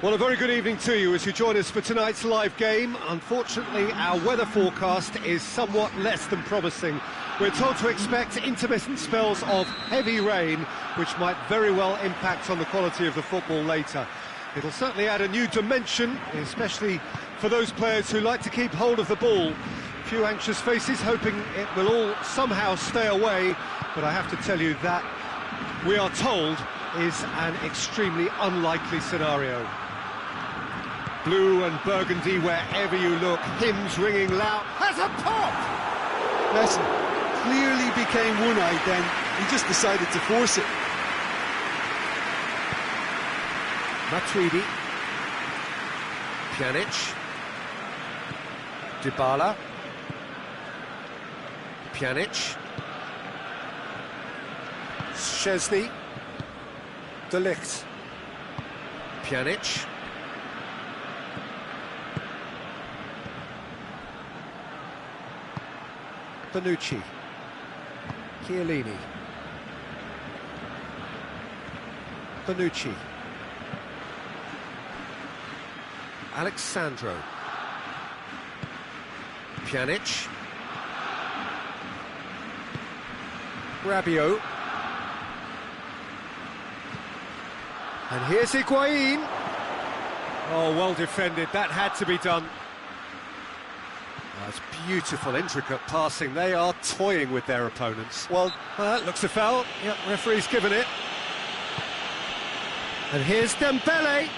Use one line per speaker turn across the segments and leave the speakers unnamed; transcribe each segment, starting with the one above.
Well, a very good evening to you as you join us for tonight's live game. Unfortunately, our weather forecast is somewhat less than promising. We're told to expect intermittent spells of heavy rain, which might very well impact on the quality of the football later. It'll certainly add a new dimension, especially for those players who like to keep hold of the ball. A few anxious faces hoping it will all somehow stay away, but I have to tell you that we are told is an extremely unlikely scenario. Blue and burgundy wherever you look, hymns ringing loud, has a pop!
Messi clearly became one-eyed then, he just decided to force it.
Matuidi, Pjanic, Dybala, Pjanic, Szczesny, De Ligt, Pjanic, Bonucci, Chiellini, Bonucci, Alexandro, Pjanic, Rabiot, and here's Higuain. Oh, well defended, that had to be done. That's beautiful, intricate passing. They are toying with their opponents. Well, that looks a foul. Yep, referee's given it. And here's Dembele.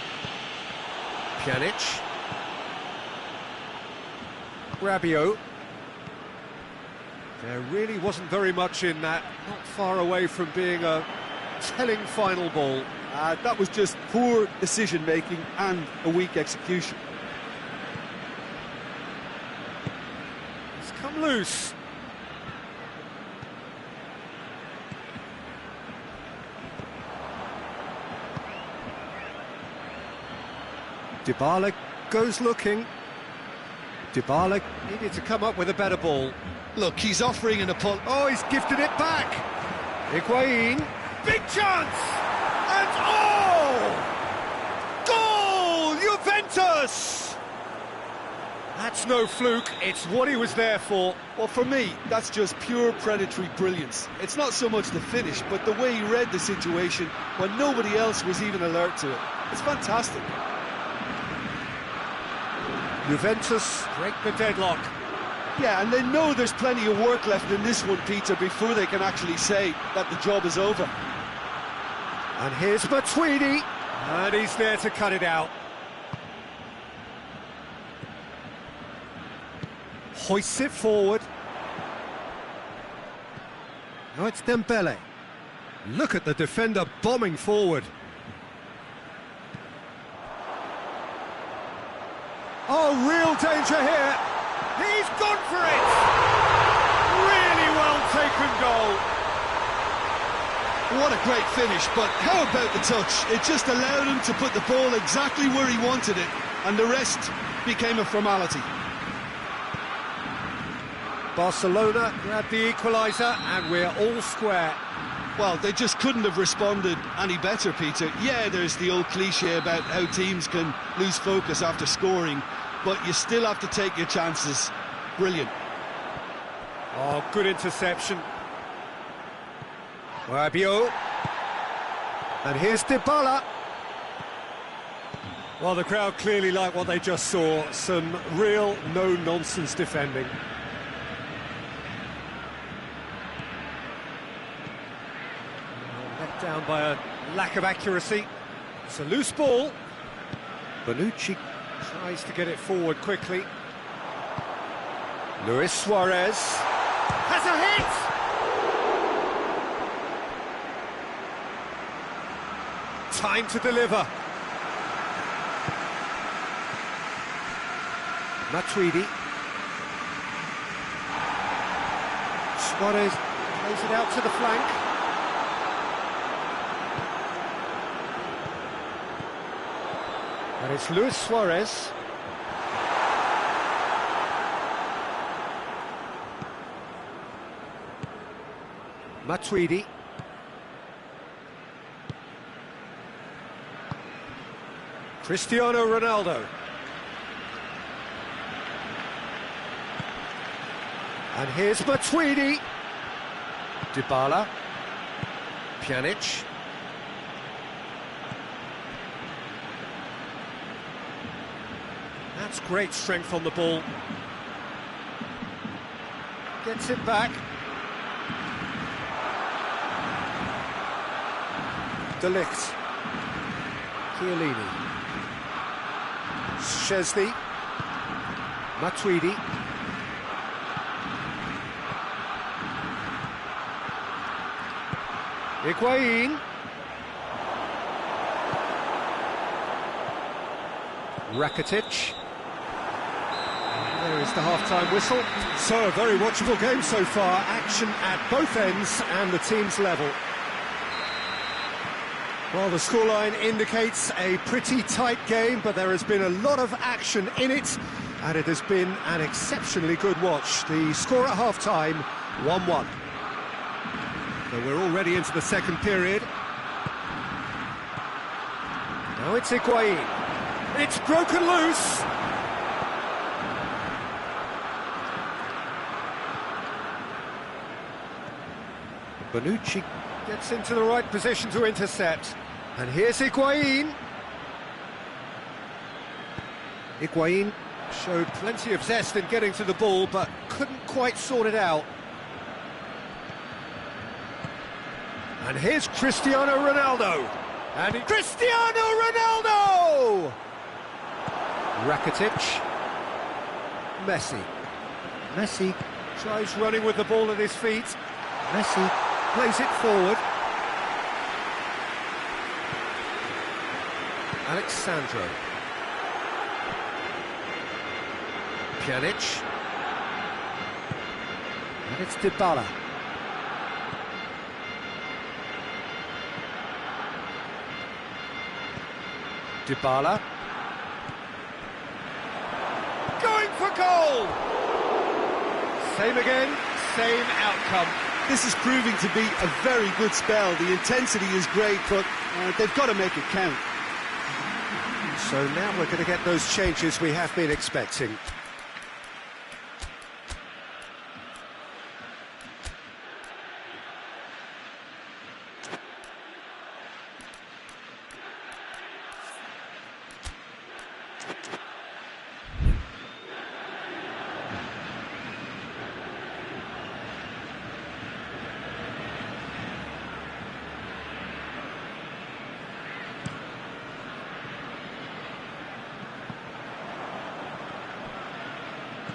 Pjanic. Rabiot. There really wasn't very much in that. Not far away from being a telling final ball.
That was just poor decision-making and a weak execution.
Come loose. Dybala goes looking. Dybala needed to come up with a better ball.
Look, he's offering an apology.
Oh, he's gifted it back. Higuain, big chance! And oh! Goal! Juventus! That's no fluke, it's what he was there for.
Well, for me, that's just pure predatory brilliance. It's not so much the finish, but the way he read the situation when nobody else was even alert to it. It's fantastic.
Juventus break the deadlock.
Yeah, and they know there's plenty of work left in this one, Peter, before they can actually say that the job is over.
And here's Matuidi, and he's there to cut it out. Hoists it forward. Now it's Dembele. Look at the defender bombing forward. Oh, real danger here. He's gone for it. Really well taken goal.
What a great finish, but how about the touch? It just allowed him to put the ball exactly where he wanted it, and the rest became a formality.
Barcelona grabbed the equaliser, and we're all square.
Well, they just couldn't have responded any better, Peter. Yeah, there's the old cliché about how teams can lose focus after scoring, but you still have to take your chances. Brilliant.
Oh, good interception. Rabiot. And here's Dybala. Well, the crowd clearly like what they just saw. Some real no-nonsense defending. Let down by a lack of accuracy. It's a loose ball. Bonucci tries to get it forward quickly. Luis Suarez has a hit! Time to deliver. Matuidi. Suarez plays it out to the flank. And it's Luis Suarez. Matuidi. Cristiano Ronaldo. And here's Matuidi. Dybala. Pjanic. That's great strength on the ball. Gets it back. De Ligt. Chiellini. Szczesny. Matuidi. Higuain. Rakitic. There is the half-time whistle. So, a very watchable game so far. Action at both ends and the team's level. Well, the scoreline indicates a pretty tight game, but there has been a lot of action in it, and it has been an exceptionally good watch. The score at half-time, 1-1. So we're already into the second period. Now it's Higuain. It's broken loose. Bonucci gets into the right position to intercept. And here's Higuain. Higuain showed plenty of zest in getting to the ball, but couldn't quite sort it out. And here's Cristiano Ronaldo. And Cristiano Ronaldo! Rakitic. Messi. Messi tries running with the ball at his feet. Messi plays it forward. Alexandro. Pjanic. And it's Dybala. Dybala. Going for goal! Same again, same outcome.
This is proving to be a very good spell. The intensity is great, but they've got to make it count.
So now we're going to get those changes we have been expecting.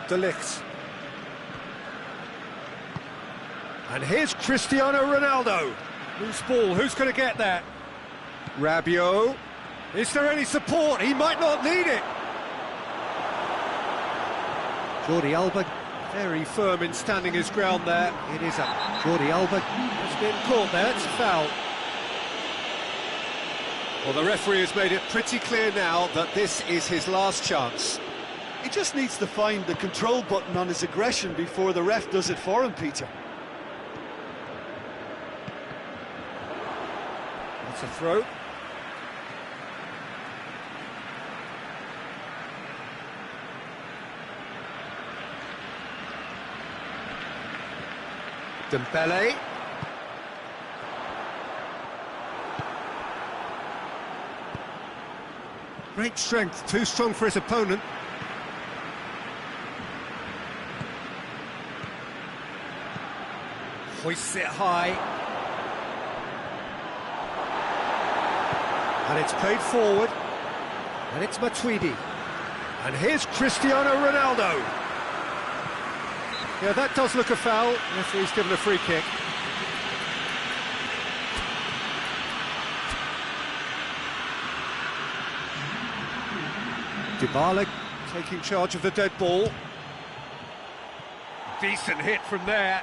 De Ligt. And here's Cristiano Ronaldo. Loose ball, who's going to get that? Rabiot. Is there any support? He might not need it. Jordi Alba, very firm in standing his ground there. It is up. Jordi Alba has been caught there, it's a foul. Well, the referee has made it pretty clear now that this is his last chance.
He just needs to find the control button on his aggression before the ref does it for him, Peter.
That's a throw. Dembele. Great strength, too strong for his opponent. Hoists it high. And it's played forward. And it's Matuidi. And here's Cristiano Ronaldo. Yeah, that does look a foul. Referee's given a free kick. Dybala taking charge of the dead ball. Decent hit from there.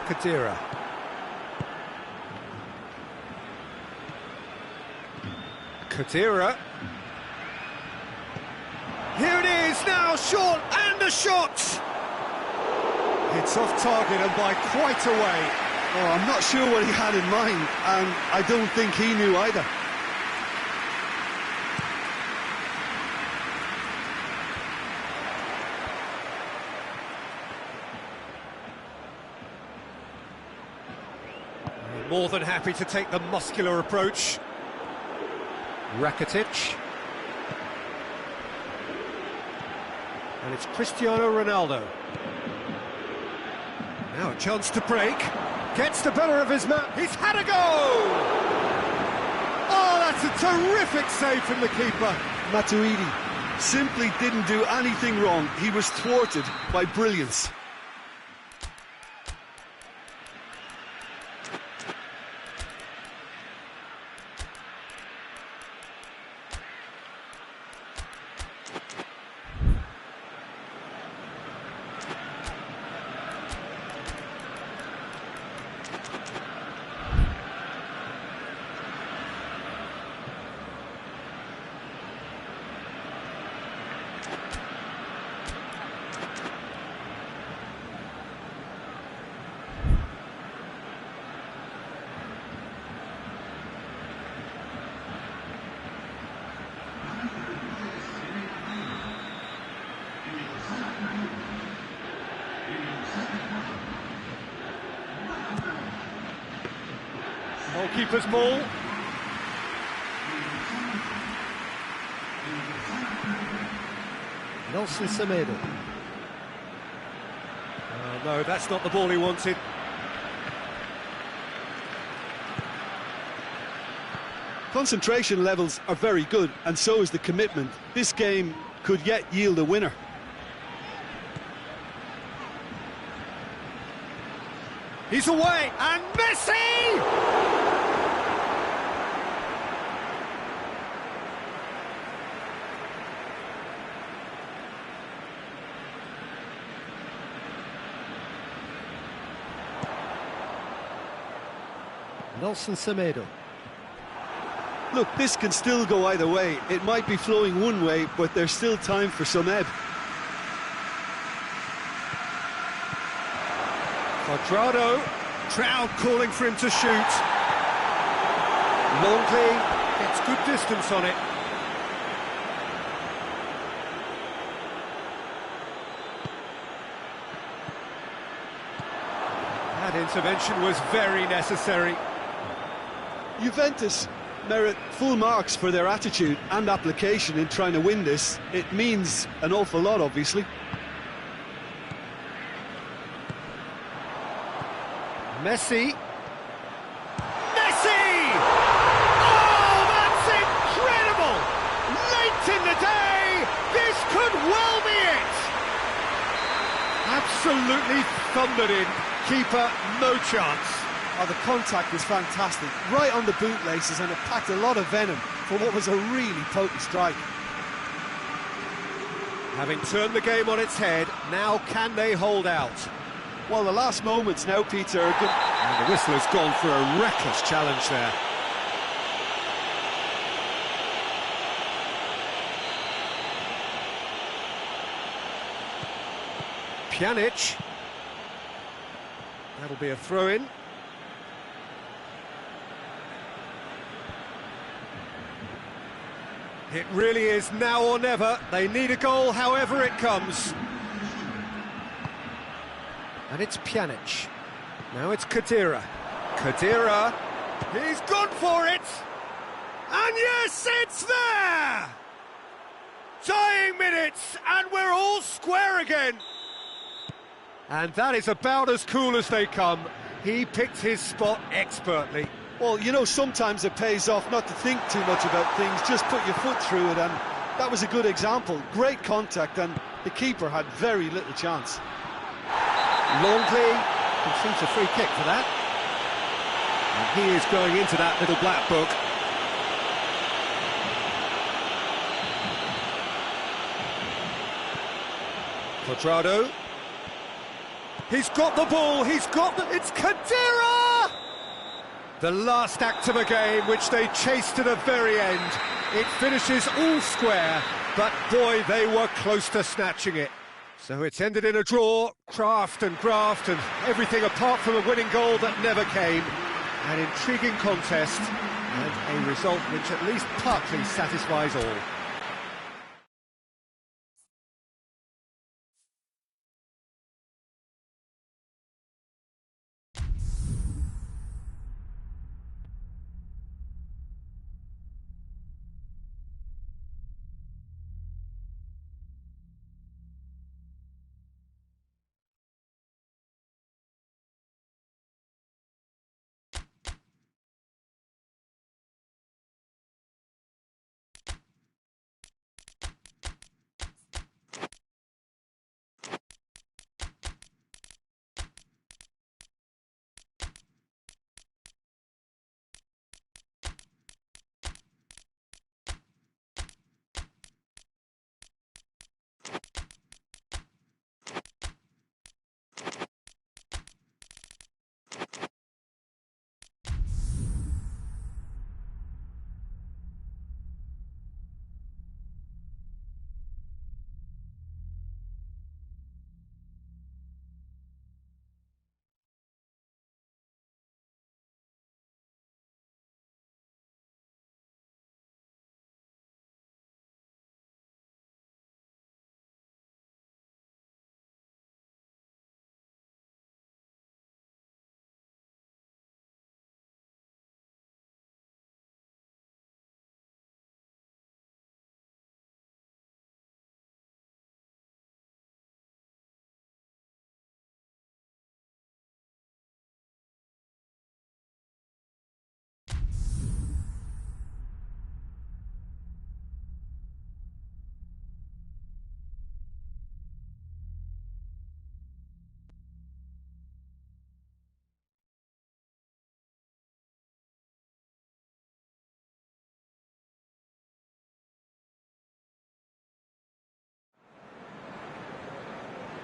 Khedira. Khedira. Here it is, now short, and a shot! It's off target and by quite a way.
Oh, I'm not sure what he had in mind, and I don't think he knew either.
More than happy to take the muscular approach. Rakitic. And it's Cristiano Ronaldo. Now a chance to break. Gets the better of his man. He's had a go! Oh, that's a terrific save from the keeper.
Matuidi simply didn't do anything wrong. He was thwarted by brilliance.
Goalkeeper's ball. Nelson Semedo. No, that's not the ball he wanted.
Concentration levels are very good, and so is the commitment. This game could yet yield a winner.
He's away, and Messi! Nelson Semedo.
Look, this can still go either way. It might be flowing one way, but there's still time for some ebb.
Quadrado, Trout calling for him to shoot. Longley gets good distance on it. That intervention was very necessary.
Juventus merit full marks for their attitude and application in trying to win this. It means an awful lot, obviously.
Messi. Messi! Oh, that's incredible! Late in the day, this could well be it! Absolutely thundered in. Keeper, no chance.
Oh, the contact was fantastic. Right on the bootlaces, and it packed a lot of venom for what was a really potent strike.
Having turned the game on its head, now can they hold out?
Well, the last moments now, Peter, are good.
And the whistle has gone for a reckless challenge there. Pjanic. That'll be a throw-in. It really is now or never. They need a goal however it comes. And it's Pjanic. Now it's Khedira. Khedira. He's gone for it. And yes, it's there! Tying minutes, and we're all square again. And that is about as cool as they come. He picked his spot expertly.
Well, you know, sometimes it pays off not to think too much about things, just put your foot through it, and that was a good example. Great contact, and the keeper had very little chance.
Longley conceives a free kick for that. And he is going into that little black book. Quadrado. He's got the ball, it's Khedira! The last act of a game which they chased to the very end. It finishes all square, but boy, they were close to snatching it. So it's ended in a draw, craft and graft and everything apart from a winning goal that never came. An intriguing contest and a result which at least partly satisfies all.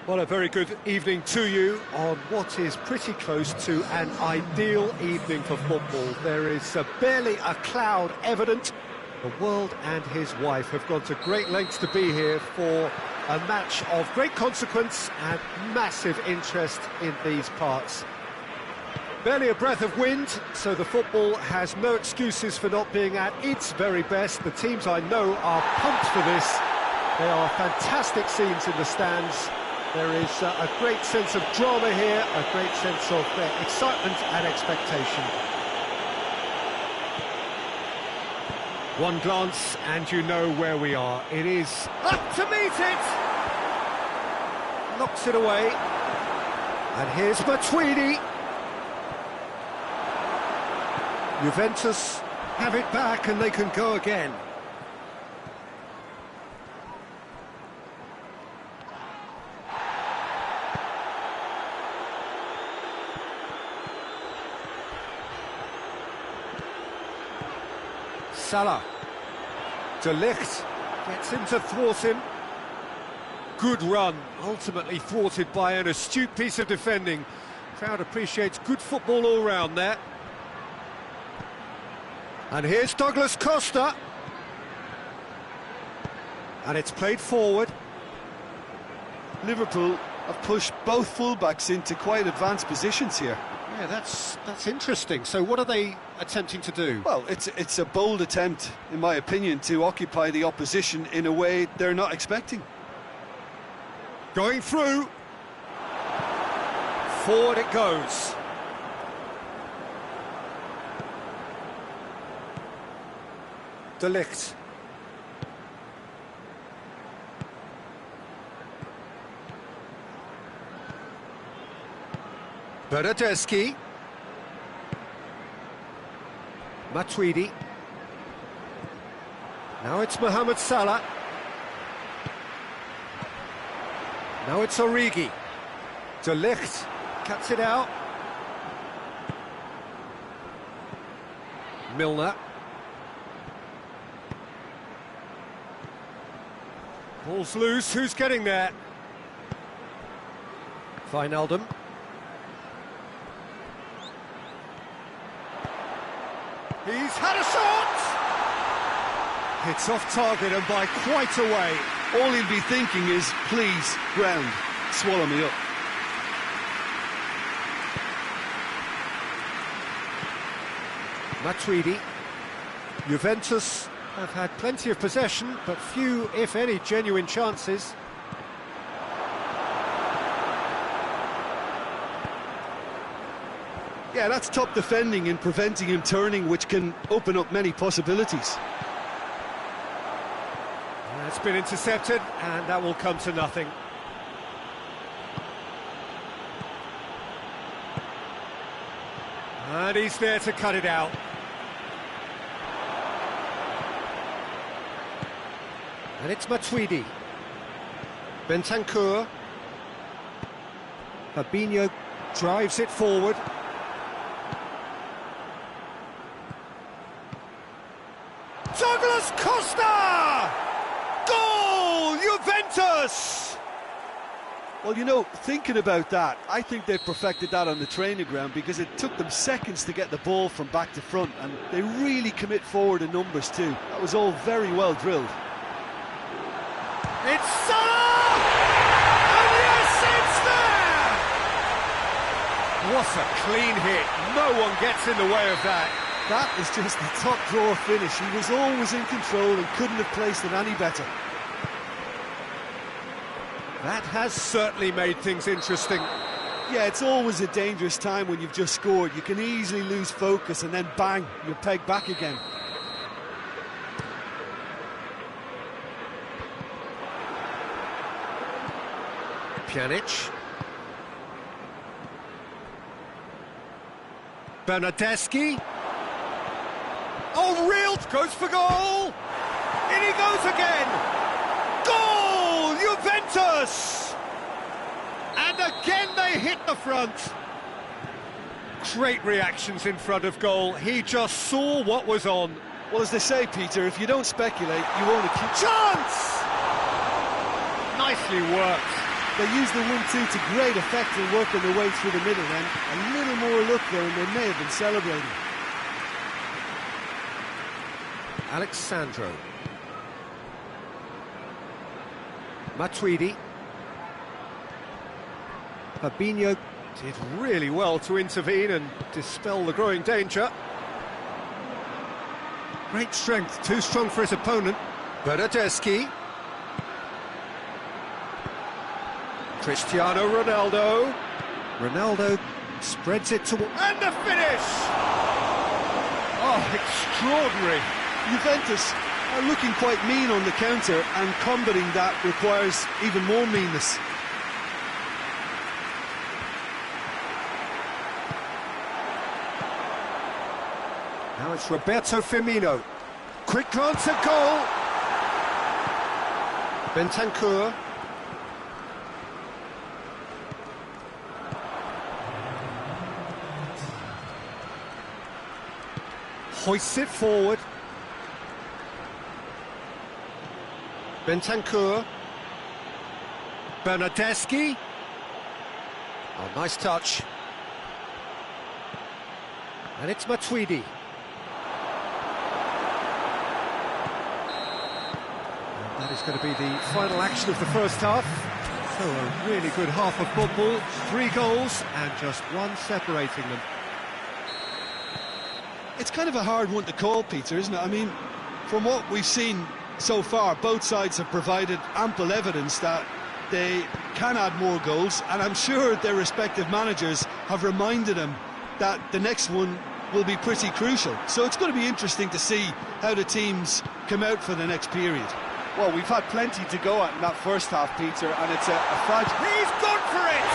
Well, a very good evening to you on what is pretty close to an ideal evening for football. There is barely a cloud evident. The world and his wife have gone to great lengths to be here for a match of great consequence and massive interest in these parts. Barely a breath of wind, so the football has no excuses for not being at its very best. The teams I know are pumped for this. There are fantastic scenes in the stands. There is a great sense of drama here, a great sense of excitement and expectation. One glance and you know where we are. It is up to meet it! Knocks it away. And here's Matuidi. Juventus have it back and they can go again. Salah. De Ligt gets him to thwart him. Good run, ultimately thwarted by an astute piece of defending. Crowd appreciates good football all round there. And here's Douglas Costa. And it's played forward.
Liverpool have pushed both fullbacks into quite advanced positions here.
Yeah, that's interesting. So what are they attempting to do?
Well, it's a bold attempt, in my opinion, to occupy the opposition in a way they're not expecting.
Going through. Forward it goes. De Ligt. Bernardeschi. Matuidi. Now it's Mohamed Salah. Now it's Origi. De Ligt cuts it out. Milner. Ball's loose, who's getting there? He's had a shot! It's off target and by quite a way.
All he'll be thinking is, please, ground, swallow me up.
Matuidi. Juventus have had plenty of possession, but few, if any, genuine chances.
Yeah, that's top defending and preventing him turning, which can open up many possibilities.
That's been intercepted, and that will come to nothing. And he's there to cut it out. And it's Matuidi. Bentancur. Fabinho drives it forward. Douglas Costa! Goal! Juventus!
Well, you know, thinking about that, I think they've perfected that on the training ground because it took them seconds to get the ball from back to front, and they really commit forward in numbers too. That was all very well drilled.
It's Salah! And yes, it's there! What a clean hit. No one gets in the way of that.
That is just the top drawer finish. He was always in control and couldn't have placed it any better.
That has certainly made things interesting.
Yeah, it's always a dangerous time when you've just scored. You can easily lose focus and then bang, you're pegged back again.
Pjanic. Bernardeschi. Oh, real goes for goal! In he goes again! Goal! Juventus! And again they hit the front. Great reactions in front of goal. He just saw what was on.
Well, as they say, Peter, if you don't speculate, you won't accuse.
Chance! Nicely worked.
They used the 1-2 to great effect in working their way through the middle, and a little more luck there and they may have been celebrating.
Alexandro. Matuidi. Fabinho did really well to intervene and dispel the growing danger. Great strength, too strong for his opponent. Bernardeschi. Cristiano Ronaldo. Ronaldo spreads it to... And the finish! Oh, extraordinary.
Juventus are looking quite mean on the counter, and combating that requires even more meanness.
Now it's Roberto Firmino. Quick glance at goal. Bentancur. Hoists it forward. Bentancur. Bernardeschi. Oh, nice touch. And it's Matuidi. And that is going to be the final action of the first half. So a really good half of football. 3 goals and just one separating them.
It's kind of a hard one to call, Peter, isn't it? I mean, from what we've seen so far, both sides have provided ample evidence that they can add more goals, and I'm sure their respective managers have reminded them that the next one will be pretty crucial. So it's going to be interesting to see how the teams come out for the next period. Well, we've had plenty to go at in that first half, Peter, and it's a fragile...
He's gone for it!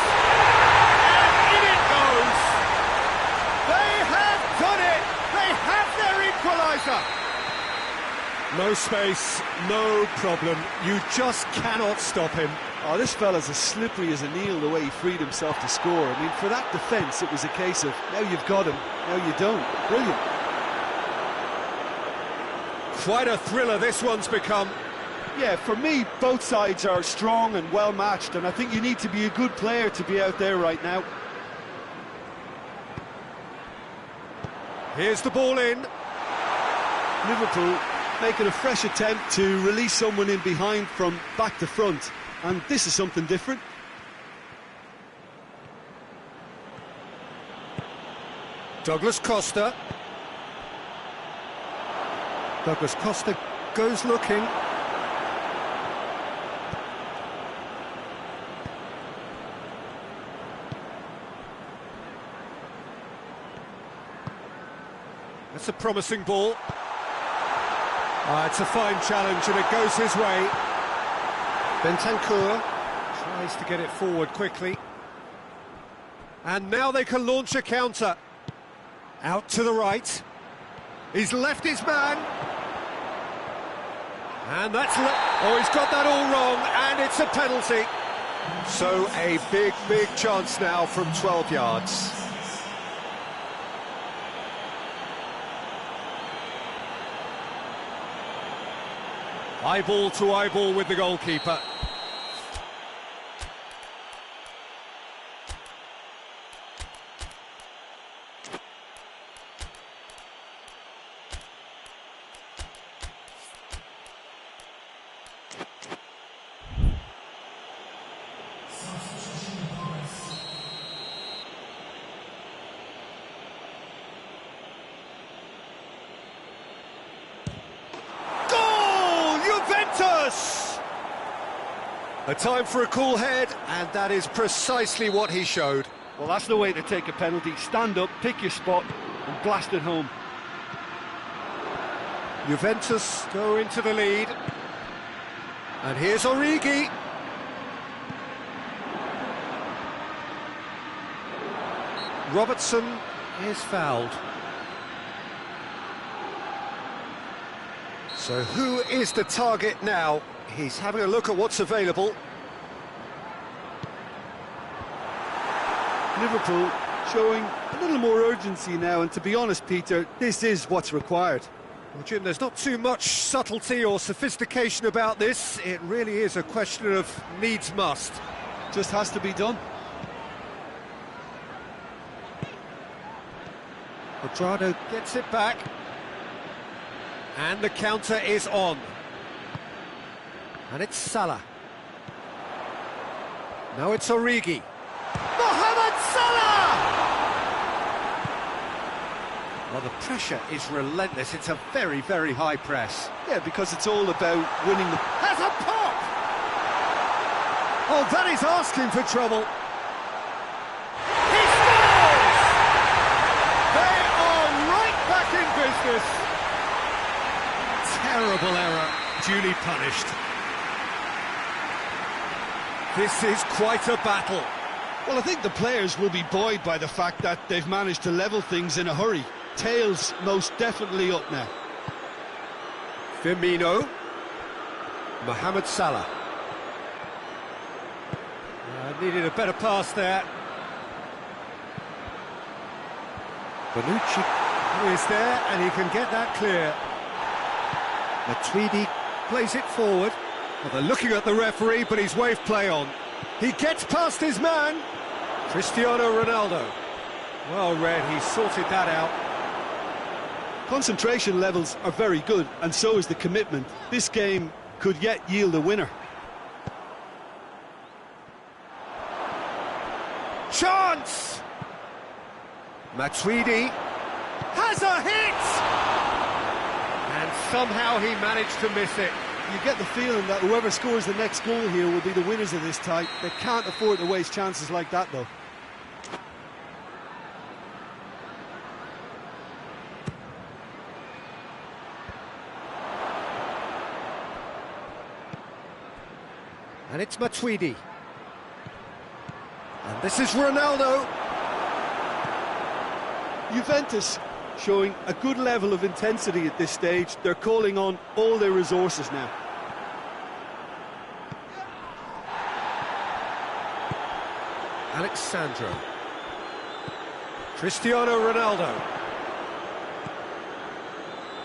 And in it goes! They have done it! They have their equaliser! No space, no problem. You just cannot stop him.
Oh, this fella's as slippery as a needle the way he freed himself to score. I mean, for that defence, it was a case of, now you've got him, now you don't. Brilliant.
Quite a thriller this one's become.
Yeah, for me, both sides are strong and well matched, and I think you need to be a good player to be out there right now.
Here's the ball in.
Liverpool making a fresh attempt to release someone in behind from back to front, and this is something different.
Douglas Costa. Douglas Costa goes looking. That's a promising ball. It's a fine challenge and it goes his way. Bentancur tries to get it forward quickly. And now they can launch a counter. Out to the right. He's left his man. And that's... he's got that all wrong, and it's a penalty. So a big chance now from 12 yards. Eyeball to eyeball with the goalkeeper. A time for a cool head, and that is precisely what he showed.
Well, that's the way to take a penalty. Stand up, pick your spot, and blast it home.
Juventus go into the lead. And here's Origi. Robertson is fouled. So who is the target now? He's having a look at what's available.
Liverpool showing a little more urgency now, and to be honest, Peter, this is what's required.
Well, Jim, there's not too much subtlety or sophistication about this. It really is a question of needs must.
Just has to be done.
Quadrado gets it back. And the counter is on. And it's Salah. Now it's Origi. Mohamed Salah! Well, the pressure is relentless. It's a very high press.
Yeah, because it's all about winning the...
Has a pop! Oh, that is asking for trouble. He scores! They are right back in business. Terrible error, duly punished. This is quite a battle.
Well, I think the players will be buoyed by the fact that they've managed to level things in a hurry. Tails most definitely up now.
Firmino. Mohamed Salah. Needed a better pass there. Bonucci is there and he can get that clear. Matuidi plays it forward. Well, they're looking at the referee, but he's waved play on. He gets past his man. Cristiano Ronaldo. Well read, he sorted that out.
Concentration levels are very good, and so is the commitment. This game could yet yield a winner.
Chance! Matuidi has a hit! And somehow he managed to miss it.
You get the feeling that whoever scores the next goal here will be the winners of this tie. They can't afford to waste chances like that, though.
And it's Matuidi. And this is Ronaldo.
Juventus showing a good level of intensity at this stage. They're calling on all their resources now.
Alexandro. Cristiano Ronaldo.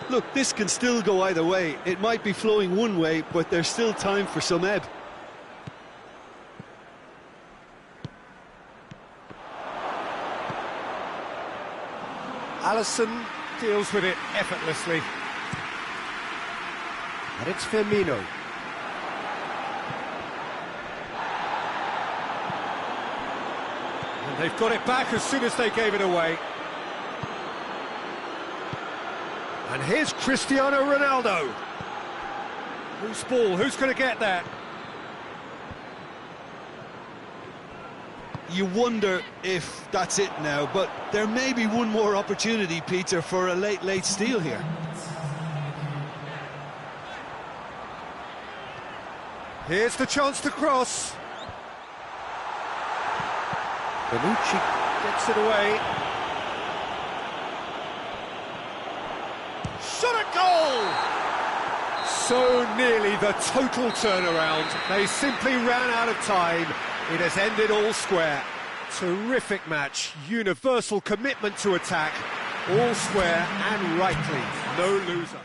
Look, this can still go either way. It might be flowing one way, but there's still time for some ebb.
Alisson deals with it effortlessly. And it's Firmino. And they've got it back as soon as they gave it away. And here's Cristiano Ronaldo. Whose ball? Who's going to get that?
You wonder if that's it now, but there may be one more opportunity, Peter, for a late steal here.
Here's the chance to cross. Bonucci gets it away. Shot at goal! So nearly the total turnaround. They simply ran out of time. It has ended all square. Terrific match, universal commitment to attack, all square and rightly, no loser.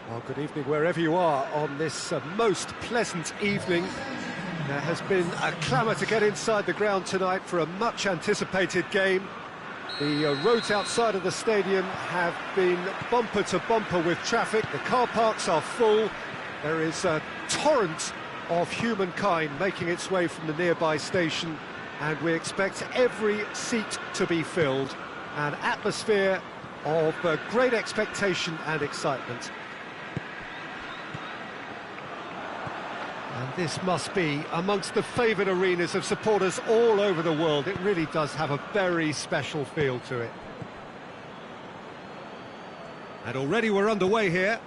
Well, good evening wherever you are on this most pleasant evening. There has been a clamour to get inside the ground tonight for a much-anticipated game. The roads outside of the stadium have been bumper to bumper with traffic. The car parks are full. There is a torrent of humankind making its way from the nearby station, and we expect every seat to be filled. An atmosphere of great expectation and excitement. And this must be amongst the favoured arenas of supporters all over the world. It really does have a very special feel to it. And already we're underway here.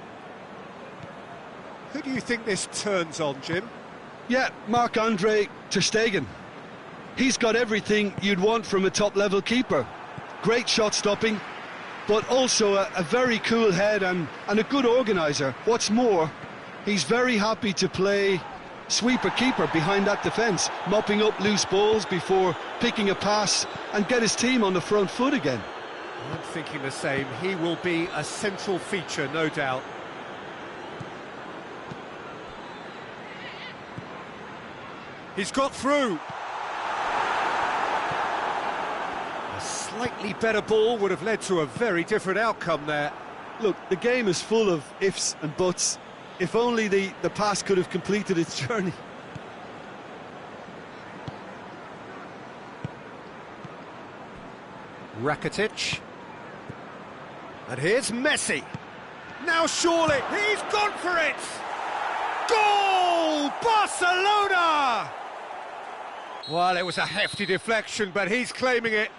Who do you think this turns on, Jim?
Yeah, Marc-Andre ter Stegen. He's got everything you'd want from a top-level keeper. Great shot stopping, but also a very cool head and a good organiser. What's more, he's very happy to play sweeper-keeper behind that defence, mopping up loose balls before picking a pass and get his team on the front foot again.
I'm thinking the same. He will be a central feature, no doubt. He's got through. A slightly better ball would have led to a very different outcome there.
Look, the game is full of ifs and buts. If only the pass could have completed its journey.
Rakitic. And here's Messi. Now surely, he's gone for it! Goal! Barcelona! Well, it was a hefty deflection, but he's claiming it.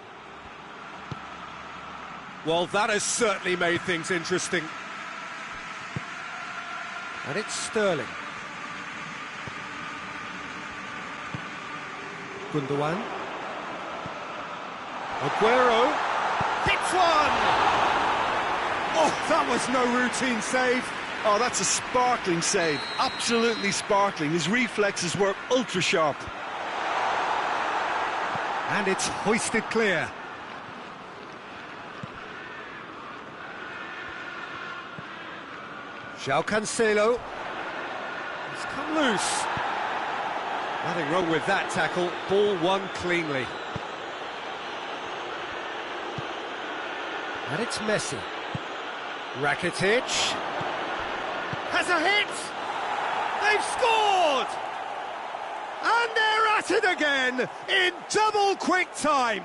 Well, that has certainly made things interesting. And it's Sterling. Gundogan. Aguero hits one! Oh, that was no routine save.
Oh, that's a sparkling save. Absolutely sparkling. His reflexes were ultra sharp.
And it's hoisted clear. João Cancelo. He's come loose. Nothing wrong with that tackle. Ball won cleanly. And it's Messi. Rakitic has a hit. They've scored! And they're at it again in double quick time.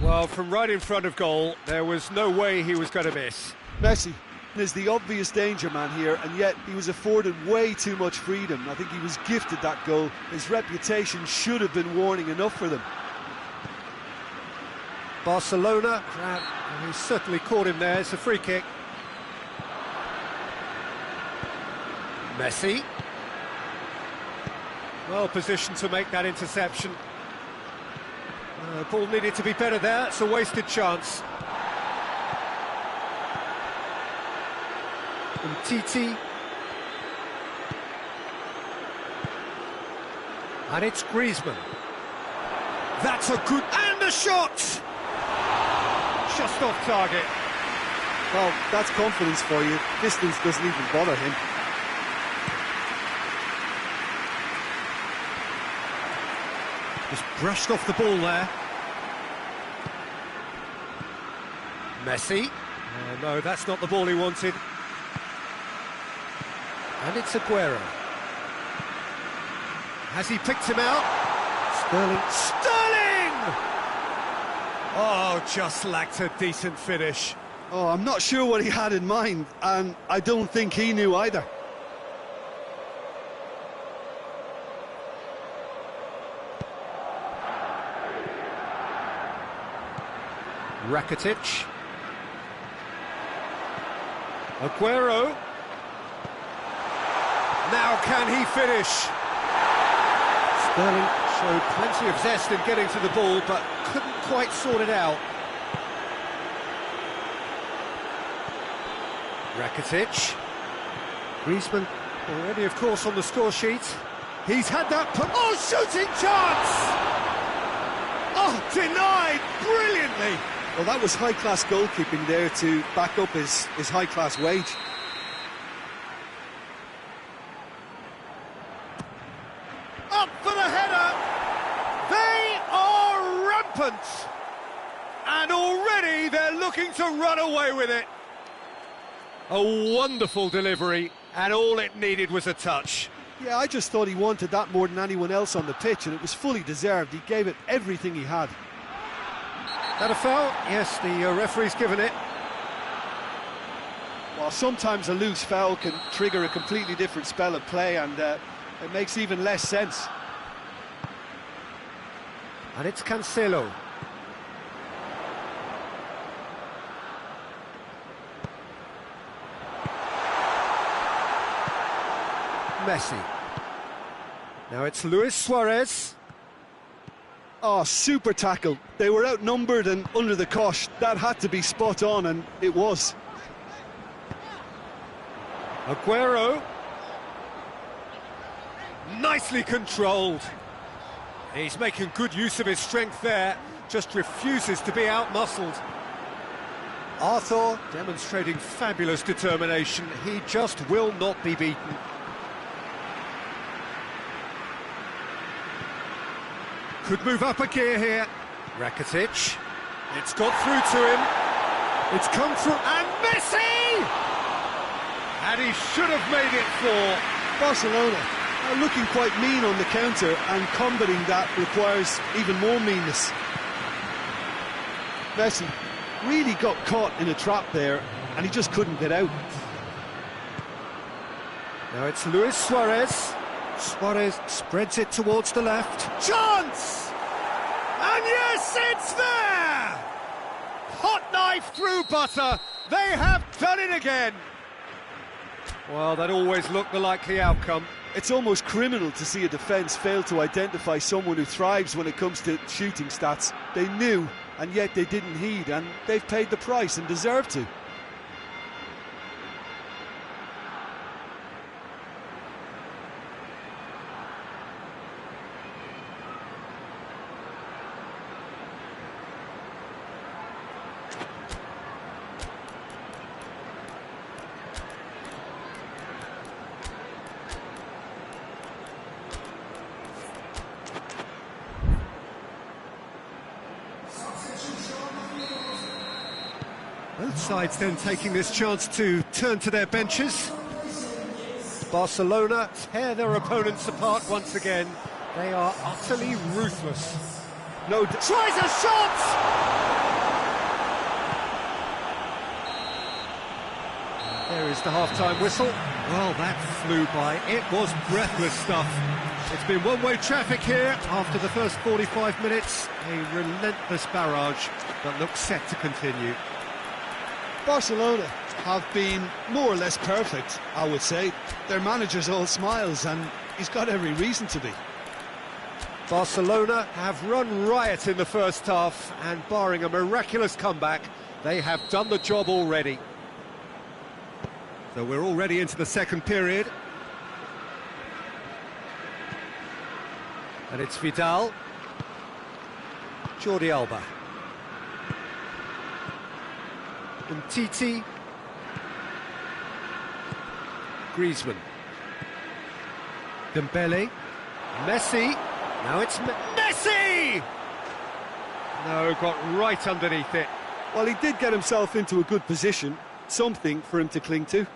Well, from right in front of goal, there was no way he was going to miss.
Messi is the obvious danger man here, and yet he was afforded way too much freedom. I think he was gifted that goal. His reputation should have been warning enough for them.
Barcelona, he certainly caught him there. It's a free kick. Messi. Well positioned to make that interception. Ball needed to be better there. It's a wasted chance. Titi. And it's Griezmann. That's a good... And a shot! Just off target.
Well, that's confidence for you. Distance doesn't even bother him.
Just brushed off the ball there. Messi. No, that's not the ball he wanted. And it's Aguero. Has he picked him out? Sterling! Oh, just lacked a decent finish.
Oh, I'm not sure what he had in mind, and I don't think he knew either.
Rakitic. Aguero. Now can he finish? Sterling showed plenty of zest in getting to the ball, but couldn't quite sort it out. Rakitic. Griezmann already, of course, on the score sheet. He's had that oh, shooting chance! Oh, denied brilliantly!
Well, that was high-class goalkeeping there to back up his high-class wage.
Up for the header! They are rampant! And already they're looking to run away with it. A wonderful delivery, and all it needed was a touch.
Yeah, I just thought he wanted that more than anyone else on the pitch, and it was fully deserved. He gave it everything he had.
That a foul? Yes, the referee's given it.
Well, sometimes a loose foul can trigger a completely different spell of play, and it makes even less sense.
And it's Cancelo. Messi. Now it's Luis Suarez.
Oh, super tackle. They were outnumbered and under the cosh. That had to be spot on, and it was.
Aguero. Nicely controlled. He's making good use of his strength there, just refuses to be out-muscled. Arthur demonstrating fabulous determination. He just will not be beaten. Could move up a gear here. Rakitic. It's got through to him. It's come through, and Messi! And he should have made it for
Barcelona. Looking quite mean on the counter, and combating that requires even more meanness. Messi really got caught in a trap there, and he just couldn't get out.
Now it's Luis Suarez. Suarez spreads it towards the left. Chance! And yes, it's there! Hot knife through butter. They have done it again. Well, that always looked the likely outcome.
It's almost criminal to see a defence fail to identify someone who thrives when it comes to shooting stats. They knew, and yet they didn't heed, and they've paid the price and deserve to.
Both sides then taking this chance to turn to their benches. Barcelona tear their opponents apart once again. They are utterly ruthless. Tries a shot! There is the half-time whistle. Well, that flew by. It was breathless stuff. It's been one-way traffic here after the first 45 minutes. A relentless barrage that looks set to continue.
Barcelona have been more or less perfect, I would say. Their manager's all smiles, and he's got every reason to be.
Barcelona have run riot in the first half, and barring a miraculous comeback, they have done the job already. So we're already into the second period. And it's Vidal. Jordi Alba. And Titi. Griezmann. Dembele. Messi. Now it's Messi! No, got right underneath it.
Well, he did get himself into a good position, something for him to cling to.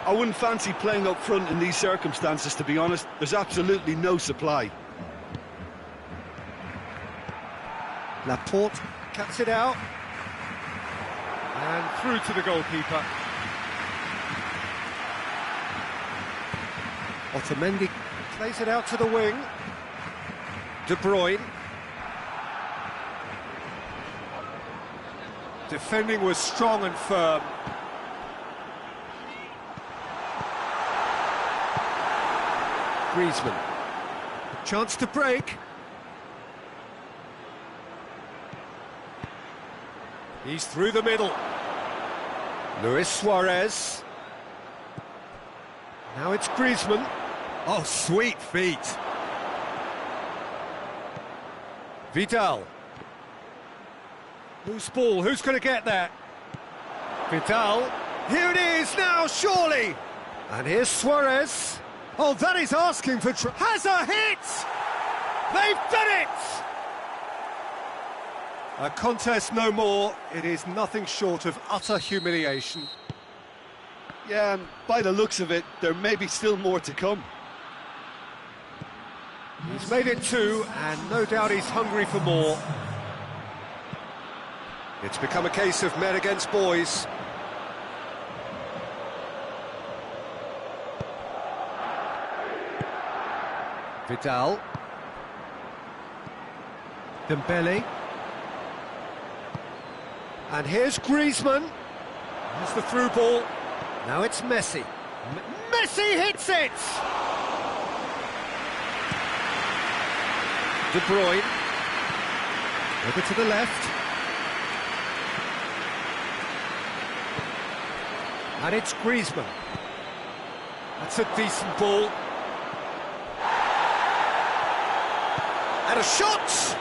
I wouldn't fancy playing up front in these circumstances, to be honest. There's absolutely no supply.
Laporte cuts it out. And through to the goalkeeper. Otamendi plays it out to the wing. De Bruyne. Defending was strong and firm. Griezmann. Chance to break. He's through the middle. Luis Suarez. Now it's Griezmann. Oh, sweet feet. Vidal. Loose ball, who's going to get that? Vidal. Here it is now, surely. And here's Suarez. Oh, that is asking for... Has a hit! They've done it! A contest no more. It is nothing short of utter humiliation.
Yeah, and by the looks of it, there may be still more to come.
He's made it two, and no doubt he's hungry for more. It's become a case of men against boys. Vidal. Dembele. And here's Griezmann. Here's the through ball. Now it's Messi. Messi hits it! De Bruyne. Over to the left. And it's Griezmann. That's a decent ball. And a shot!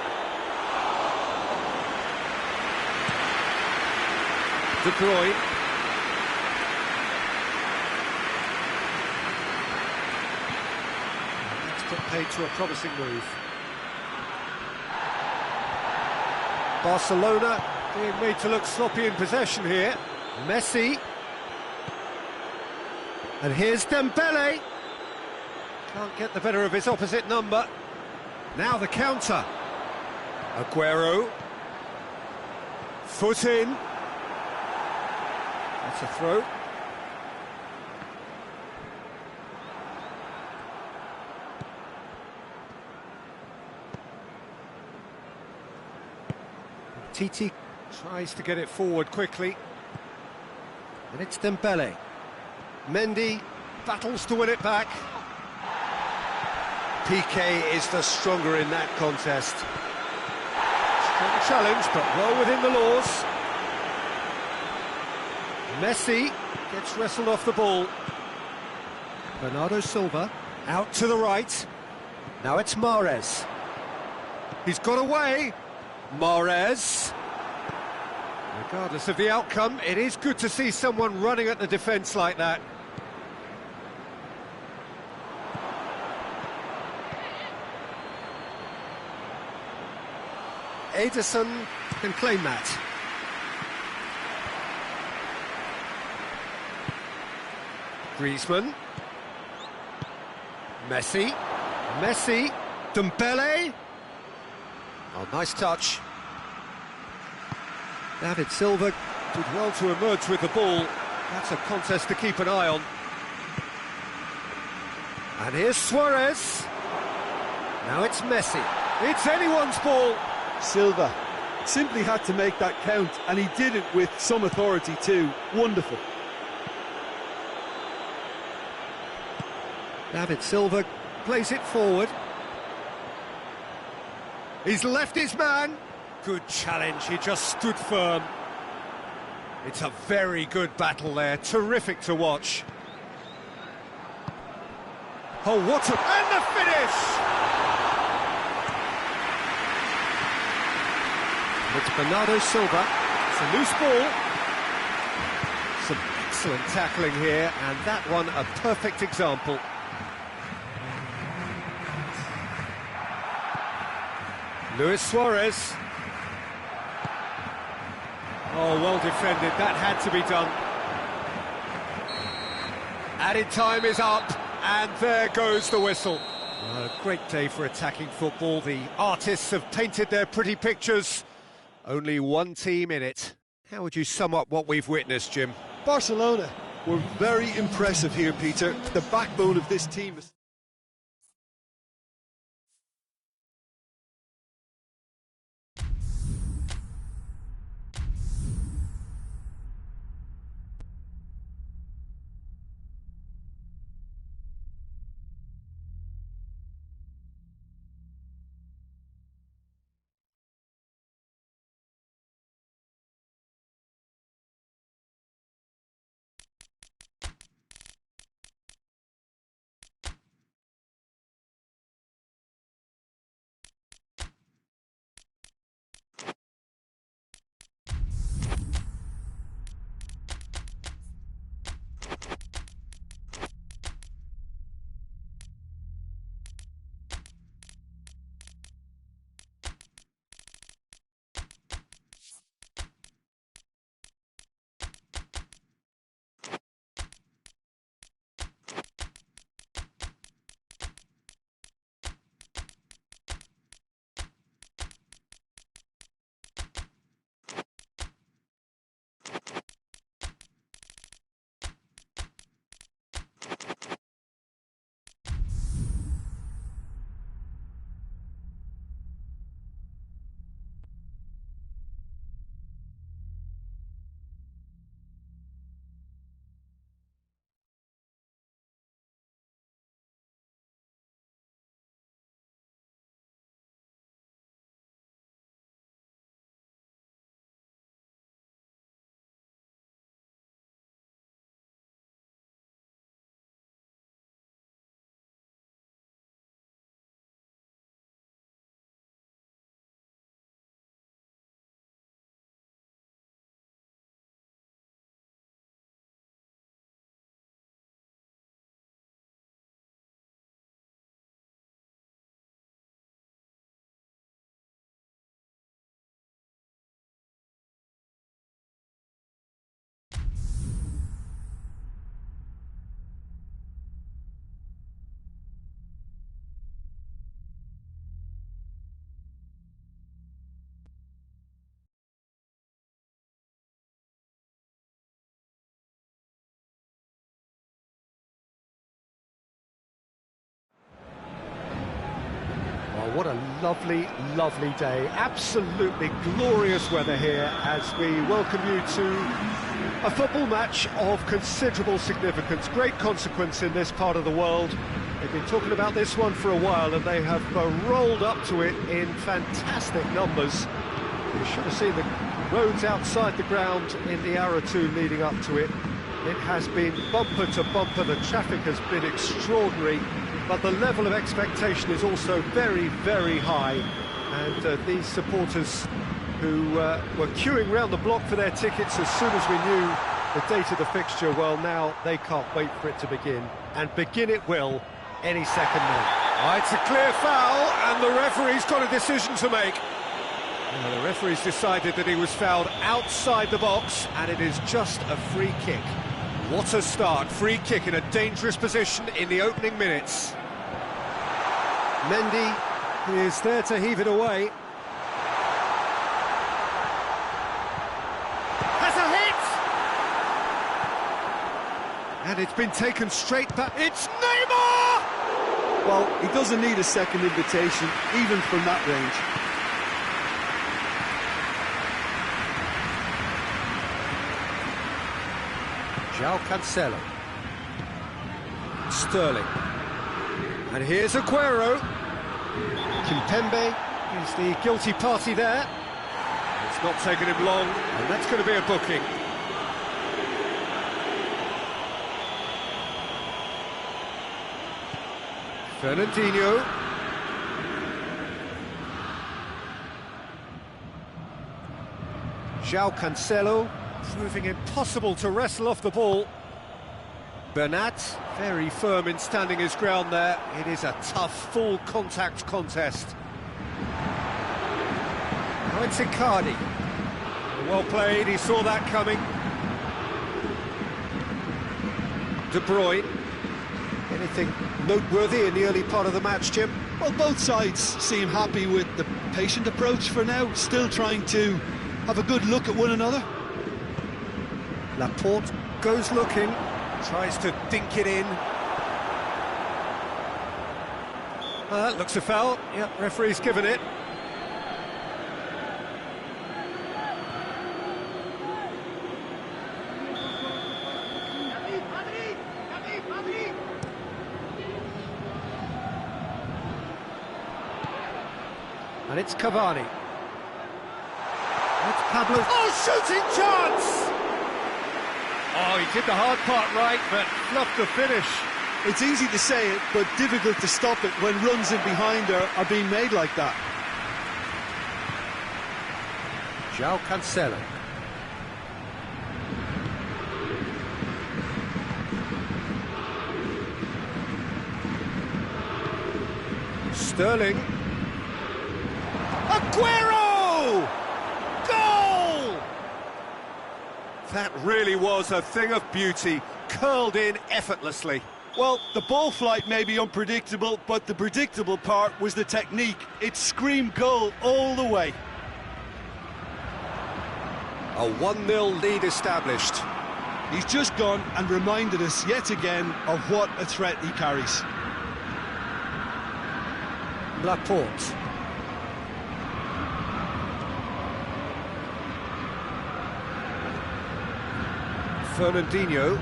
De Bruyne. That's put paid to a promising move. Barcelona being made to look sloppy in possession here. Messi. And here's Dembele. Can't get the better of his opposite number. Now the counter. Aguero. Foot in. That's a throw. Titi tries to get it forward quickly. And it's Dembele. Mendy battles to win it back. PK is the stronger in that contest. Strong challenge, but well within the laws. Messi gets wrestled off the ball. Bernardo Silva out to the right. Now it's Mahrez. He's got away. Mahrez. Regardless of the outcome, it is good to see someone running at the defence like that. Ederson can claim that. Griezmann. Messi. Messi. Dembele. Oh, nice touch. David Silva did well to emerge with the ball. That's a contest to keep an eye on. And here's Suarez. Now it's Messi. It's anyone's ball.
Silva simply had to make that count, and he did it with some authority too. Wonderful.
David Silva plays it forward. He's left his man. Good challenge, he just stood firm. It's a very good battle there, terrific to watch. Oh, what a... and the finish! It's Bernardo Silva. It's a loose ball. Some excellent tackling here, and that one a perfect example. Luis Suarez. Oh, well defended, that had to be done. Added time is up, and there goes the whistle. A great day for attacking football. The artists have painted their pretty pictures. Only one team in it. How would you sum up what we've witnessed, Jim?
Barcelona were very impressive here, Peter. The backbone of this team is...
What a lovely, lovely day. Absolutely glorious weather here as we welcome you to A football match of considerable significance, great consequence in this part of the world. They've been talking about this one for a while, and they have rolled up to it in fantastic numbers. You should have seen the roads outside the ground in the hour or two leading up to it. It has been bumper to bumper, the traffic has been extraordinary, but the level of expectation is also very, very high. And these supporters who were queuing round the block for their tickets as soon as we knew the date of the fixture, well, now they can't wait for it to begin. And begin it will any second now.
It's a clear foul, and the referee's got a decision to make.
The referee's decided that he was fouled outside the box, and it is just a free kick.
What a start, free kick in a dangerous position in the opening minutes.
Mendy is there to heave it away.
Has a hit!
And it's been taken straight back.
It's Neymar!
Well, he doesn't need a second invitation, even from that range.
João Cancelo. Sterling. And here's Aguero. Kimpembe is the guilty party there.
It's not taken him long, and that's going to be a booking.
Fernandinho. João Cancelo, proving impossible to wrestle off the ball. Bernat, very firm in standing his ground there. It is a tough, full contact contest. Now it's Icardi.
Well played, he saw that coming.
De Bruyne. Anything noteworthy in the early part of the match, Jim?
Well, both sides seem happy with the patient approach for now, still trying to have a good look at one another.
Laporte goes looking, tries to dink it in. Looks a foul. Yep, referee's given it. And it's Cavani. It's Pablo.
Oh, shooting chance! Oh, he did the hard part right, but fluffed the finish.
It's easy to say it, but difficult to stop it when runs in behind are being made like that.
João Cancelo. Sterling.
Aguero! Goal! That really was a thing of beauty, curled in effortlessly.
Well, the ball flight may be unpredictable, but the predictable part was the technique. It screamed goal all the way.
A 1-0 lead established.
He's just gone and reminded us yet again of what a threat he carries.
Laporte. Fernandinho.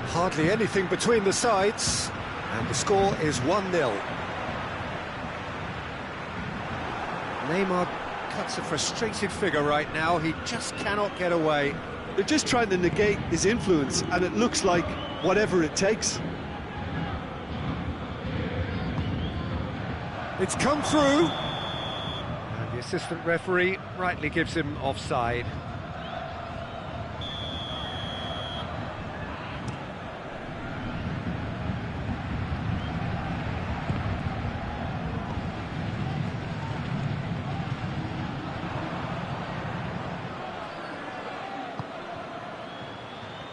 Hardly anything between the sides, and the score is 1-0. Neymar cuts a frustrated figure right now. He just cannot get away.
They're just trying to negate his influence, and it looks like whatever it takes.
It's come through, and the assistant referee rightly gives him offside.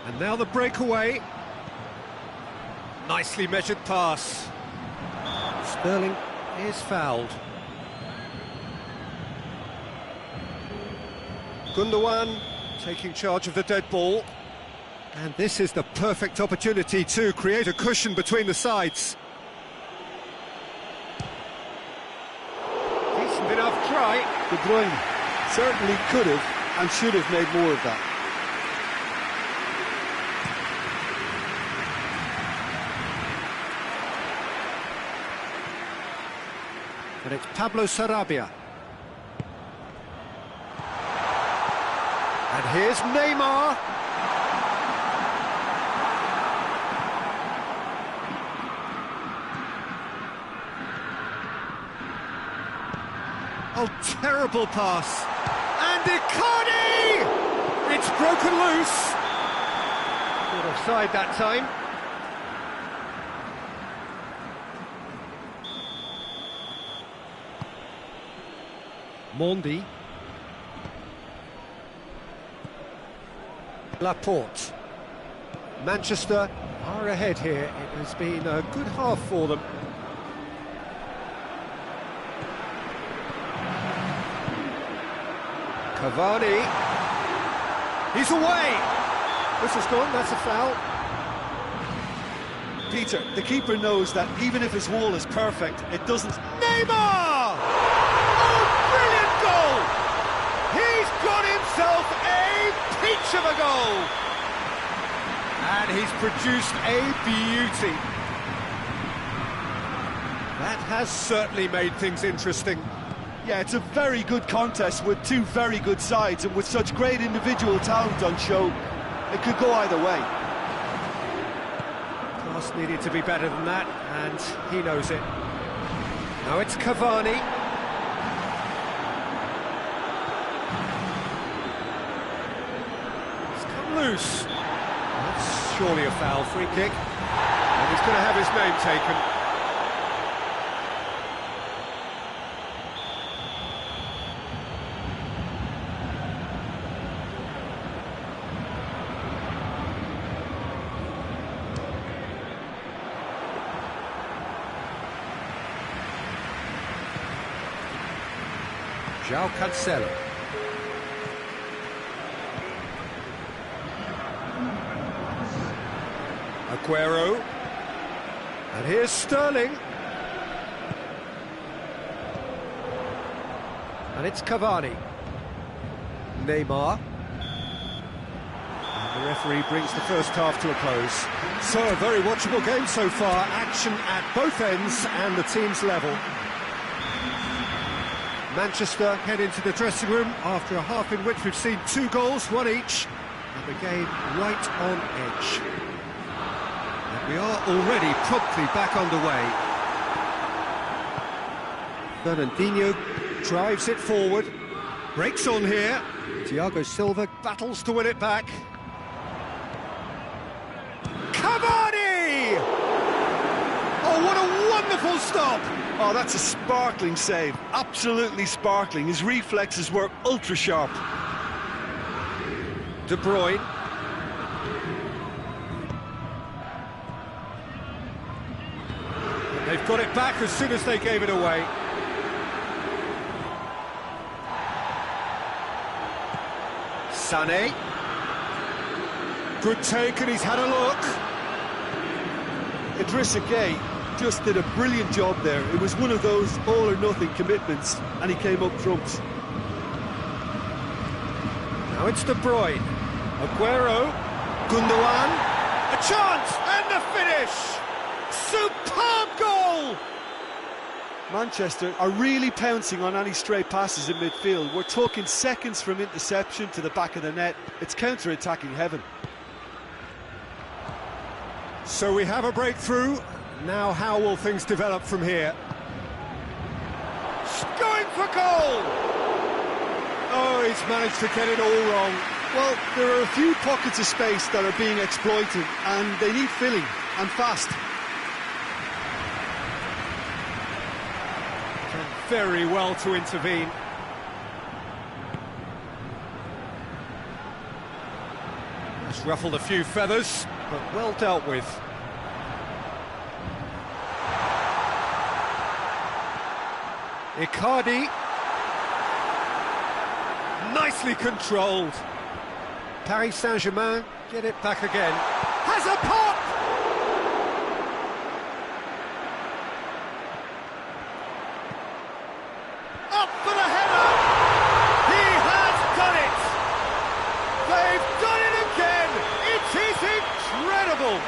And now the breakaway.
Nicely measured pass.
Sterling is fouled. Gundogan taking charge of the dead ball. And this is the perfect opportunity to create a cushion between the sides.
Decent enough try.
De Bruyne certainly could have and should have made more of that.
And it's Pablo Sarabia. And here's Neymar. Oh, terrible pass. And Icardi! It's broken loose. Not offside that time. Mondi. Laporte. Manchester are ahead here. It has been a good half for them. Cavani. He's away. This is gone, that's a foul.
Peter, the keeper knows that even if his wall is perfect, it doesn't...
Neymar! Oh, brilliant goal! He's got himself a peach of a goal! And he's produced a beauty. That has certainly made things interesting.
Yeah, it's a very good contest with two very good sides, and with such great individual talent on show, it could go either way.
Class needed to be better than that, and he knows it. Now it's Cavani. It's come loose. That's surely a foul, free kick. And he's going to have his name taken. João Cancelo. Aguero. And here's Sterling. And it's Cavani. Neymar. And the referee brings the first half to a close. So a very watchable game so far. Action at both ends and the team's level. Manchester head into the dressing room after a half in which we've seen 2 goals, 1 each, and the game right on edge. And we are already promptly back underway. Fernandinho drives it forward, breaks on here. Thiago Silva battles to win it back. Cavani! Oh, what a wonderful stop!
Oh, that's a sparkling save, absolutely sparkling. His reflexes were ultra sharp.
De Bruyne. They've got it back as soon as they gave it away. Sané. Good take, and he's had a look.
Idrissa Gueye just did a brilliant job there. It was one of those all-or-nothing commitments, and he came up trumps.
Now it's De Bruyne. Aguero. Gundogan. A chance, and the finish! Superb goal!
Manchester are really pouncing on any stray passes in midfield. We're talking seconds from interception to the back of the net. It's counter-attacking heaven.
So we have a breakthrough. Now how will things develop from here? Going for goal! Oh, he's managed to get it all wrong.
Well, there are a few pockets of space that are being exploited, and they need filling, and fast.
Done very well to intervene. It's ruffled a few feathers, but well dealt with. Icardi. Nicely controlled. Paris Saint-Germain get it back again. Has a pop! Up for the header! He has done it! They've done it again! It is incredible!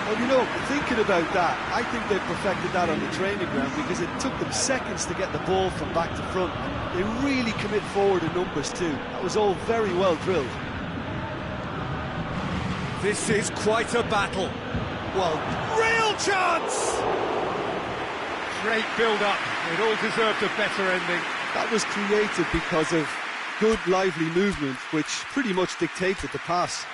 Well, you know, thinking about that, I think they perfected that on the training ground because it took them seconds to get the ball from back to front. And they really commit forward in numbers too. That was all very well drilled.
This is quite a battle. Well, real chance! Great build-up. It all deserved a better ending.
That was created because of good, lively movement, which pretty much dictated the pass.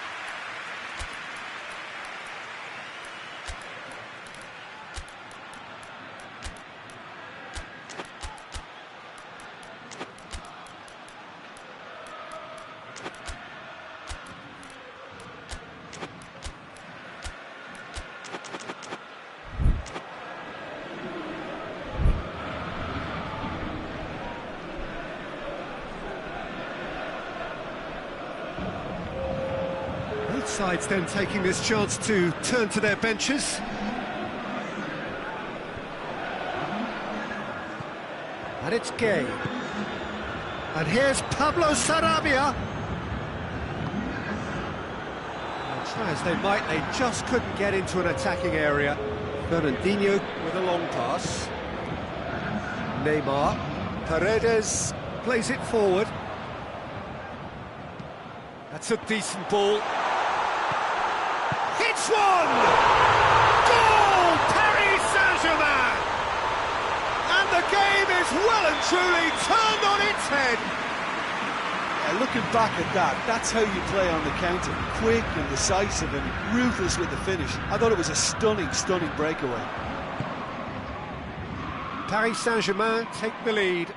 Both sides then taking this chance to turn to their benches. And it's Gay. And here's Pablo Sarabia. And try as they might, they just couldn't get into an attacking area. Fernandinho with a long pass. Neymar. Paredes plays it forward. That's a decent ball. Hits one! Goal! Paris Saint-Germain! And the game is well and truly turned on its head.
Yeah, looking back at that, that's how you play on the counter. Quick and decisive and ruthless with the finish. I thought it was a stunning, stunning breakaway.
Paris Saint-Germain take the lead.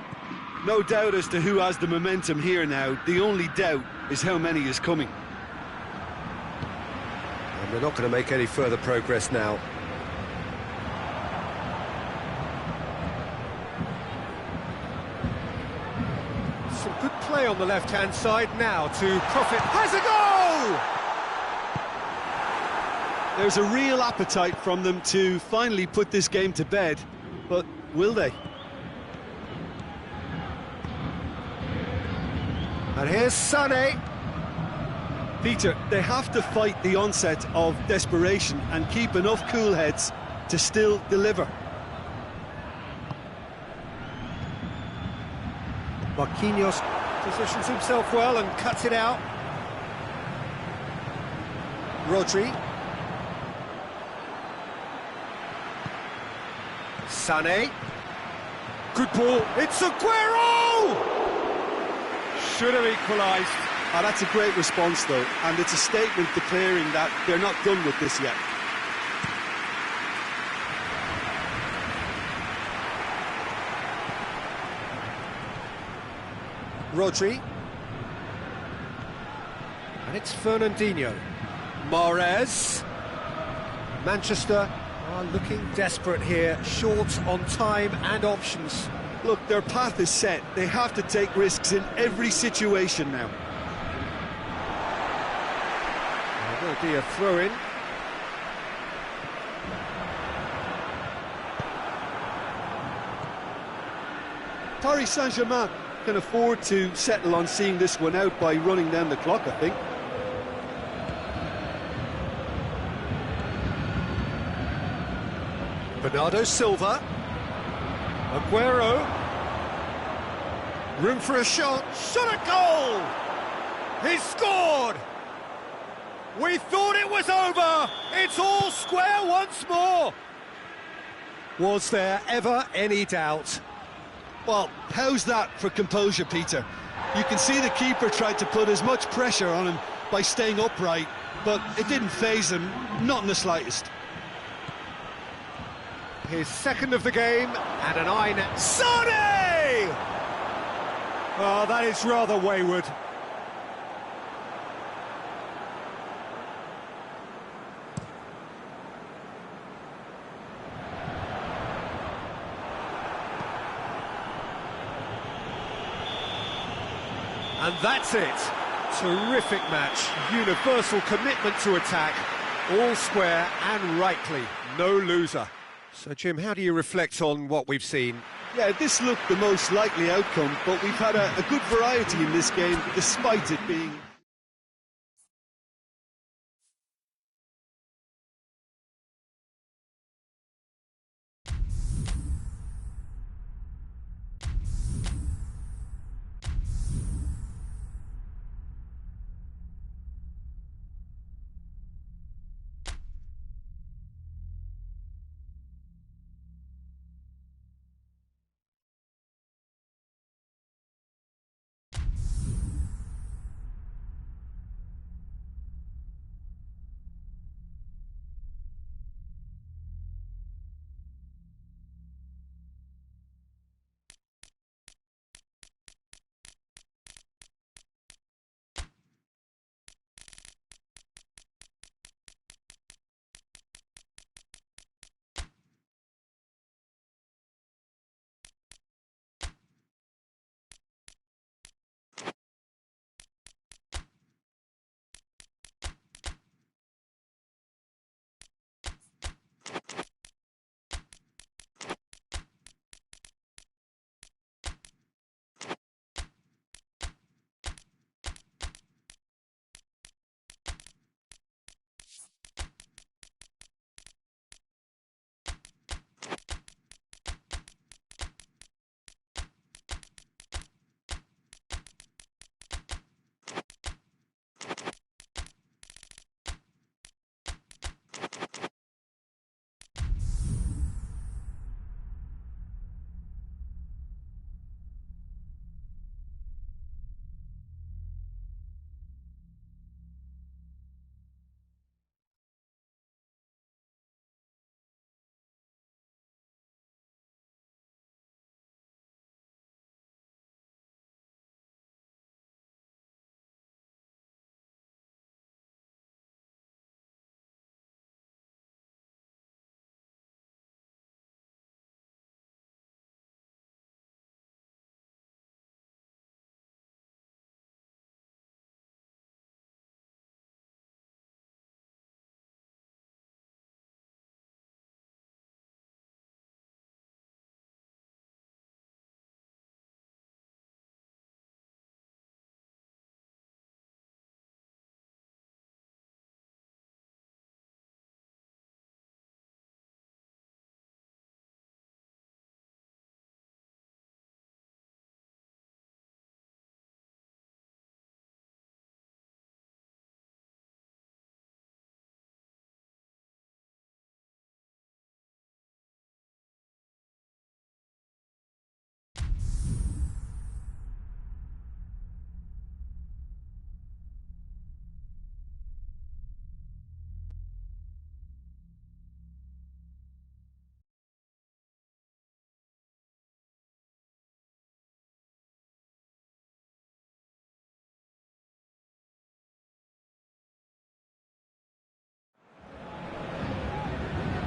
No doubt as to who has the momentum here now. The only doubt is how many is coming.
And they're not going to make any further progress now. Some good play on the left-hand side now to profit. Has a goal!
There's a real appetite from them to finally put this game to bed, but will they?
And here's Sané.
Peter, they have to fight the onset of desperation and keep enough cool heads to still deliver.
Marquinhos positions himself well and cuts it out. Rodri. Sané. Good ball. It's Aguero! Should have equalised.
Oh, that's a great response, though, and it's a statement declaring that they're not done with this yet.
Rodri. And it's Fernandinho. Mahrez. Manchester are looking desperate here, short on time and options.
Look, their path is set. They have to take risks in every situation now.
There'll be a throw-in.
Paris Saint-Germain can afford to settle on seeing this one out by running down the clock, I think.
Bernardo Silva. Aguero. Room for a shot. Shot a goal! He scored! We thought it was over! It's all square once more! Was there ever any doubt?
Well, how's that for composure, Peter? You can see the keeper tried to put as much pressure on him by staying upright, but it didn't faze him, not in the slightest.
His second of the game, and an eye net. Sané! Oh, that is rather wayward. And that's it. Terrific match. Universal commitment to attack. All square and rightly. No loser. So, Jim, how do you reflect on what we've seen?
Yeah, this looked the most likely outcome, but we've had a good variety in this game, despite it being...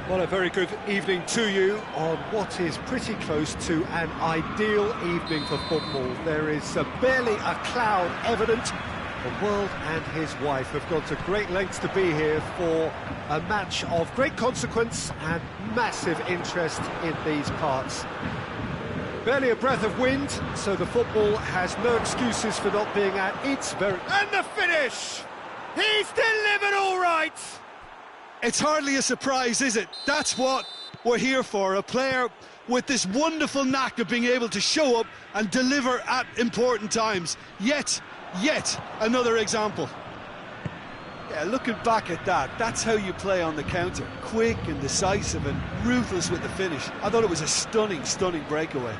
Well, a very good evening to you on what is pretty close to an ideal evening for football. There is barely a cloud evident. The world and his wife have gone to great lengths to be here for a match of great consequence and massive interest in these parts. Barely a breath of wind, so the football has no excuses for not being at its very...
And the finish! He's delivered all right!
It's hardly a surprise, is it? That's what we're here for, a player with this wonderful knack of being able to show up and deliver at important times. Yet another example. Yeah, looking back at that, that's how you play on the counter. Quick and decisive and ruthless with the finish. I thought it was a stunning breakaway.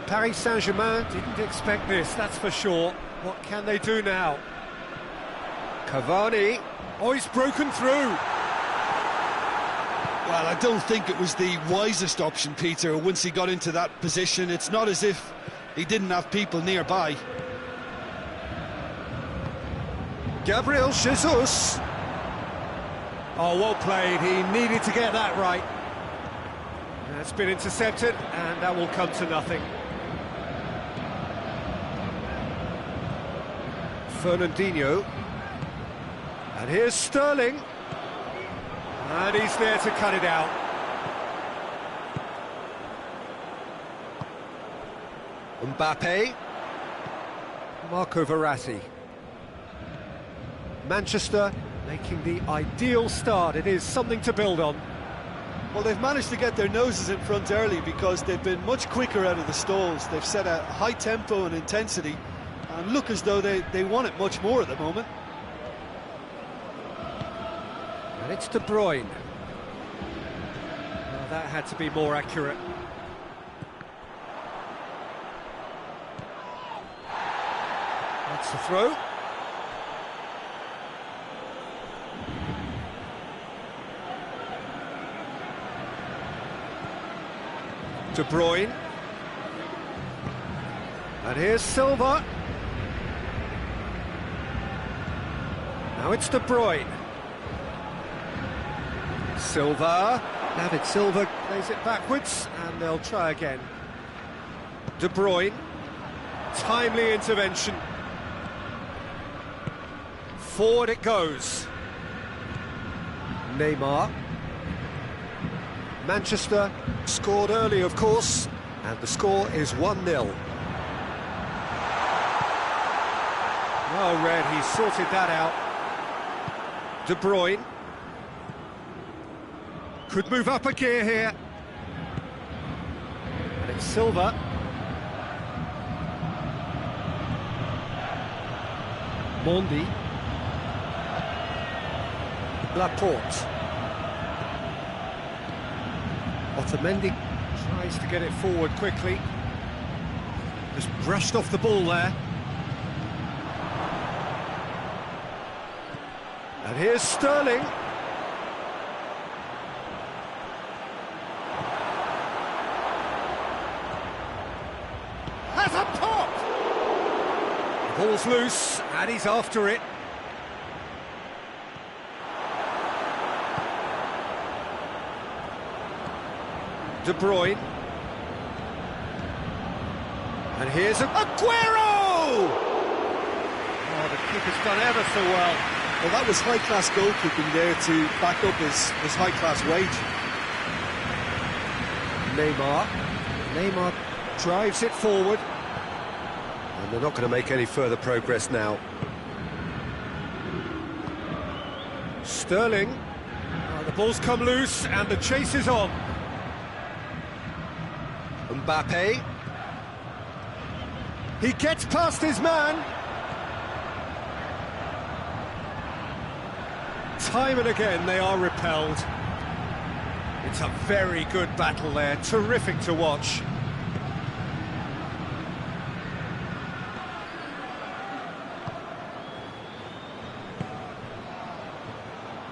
Paris Saint-Germain didn't expect this, that's for sure. What can they do now? Cavani. Oh, he's broken through.
Well, I don't think it was the wisest option, Peter, once he got into that position. It's not as if he didn't have people nearby.
Gabriel Jesus.
Oh, well played. He needed to get that right.
That's been intercepted, and that will come to nothing. Fernandinho. And here's Sterling. And he's there to cut it out. Mbappe. Marco Verratti. Manchester making the ideal start. It is something to build on.
Well, they've managed to get their noses in front early because they've been much quicker out of the stalls. They've set a high tempo and intensity and look as though they want it much more at the moment.
And it's De Bruyne. Well, that had to be more accurate. That's the throw. De Bruyne. And here's Silva. Now it's De Bruyne. Silva. David Silva plays it backwards, and they'll try again. De Bruyne. Timely intervention. Forward it goes. Neymar. Manchester scored early, of course, and the score is 1-0. Well read, he sorted that out. De Bruyne. Could move up a gear here. And it's Silva. Mondi. Laporte. Otamendi tries to get it forward quickly. Just brushed off the ball there. And here's Sterling.
Has a pop!
The ball's loose, and he's after it. De Bruyne. And here's Aguero! Oh, the keeper's done ever so well.
Well, that was high-class goalkeeping there to back up his high-class wage.
Neymar drives it forward. And they're not going to make any further progress now. Sterling. Oh, the ball's come loose, and the chase is on. Mbappe. He gets past his man. Time and again they are repelled. It's a very good battle there, terrific to watch.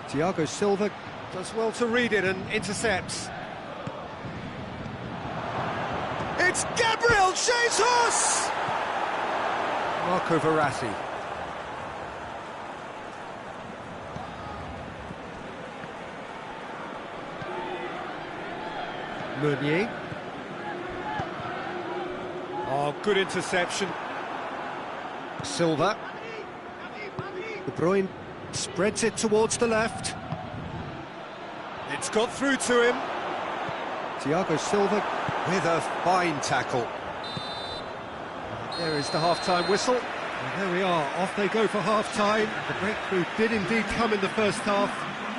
Thiago Silva does well to read it and intercepts. It's Gabriel Jesus! Marco Verratti. Meunier. Oh, good interception. Silva. De Bruyne spreads it towards the left. It's got through to him. Thiago Silva with a fine tackle. There is the half-time whistle. And there we are, off they go for half-time. The breakthrough did indeed come in the first half,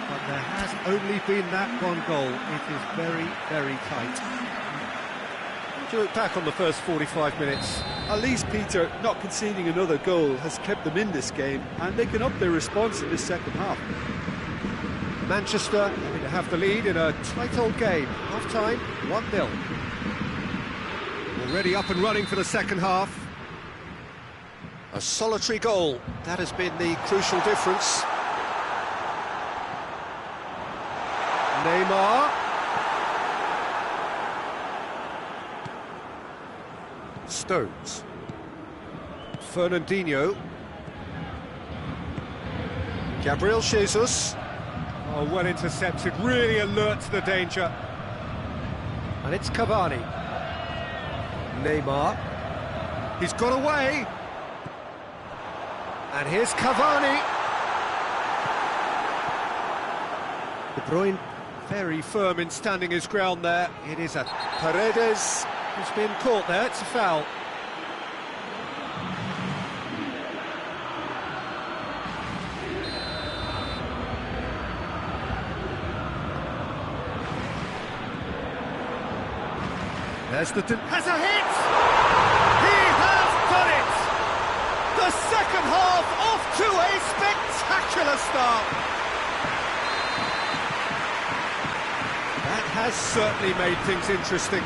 but there has only been that one goal. It is very, very tight. How do you look back on the first 45 minutes?
At least, Peter, not conceding another goal has kept them in this game, and they can up their response in this second half.
Manchester having to have the lead in a tight old game. Half-time, 1-0. Already up and running for the second half. A solitary goal, that has been the crucial difference. Neymar. Stones. Fernandinho. Gabriel Jesus. Oh, well intercepted, really alert to the danger. And it's Cavani. Neymar. He's got away. And here's Cavani. De Bruyne very firm in standing his ground there. It is a Paredes who's been caught there. It's a foul. There's the... has a hit! He has done it! The second half off to a spectacular start! That has certainly made things interesting.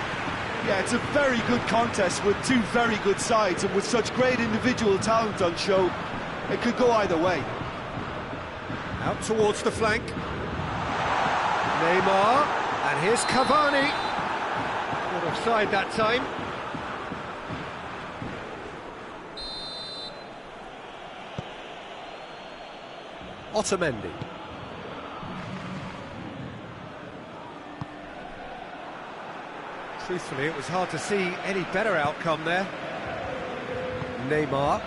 Yeah, it's a very good contest with two very good sides, and with such great individual talent on show, it could go either way.
Out towards the flank. Neymar, and here's Cavani. Not offside that time. Otamendi. Truthfully, it was hard to see any better outcome there. Neymar.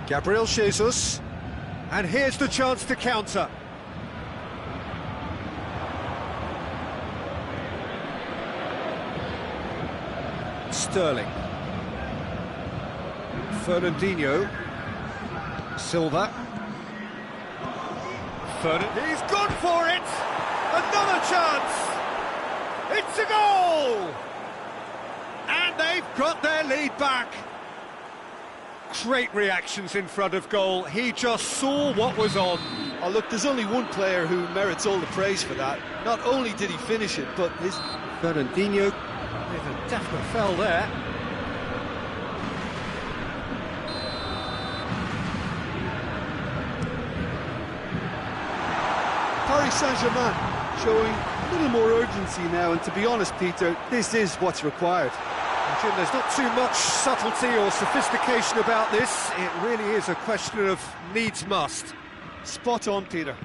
Gabriel Jesus. And here's the chance to counter. Sterling. Fernandinho. Silva. He's gone for it! Another chance! It's a goal! And they've got their lead back. Great reactions in front of goal. He just saw what was on.
Oh, look, there's only one player who merits all the praise for that. Not only did he finish it, but his...
Fernandinho with a definite foul there.
Paris Saint-Germain showing a little more urgency now, and to be honest, Peter, this is what's required.
Jim, there's not too much subtlety or sophistication about this. It really is a question of needs must.
Spot on, Peter.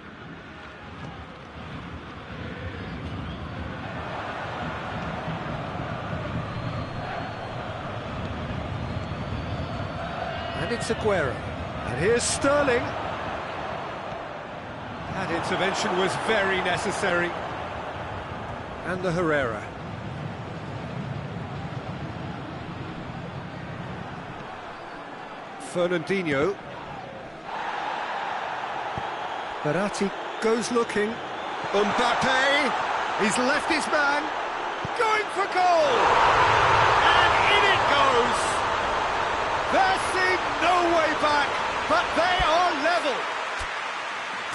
And it's Aguero. And here's Sterling. That intervention was very necessary. And the Herrera. Fernandinho. Verratti goes looking. Mbappe. He's left his man. Going for goal. And in it goes. There seemed no way back, but they are level.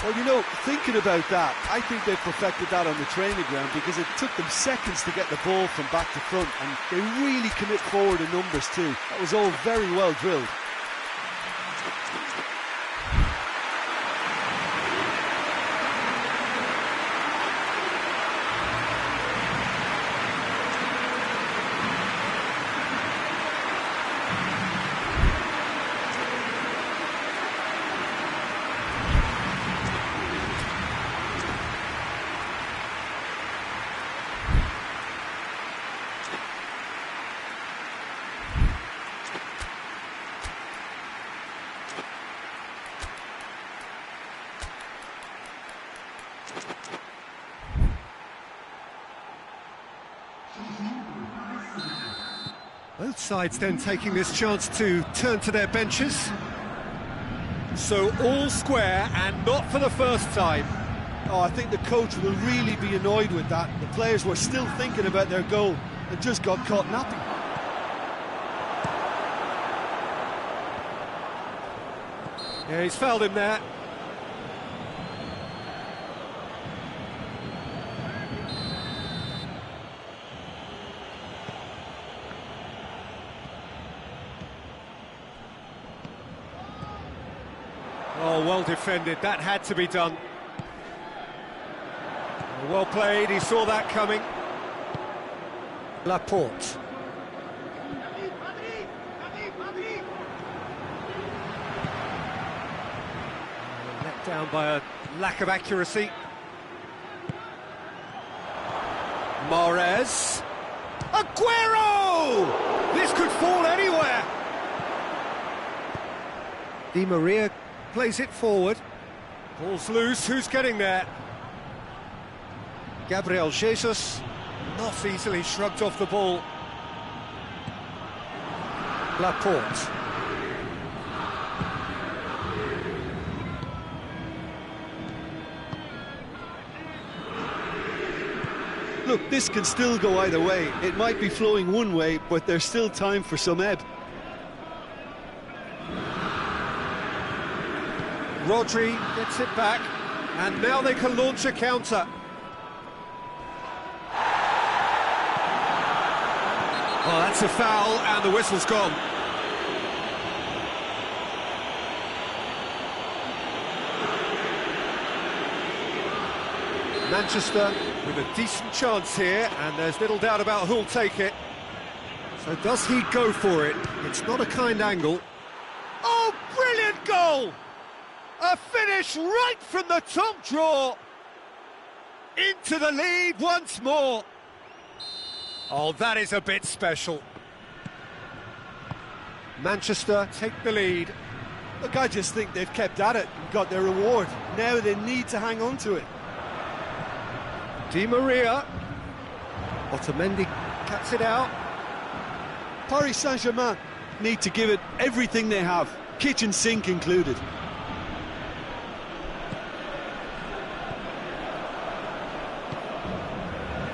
Well, you know, thinking about that, I think they perfected that on the training ground, because it took them seconds to get the ball from back to front, and they really commit forward in numbers too. That was all very well drilled.
Both sides then taking this chance to turn to their benches. So all square, and not for the first time.
Oh, I think the coach will really be annoyed with that. The players were still thinking about their goal and just got caught napping.
Yeah, he's fouled him there. Oh, well defended, that had to be done. Well played, he saw that coming. Laporte. Let down by a lack of accuracy. Mahrez. Aguero! This could fall anywhere. Di Maria plays it forward. Ball's loose, who's getting there? Gabriel Jesus, not easily shrugged off the ball. Laporte.
Look, this can still go either way. It might be flowing one way, but there's still time for some ebb.
Rodri gets it back, and now they can launch a counter. Oh, that's a foul, and the whistle's gone. Manchester with a decent chance here, and there's little doubt about who'll take it. So does he go for it? It's not a kind angle. Oh, brilliant goal! A finish right from the top draw. Into the lead once more. Oh, that is a bit special. Manchester take the lead.
Look, I just think they've kept at it and got their reward. Now they need to hang on to it.
Di Maria. Otamendi cuts it out.
Paris Saint-Germain need to give it everything they have, kitchen sink included.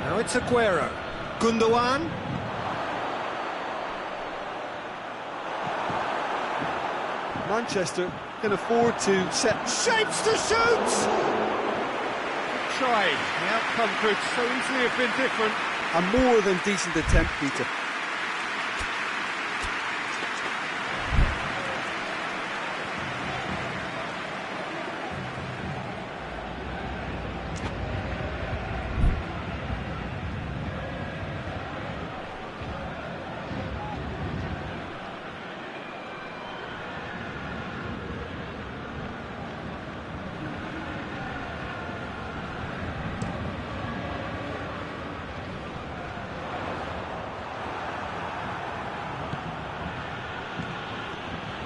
Now it's Aguero. Gundogan.
Manchester can afford to set
Shapes to shoot! Tried. The outcome could so easily have been different.
a more than decent attempt, Peter.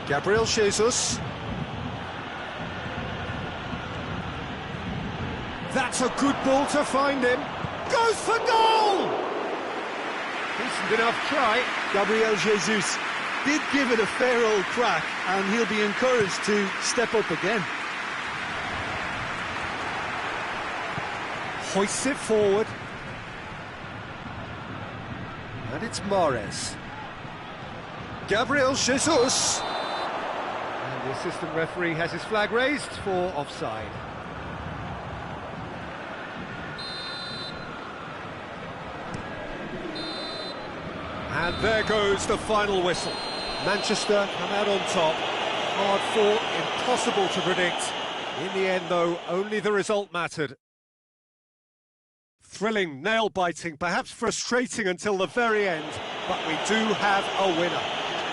Gabriel Jesus. That's a good ball to find him. Goes for goal! Decent enough try.
Gabriel Jesus did give it a fair old crack, and he'll be encouraged to step up again.
Hoists it forward. And it's Mahrez. Gabriel Jesus. And the assistant referee has his flag raised for offside. And there goes the final whistle. Manchester come out on top. Hard fought, impossible to predict. In the end, though, only the result mattered. Thrilling, nail-biting, perhaps frustrating until the very end, but we do have a winner.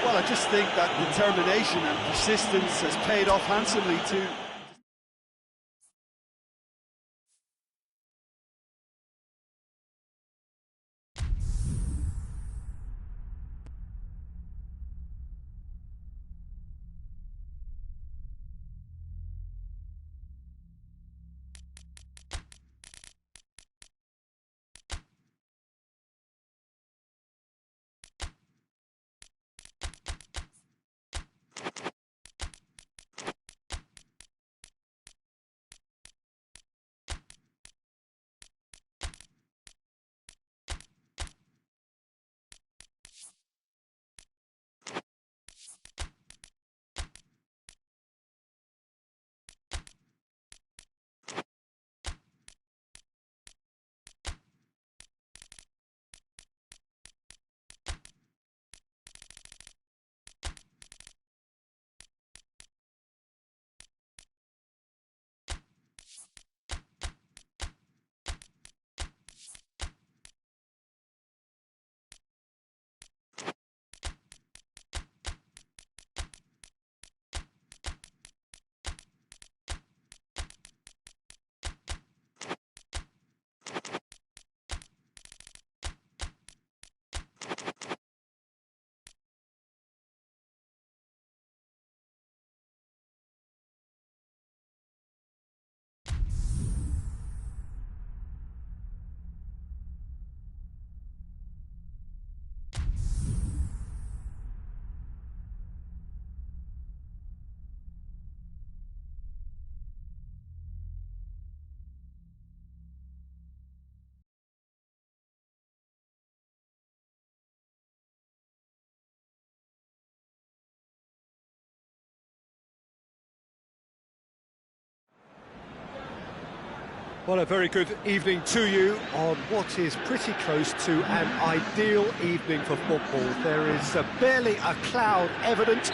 Well, I just think that determination and persistence has paid off handsomely to
Well, a very good evening to you on what is pretty close to an ideal evening for football. There is barely a cloud evident.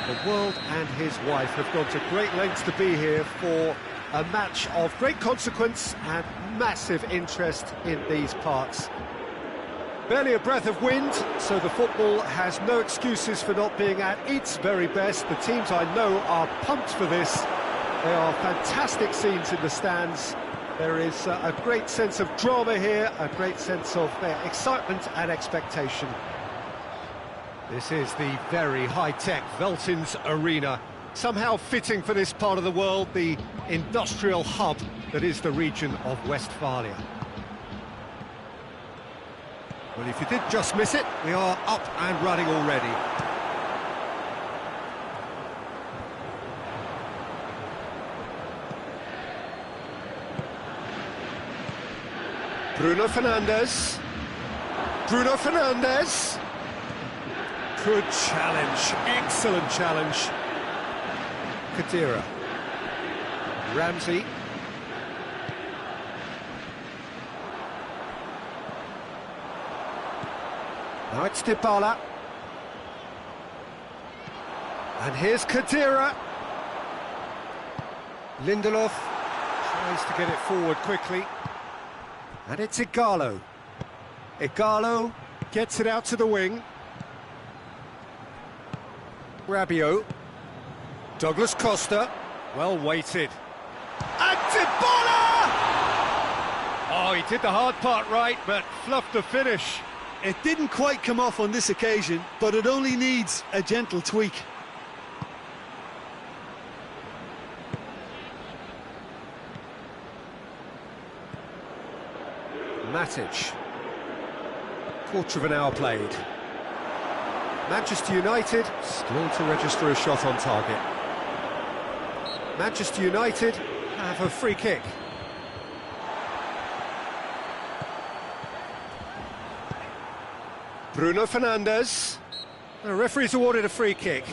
The world and his wife have gone to great lengths to be here for a match of great consequence and massive interest in these parts. Barely a breath of wind, so the football has no excuses for not being at its very best. The teams I know are pumped for this. There are fantastic scenes in the stands. There is a great sense of drama here, a great sense of excitement and expectation. This is the very high-tech Veltins Arena, somehow fitting for this part of the world, the industrial hub that is the region of Westphalia. Well, if you did just miss it, we are up and running already. Bruno Fernandes. Bruno Fernandes. Good challenge, excellent challenge. Khedira. Ramsey. Now it's Dybala. And here's Khedira. Lindelof tries to get it forward quickly. And it's Ighalo. Ighalo gets it out to the wing. Rabiot. Douglas Costa. Well weighted. And Dybala!
Oh, he did the hard part right, but fluffed the finish.
It didn't quite come off on this occasion, but it only needs a gentle tweak.
Matic. Quarter of an hour played. Manchester United still to register a shot on target. Manchester United have a free kick. Bruno Fernandes. The referee's awarded a free kick.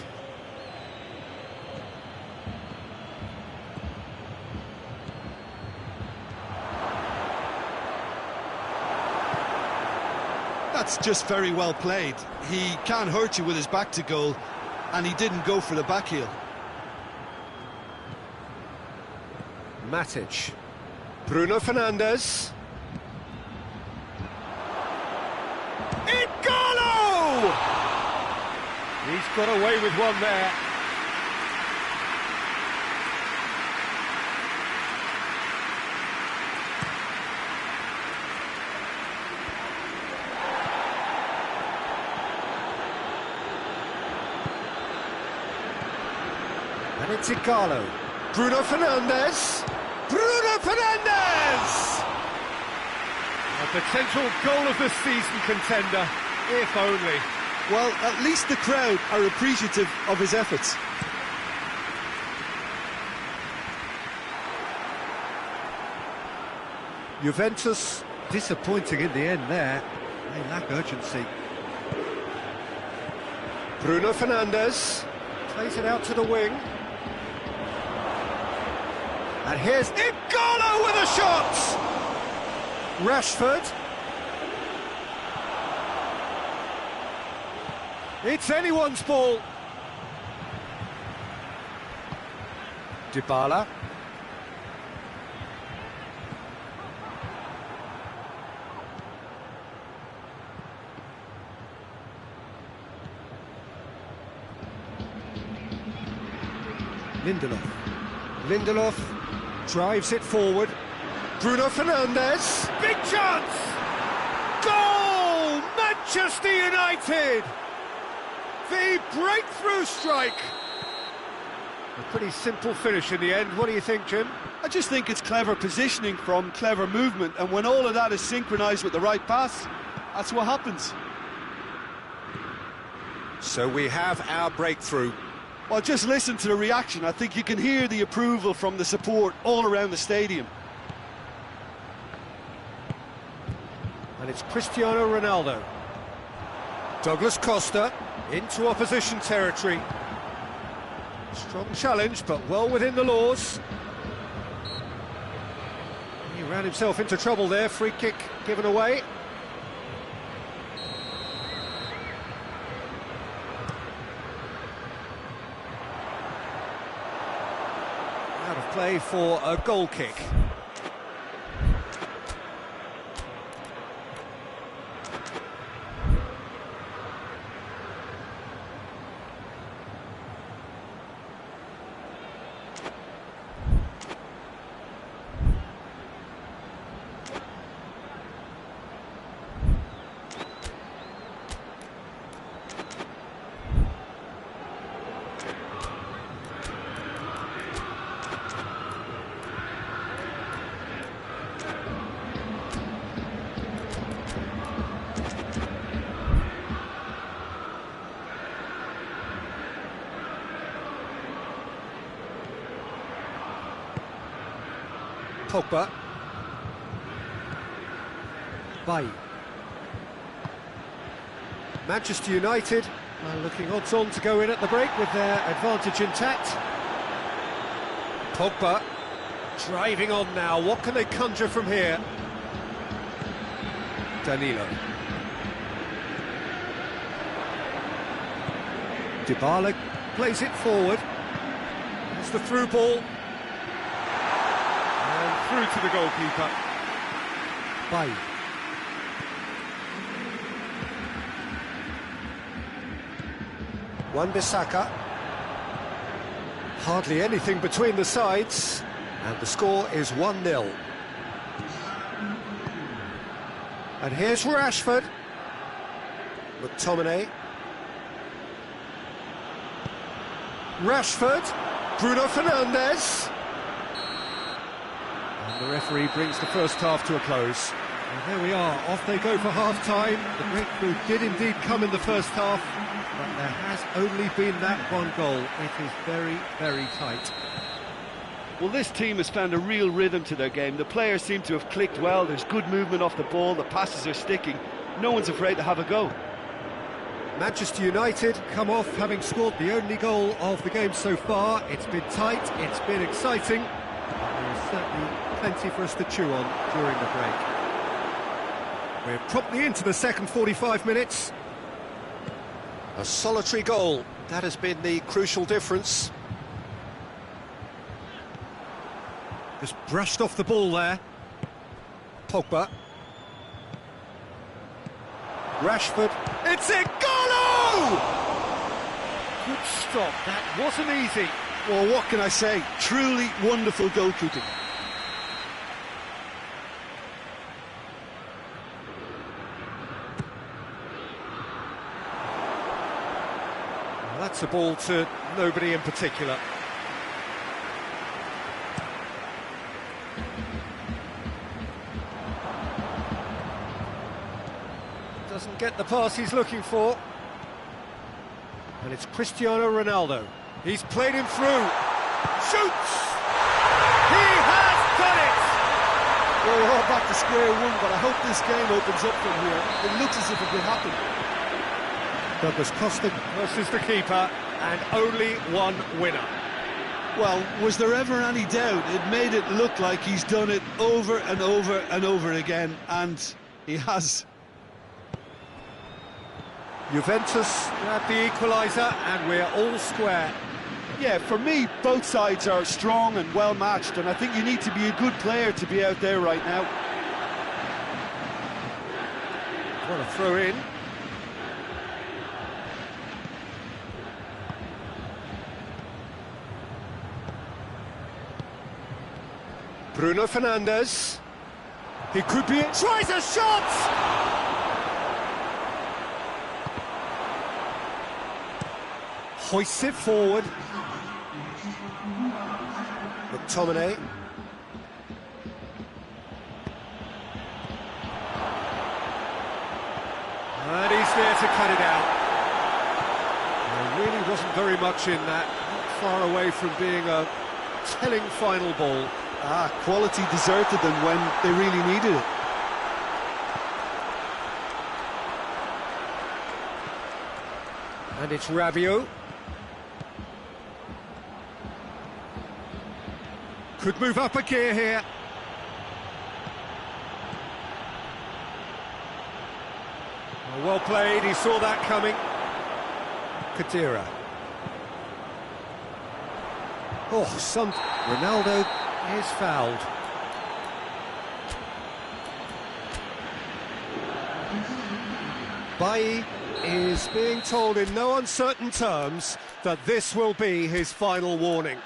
That's just very well played. He can't hurt you with his back to goal, and he didn't go for the back heel.
Matic. Bruno Fernandes. Ighalo!
He's got away with one there.
And it's Ighalo. Bruno Fernandes. Bruno Fernandes!
A potential goal of the season contender, if only.
Well, at least the crowd are appreciative of his efforts.
Juventus disappointing in the end there. They lack urgency. Bruno Fernandes plays it out to the wing. And here's Ighalo with a shot! Rashford. It's anyone's ball. Dybala. Lindelof. Lindelof drives it forward. Bruno Fernandes.
Big chance! Goal! Manchester United! The breakthrough strike!
A pretty simple finish in the end. What do you think, Jim?
I just think it's clever positioning from clever movement, and when all of that is synchronised with the right pass, that's what happens.
So we have our breakthrough.
Well, just listen to the reaction. I think you can hear the approval from the support all around the stadium.
And it's Cristiano Ronaldo. Douglas Costa into opposition territory. Strong challenge, but well within the laws. He ran himself into trouble there, free kick given away. Out of play for a goal kick. Pogba. Bay. Manchester United are looking odds-on to go in at the break with their advantage intact. Pogba driving on now. What can they conjure from here? Danilo. Dybala plays it forward. It's the through ball.
Through to the goalkeeper.
Bay. Wan-Bissaka. Hardly anything between the sides, and the score is 1-0. And here's Rashford. McTominay. Rashford. Bruno Fernandes. The referee brings the first half to a close. And there we are, off they go for half-time. The breakthrough did indeed come in the first half, but there has only been that one goal. It is very, very tight.
Well, this team has found a real rhythm to their game. The players seem to have clicked well. There's good movement off the ball. The passes are sticking. No one's afraid to have a go.
Manchester United come off having scored the only goal of the game so far. It's been tight, it's been exciting. There's certainly plenty for us to chew on during the break. We're promptly into the second 45 minutes. A solitary goal, that has been the crucial difference. Just brushed off the ball there. Pogba. Rashford. It's it! Goal!
Good stop, that wasn't easy.
Well, what can I say? Truly wonderful goalkeeping.
Well, that's a ball to nobody in particular. Doesn't get the pass he's looking for. And it's Cristiano Ronaldo. He's played him through. Shoots! He has done it!
Well, we're all back to square one, but I hope this game opens up from here. It looks as if it could happen.
Douglas Costa versus the keeper, and only one winner.
Well, was there ever any doubt? It made it look like he's done it over and over and over again, and he has.
Juventus grab the equaliser, and we're all square.
Yeah, for me, both sides are strong and well matched, and I think you need to be a good player to be out there right now.
What a throw in. Bruno Fernandes. He could be it. Tries a shot! Hoists it forward. McTominay. And he's there to cut it out. There really wasn't very much in that. Not far away from being a telling final ball.
Quality deserted them when they really needed it.
And it's Rabiot. Could move up a gear here. Well played, he saw that coming. Kadira. Oh, Ronaldo is fouled. Bailly is being told in no uncertain terms that this will be his final warning.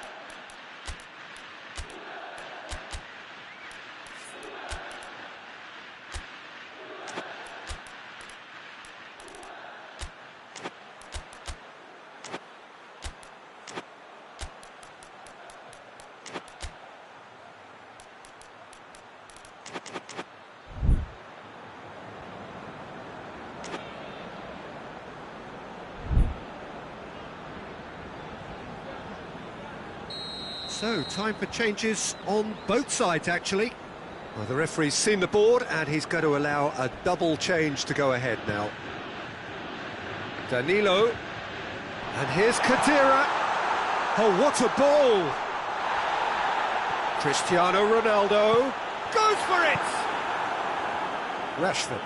So, time for changes on both sides, actually. Well, the referee's seen the board, and he's going to allow a double change to go ahead now. Danilo. And here's Kadira. Oh, what a ball! Cristiano Ronaldo goes for it! Rashford.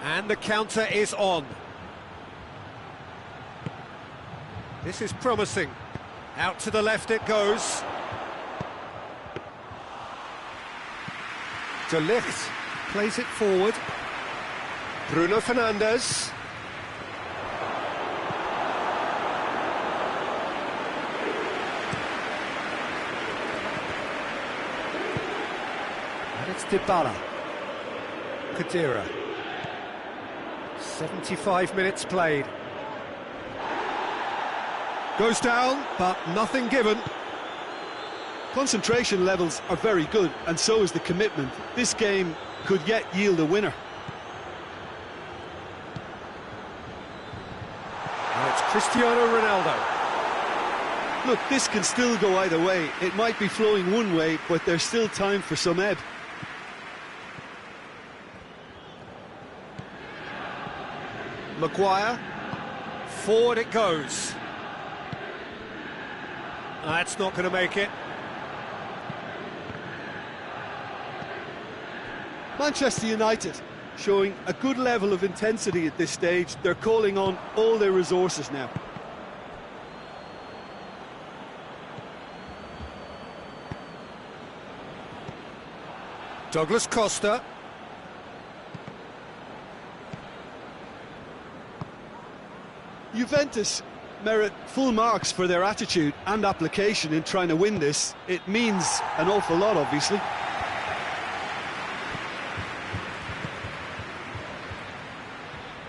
And the counter is on. This is promising. Out to the left it goes. De Ligt plays it forward. Bruno Fernandes. And it's Dybala. Kadira. 75 minutes played. Goes down, but nothing given.
Concentration levels are very good, and so is the commitment. This game could yet yield a winner.
And it's Cristiano Ronaldo.
Look, this can still go either way. It might be flowing one way, but there's still time for some ebb.
Maguire. Forward it goes. That's not going to make it.
Manchester United showing a good level of intensity at this stage. They're calling on all their resources now.
Douglas Costa.
Juventus merit full marks for their attitude and application in trying to win this. It means an awful lot, obviously.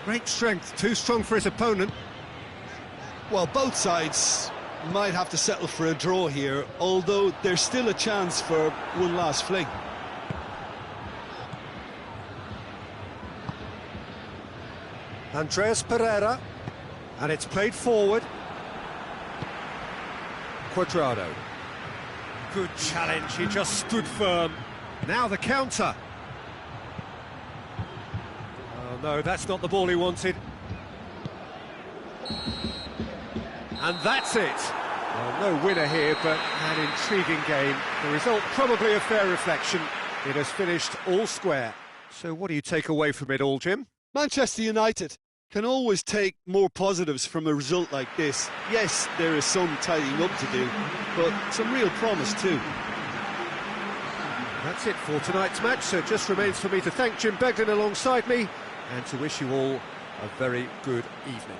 Great strength, too strong for his opponent.
Well, both sides might have to settle for a draw here, although there's still a chance for one last fling.
Andreas Pereira. And it's played forward. Cuadrado. Good challenge, he just stood firm. Now the counter. Oh no, that's not the ball he wanted. And that's it. Well, no winner here, but an intriguing game. The result probably a fair reflection. It has finished all square. So what do you take away from it all, Jim?
Manchester United can always take more positives from a result like this. Yes, there is some tidying up to do, but some real promise too.
That's it for tonight's match, so it just remains for me to thank Jim Beglin alongside me and to wish you all a very good evening.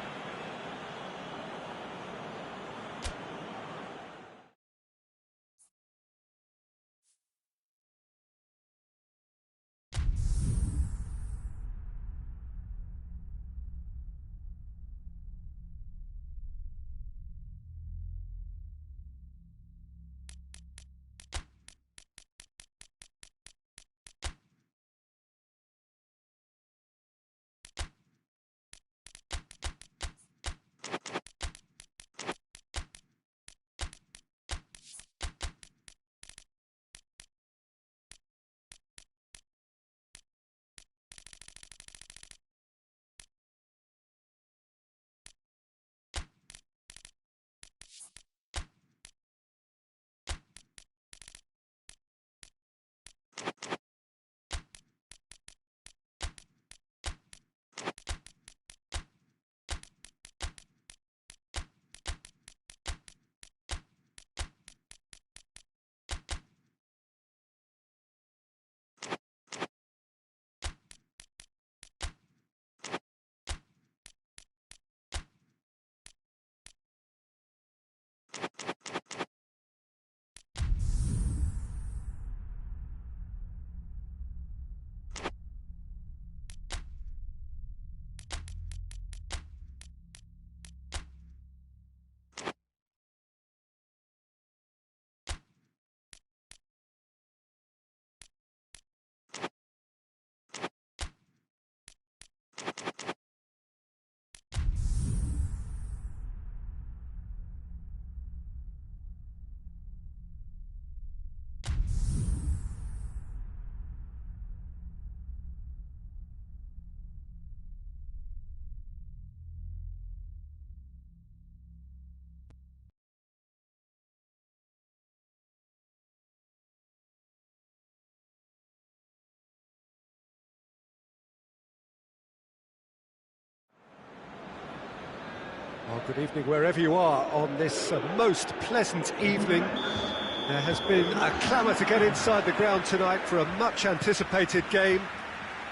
Well, good evening wherever you are on this most pleasant evening. There has been a clamour to get inside the ground tonight for a much-anticipated game.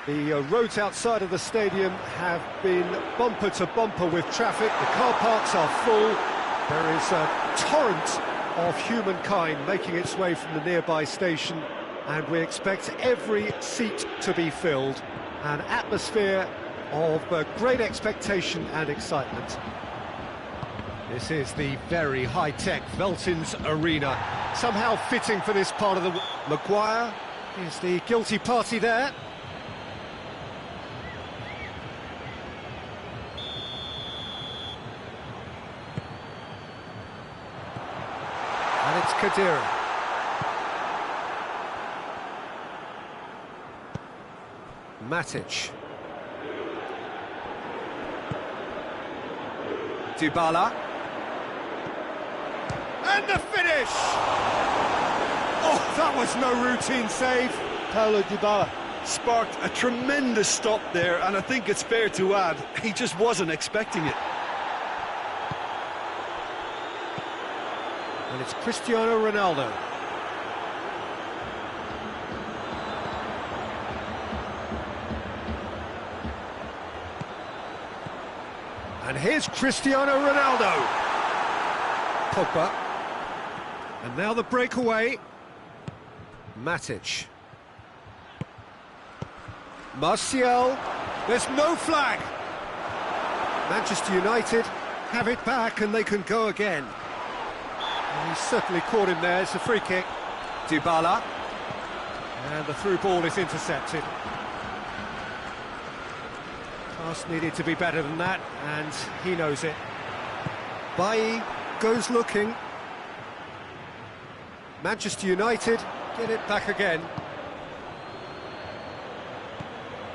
The roads outside of the stadium have been bumper to bumper with traffic. The car parks are full. There is a torrent of humankind making its way from the nearby station, and we expect every seat to be filled. An atmosphere of great expectation and excitement. This is the very high-tech Veltins Arena, somehow fitting for this part of the... Maguire is the guilty party there. And it's Khedira. Matic. Dybala. And the finish! Oh, that was no routine save.
Paulo Dybala sparked a tremendous stop there, and I think it's fair to add, he just wasn't expecting it.
And it's Cristiano Ronaldo. And here's Cristiano Ronaldo. Pogba. And now the breakaway. Matic. Martial. There's no flag. Manchester United have it back and they can go again. And he's certainly caught him there. It's a free kick. Dybala. And the through ball is intercepted. Pass needed to be better than that, and he knows it. Bailly goes looking. Manchester United get it back again.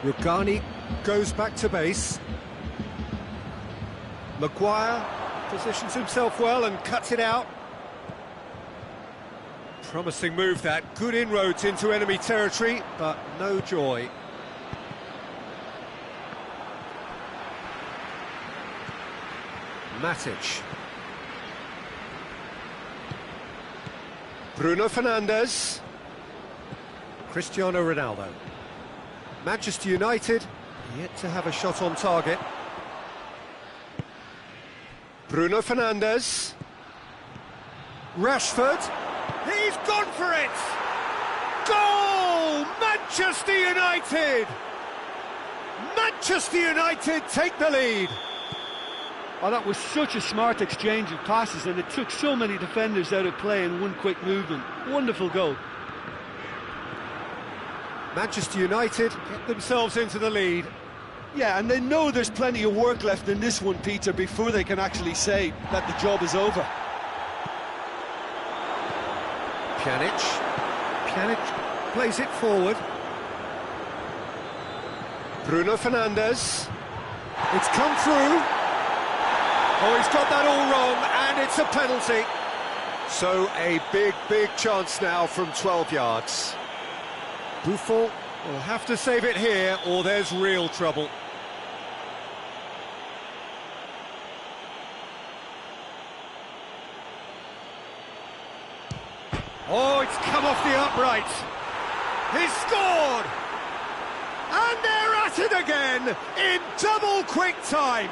Rugani goes back to base. Maguire positions himself well and cuts it out. Promising move that, good inroads into enemy territory, but no joy. Matic. Bruno Fernandes. Cristiano Ronaldo. Manchester United yet to have a shot on target. Bruno Fernandes. Rashford. He's gone for it! Goal! Manchester United! Manchester United take the lead.
Oh, that was such a smart exchange of passes, and it took so many defenders out of play in one quick movement. Wonderful goal.
Manchester United get themselves into the lead.
Yeah, and they know there's plenty of work left in this one, Peter, before they can actually say that the job is over.
Pjanic plays it forward. Bruno Fernandes. It's come through. Oh, he's got that all wrong, and it's a penalty. So a big chance now from 12 yards. Buffon will have to save it here, or there's real trouble. Oh, it's come off the upright. He's scored! And they're at it again in double quick time.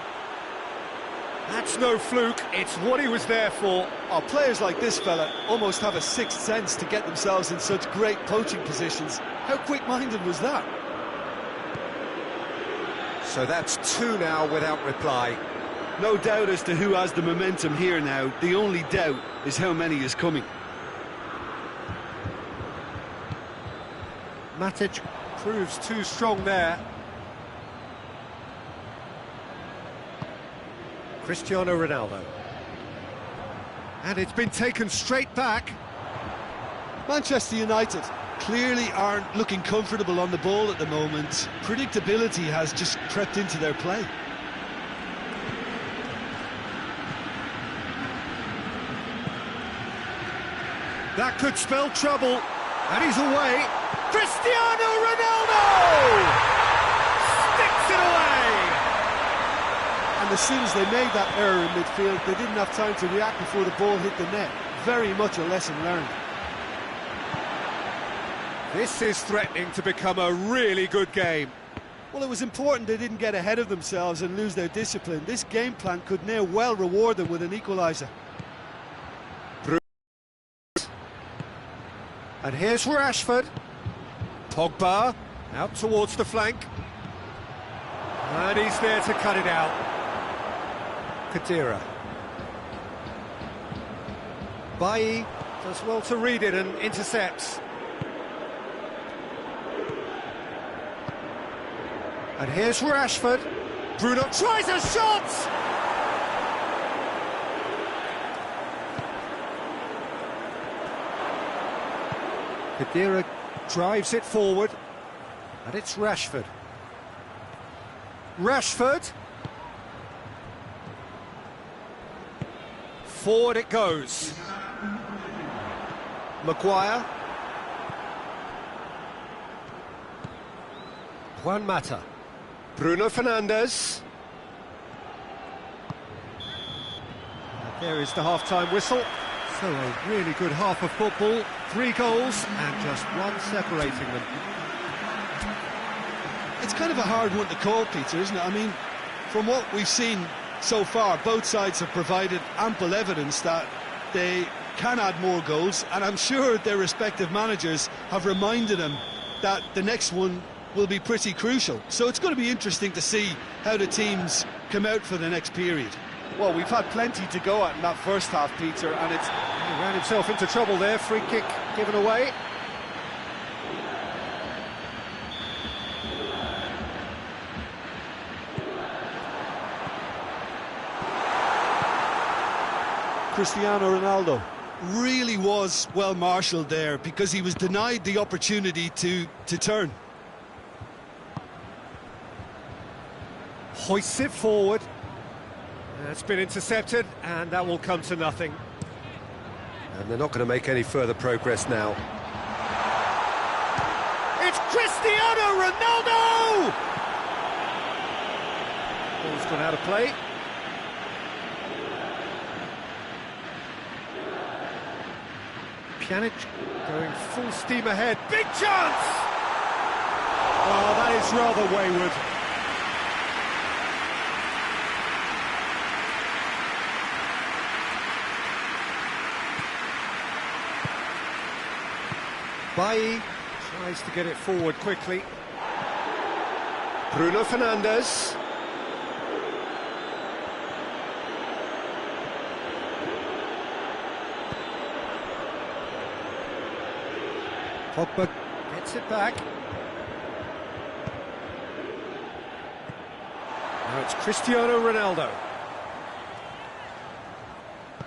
That's no fluke, it's what he was there for.
Oh, players like this fella almost have a sixth sense to get themselves in such great poaching positions. How quick-minded was that?
So that's two now without reply.
No doubt as to who has the momentum here now. The only doubt is how many is coming.
Matic proves too strong there. Cristiano Ronaldo. And it's been taken straight back.
Manchester United clearly aren't looking comfortable on the ball at the moment. Predictability has just crept into their play.
That could spell trouble. And he's away. Cristiano Ronaldo! Sticks it away!
And And as soon as they made that error in midfield, they didn't have time to react before the ball hit the net. Very much a lesson learned.
This is threatening to become a really good game.
Well, it was important they didn't get ahead of themselves and lose their discipline. This game plan could now well reward them with an equaliser.
And here's Rashford. Pogba out towards the flank. And he's there to cut it out. Khedira. Bailly does well to read it and intercepts. And here's Rashford. Bruno tries a shot! Khedira drives it forward. And it's Rashford. Rashford. Forward it goes. Maguire. Juan Mata. Bruno Fernandes. And there is the half-time whistle. So a really good half of football. 3 goals and just one separating them.
It's kind of a hard one to call, Peter, isn't it? I mean, from what we've seen so far, both sides have provided ample evidence that they can add more goals, and I'm sure their respective managers have reminded them that the next one will be pretty crucial. So it's going to be interesting to see how the teams come out for the next period.
Well, we've had plenty to go at in that first half, Peter, and it's...
He ran himself into trouble there, free kick given away.
Cristiano Ronaldo really was well marshalled there because he was denied the opportunity to turn.
Hoists it forward. It's been intercepted, and that will come to nothing. And they're not going to make any further progress now. It's Cristiano Ronaldo! Ball's gone out of play. Pjanic going full steam ahead. Big chance! Oh, that is rather wayward. Bailly tries to get it forward quickly. Bruno Fernandes. Pogba gets it back. Now it's Cristiano Ronaldo.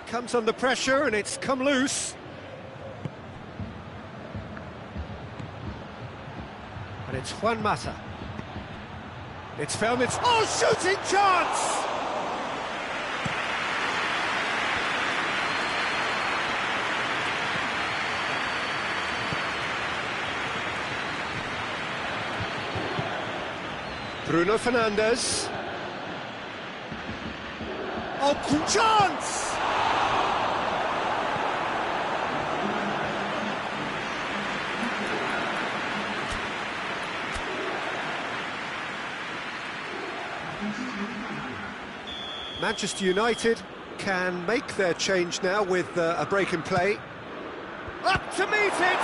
Comes under pressure and it's come loose. And it's Juan Mata. It's found its... Oh, shooting chance! Bruno Fernandes. Oh, chance! Manchester United can make their change now with a break in play. Up to meet it!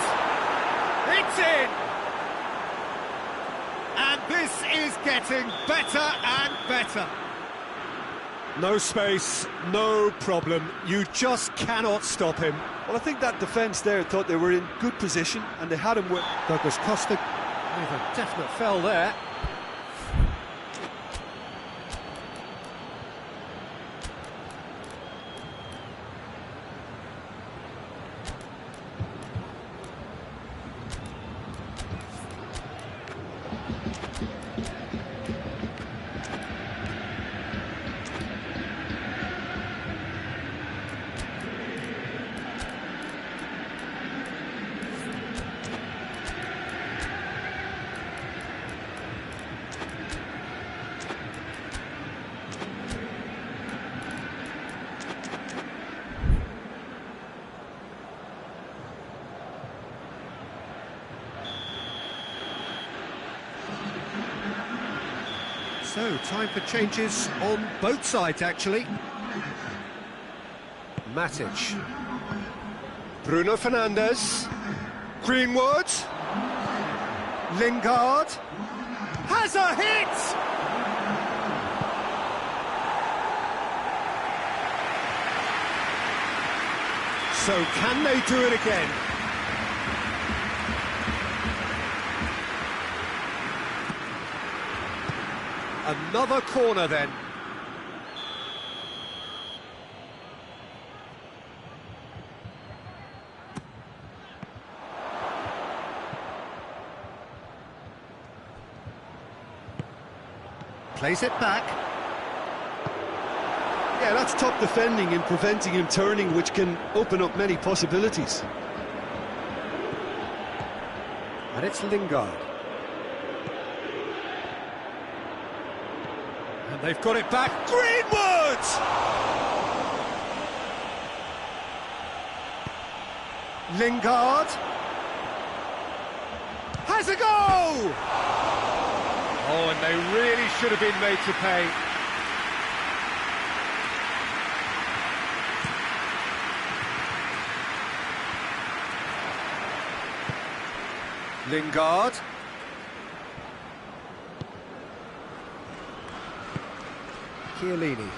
It's in! And this is getting better and better. No space, no problem. You just cannot stop him.
Well, I think that defence there thought they were in good position and they had him with...
Douglas Costa with a definite foul there. So, time for changes on both sides, actually. Matic. Bruno Fernandes. Greenwood. Lingard. Has a hit! So, can they do it again? Another corner then. Plays it back.
Yeah, that's top defending and preventing him turning, which can open up many possibilities.
And it's Lingard. And they've got it back. Greenwood! Lingard. Has a goal! Oh, and they really should have been made to pay. Lingard. Chiellini.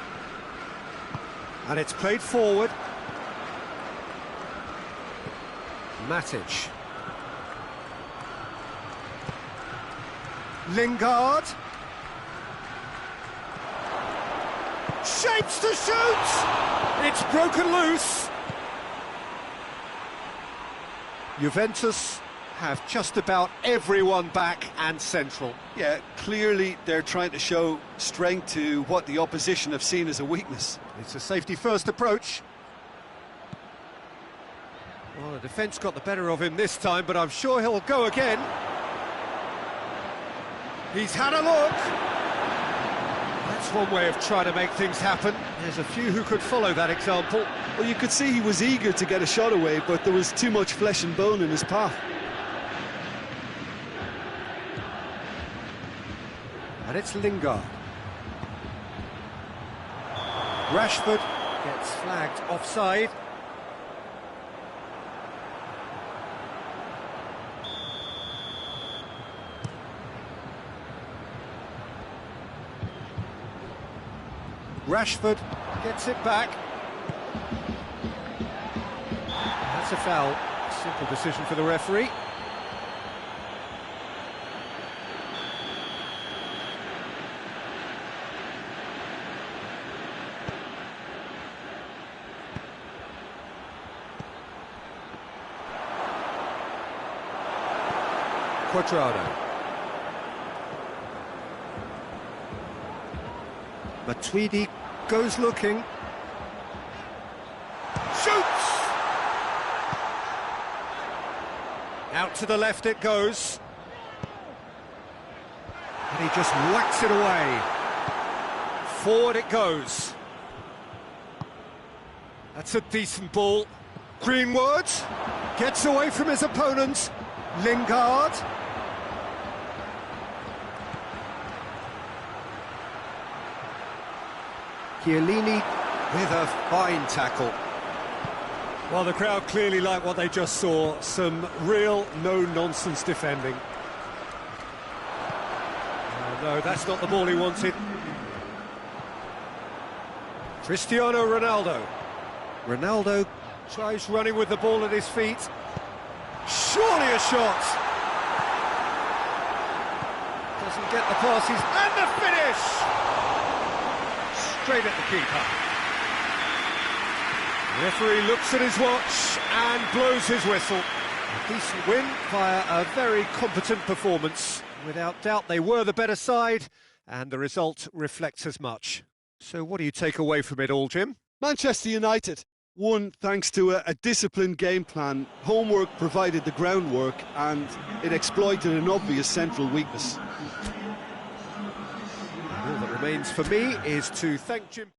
And it's played forward. Matic. Lingard. Shapes to shoot! It's broken loose. Juventus have just about everyone back and central.
Yeah, clearly they're trying to show strength to what the opposition have seen as a weakness.
It's a safety-first approach. Well, the defence got the better of him this time, but I'm sure he'll go again. He's had a look. That's one way of trying to make things happen. There's a few who could follow that example.
Well, you could see he was eager to get a shot away, but there was too much flesh and bone in his path.
And it's Lingard. Rashford gets flagged offside. Rashford gets it back. That's a foul. Simple decision for the referee. Quadrado. Matuidi goes looking. Shoots! Out to the left it goes. And he just whacks it away. Forward it goes. That's a decent ball. Greenwood gets away from his opponent. Lingard. Chiellini with a fine tackle. Well, the crowd clearly like what they just saw. Some real no-nonsense defending. Oh, no, that's not the ball he wanted. Cristiano Ronaldo. Ronaldo tries running with the ball at his feet. Surely a shot. Doesn't get the passes. And the finish! Straight at the keeper. The referee looks at his watch and blows his whistle. A decent win via a very competent performance. Without doubt, they were the better side, and the result reflects as much. So what do you take away from it all, Jim?
Manchester United won thanks to a disciplined game plan. Homework provided the groundwork, and it exploited an obvious central weakness.
All that remains for me is to thank Jim.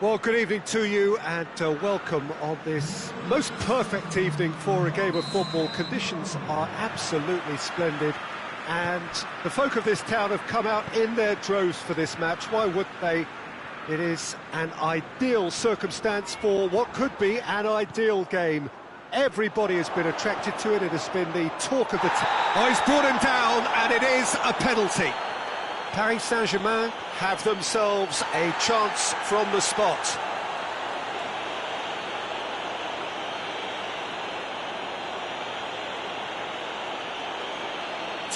Well, good evening to you and welcome on this most perfect evening for a game of football. Conditions are absolutely splendid and the folk of this town have come out in their droves for this match. Why wouldn't they? It is an ideal circumstance for what could be an ideal game. Everybody has been attracted to it. It has been the talk of the town.
Oh, he's brought him down and it is a penalty.
Paris Saint-Germain have themselves a chance from the spot.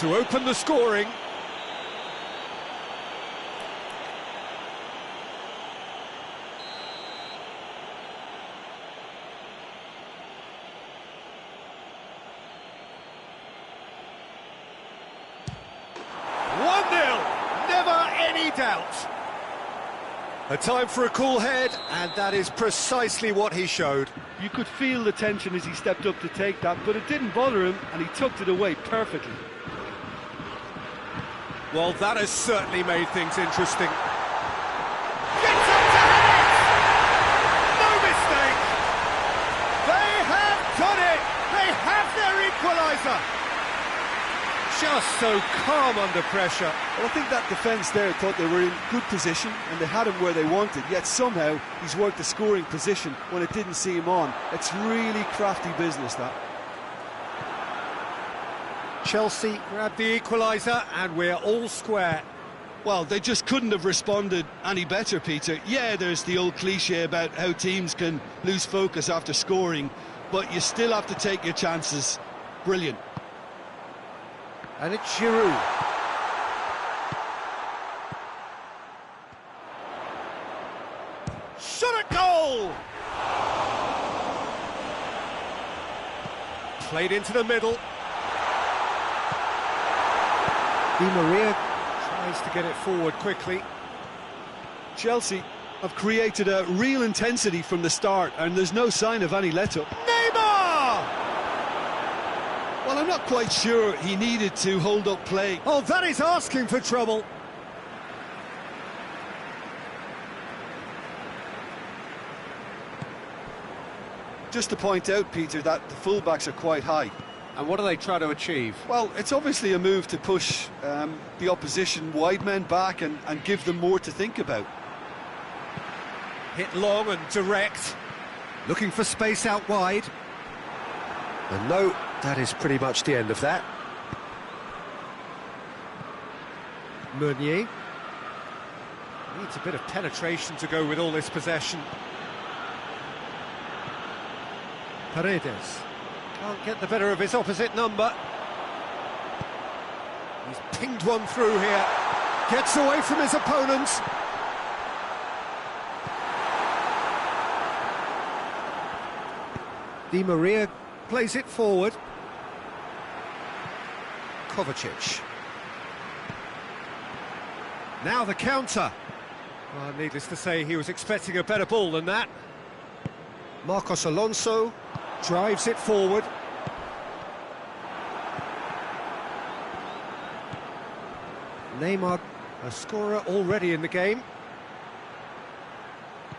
To open the scoring. Doubt. A time for a cool head, and that is precisely what he showed.
You could feel the tension as he stepped up to take that, but it didn't bother him, and he tucked it away perfectly.
Well, that has certainly made things interesting.
Gets up to head it! No mistake! They have done it! They have their equaliser! Just so calm under pressure.
Well, I think that defence there thought they were in good position and they had him where they wanted, yet somehow he's worked the scoring position when it didn't see him on. It's really crafty business, that.
Chelsea grab the equaliser and we're all square.
Well, they just couldn't have responded any better, Peter. Yeah, there's the old cliche about how teams can lose focus after scoring, but you still have to take your chances. Brilliant.
And it's Giroud. Shot at goal! Played into the middle. Di Maria tries to get it forward quickly.
Chelsea have created a real intensity from the start, and there's no sign of any let-up.
Neymar!
Well, I'm not quite sure he needed to hold up play.
Oh, that is asking for trouble.
Just to point out, Peter, that the fullbacks are quite high.
And what do they try to achieve?
Well, it's obviously a move to push the opposition wide men back and give them more to think about.
Hit long and direct. Looking for space out wide. And no, that is pretty much the end of that. Meunier. Needs a bit of penetration to go with all this possession. Paredes. Can't get the better of his opposite number. He's pinged one through here. Gets away from his opponents. Di Maria plays it forward. Kovacic. Now the counter. Well, needless to say, he was expecting a better ball than that. Marcos Alonso drives it forward. Neymar, a scorer already in the game.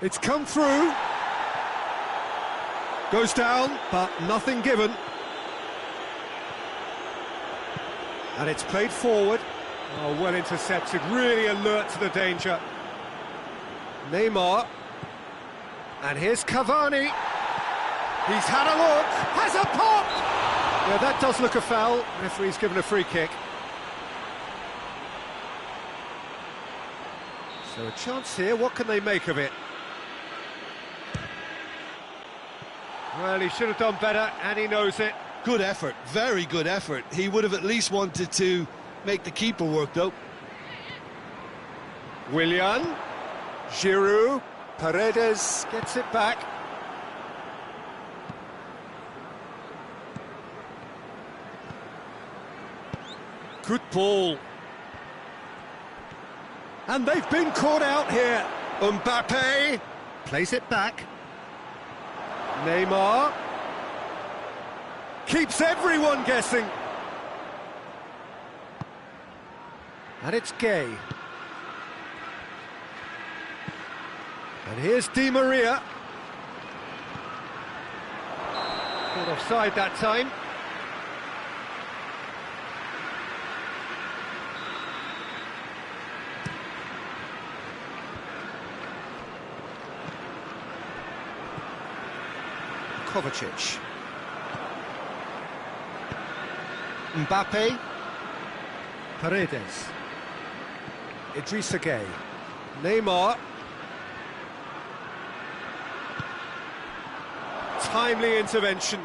It's come through. Goes down, but nothing given. And it's played forward. Oh, well intercepted, really alert to the danger. Neymar. And here's Cavani. He's had a look, has a pop! Yeah, that does look a foul. Referee's given a free kick. So a chance here, what can they make of it? Well, he should have done better, and he knows it.
Good effort, very good effort. He would have at least wanted to make the keeper work, though.
Willian, Giroud, Paredes gets it back. Good ball. And they've been caught out here. Mbappe plays it back. Neymar keeps everyone guessing. And it's Gay. And here's Di Maria. Caught offside that time. Kovacic. Mbappe. Paredes. Idrissa Gueye. Neymar. Timely intervention.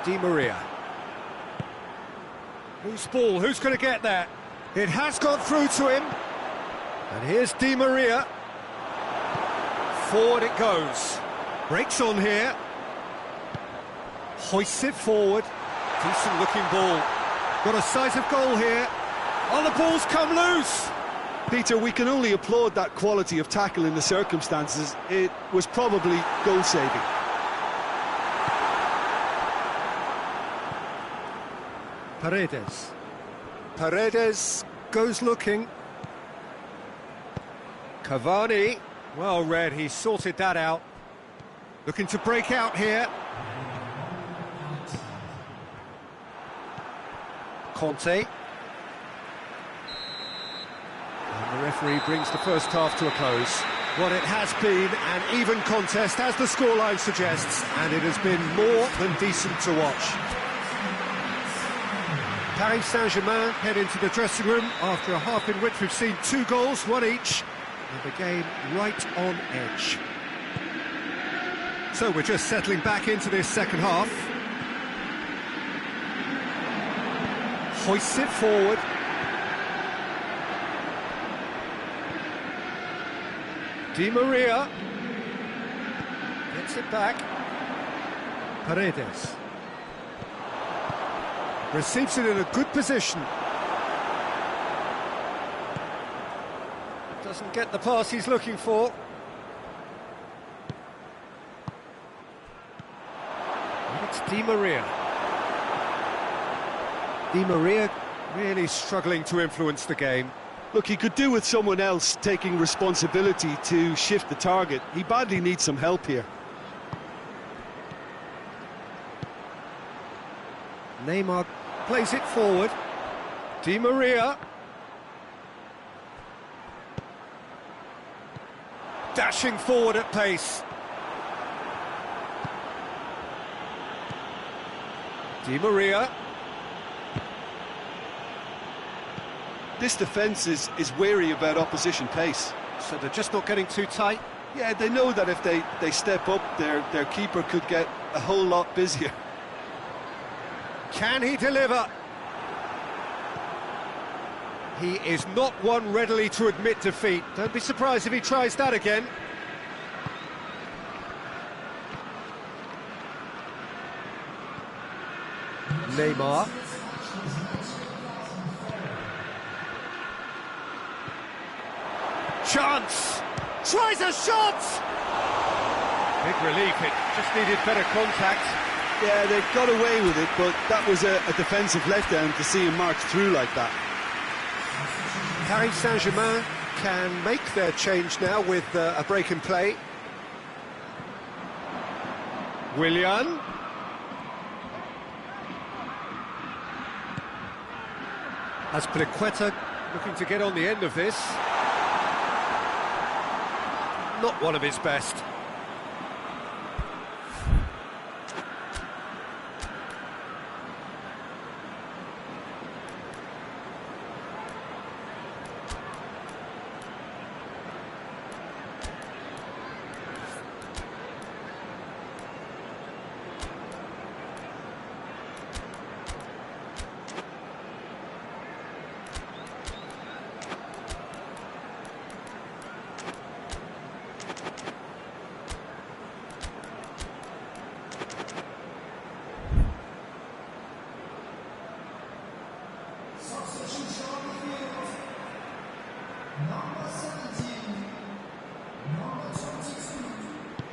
Di Maria. Loose ball, who's going to get that? It has got through to him. And here's Di Maria. Forward it goes. Breaks on here. Hoists it forward. Decent looking ball. Got a sight of goal here. Oh, the ball's come loose.
Peter, we can only applaud that quality of tackle in the circumstances. It was probably goal-saving.
Paredes. Paredes goes looking. Cavani. Well read, he sorted that out. Looking to break out here. Conte. And the referee brings the first half to a close. What it has been an even contest, as the scoreline suggests, and it has been more than decent to watch. Paris Saint-Germain head into the dressing room after a half in which we've seen 2 goals, one each, and the game right on edge. So we're just settling back into this second half. Hoists it forward. Di Maria gets it back. Paredes receives it in a good position. Doesn't get the pass he's looking for. And it's Di Maria. Di Maria really struggling to influence the game.
Look, he could do with someone else taking responsibility to shift the target. He badly needs some help here.
Neymar plays it forward. Di Maria. Dashing forward at pace. Di Maria.
This defence is wary about opposition pace.
So they're just not getting too tight.
Yeah, they know that if they step up, their keeper could get a whole lot busier.
Can he deliver? He is not one readily to admit defeat. Don't be surprised if he tries that again. Neymar. Chance! Tries a shot! Big relief, it just needed better contact.
Yeah, they got away with it, but that was a defensive letdown to see him march through like that.
Paris Saint-Germain can make their change now with a break in play. Willian. Azpilicueta looking to get on the end of this. Not one of his best.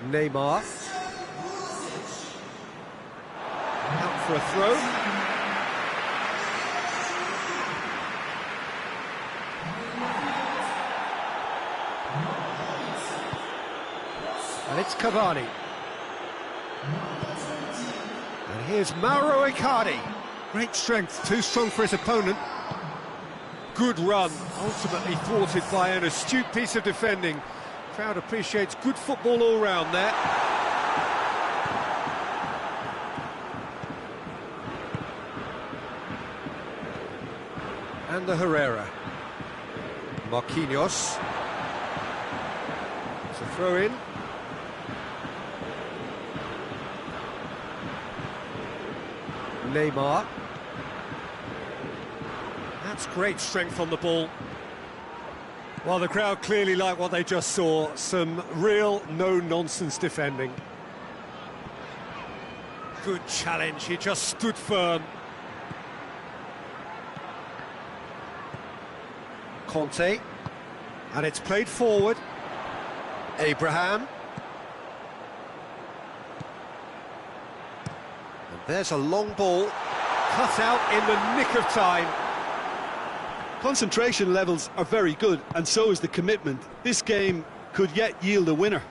Neymar. Out for a throw. And it's Cavani. And here's Mauro Icardi. Great strength, too strong for his opponent. Good run, ultimately thwarted by an astute piece of defending. Crowd appreciates good football all round there. And the Herrera. Marquinhos. It's a throw-in. Neymar. That's great strength on the ball. Well, the crowd clearly like what they just saw. Some real no-nonsense defending. Good challenge, he just stood firm. Conte. And it's played forward. Abraham. And there's a long ball. Cut out in the nick of time.
Concentration levels are very good, and so is the commitment. This game could yet yield a winner.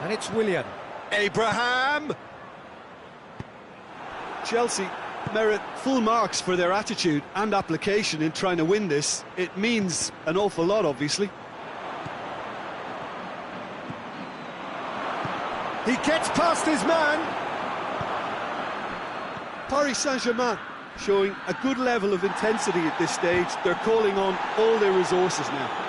And it's Willian. Abraham!
Chelsea merit full marks for their attitude and application in trying to win this. It means an awful lot, obviously.
He gets past his man.
Paris Saint-Germain showing a good level of intensity at this stage. They're calling on all their resources now.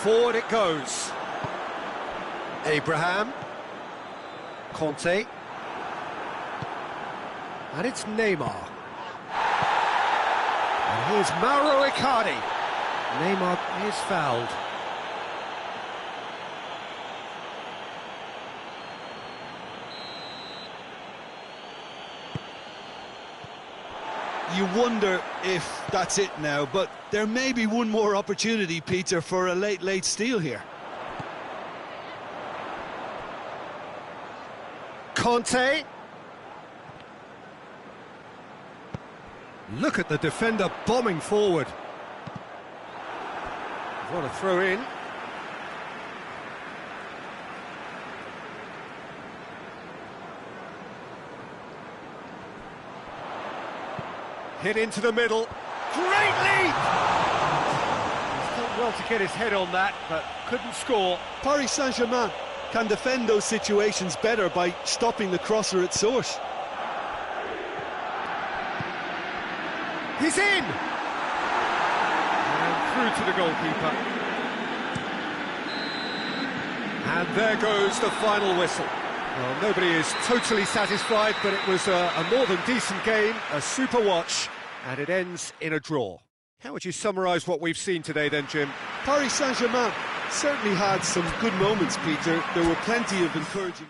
Forward it goes. Abraham. Conte. And it's Neymar. And here's Mauro Icardi. Neymar is fouled.
You wonder if that's it now, but there may be one more opportunity, Peter, for a late steal here.
Conte. Look at the defender bombing forward. What a throw in. Hit into the middle. Great lead! He's done well to get his head on that, but couldn't score.
Paris Saint-Germain can defend those situations better by stopping the crosser at source.
He's in! And through to the goalkeeper. And there goes the final whistle. Well, nobody is totally satisfied, but it was a more than decent game, a super watch, and it ends in a draw. How would you summarise what we've seen today then, Jim?
Paris Saint-Germain certainly had some good moments, Peter. There were plenty of encouraging...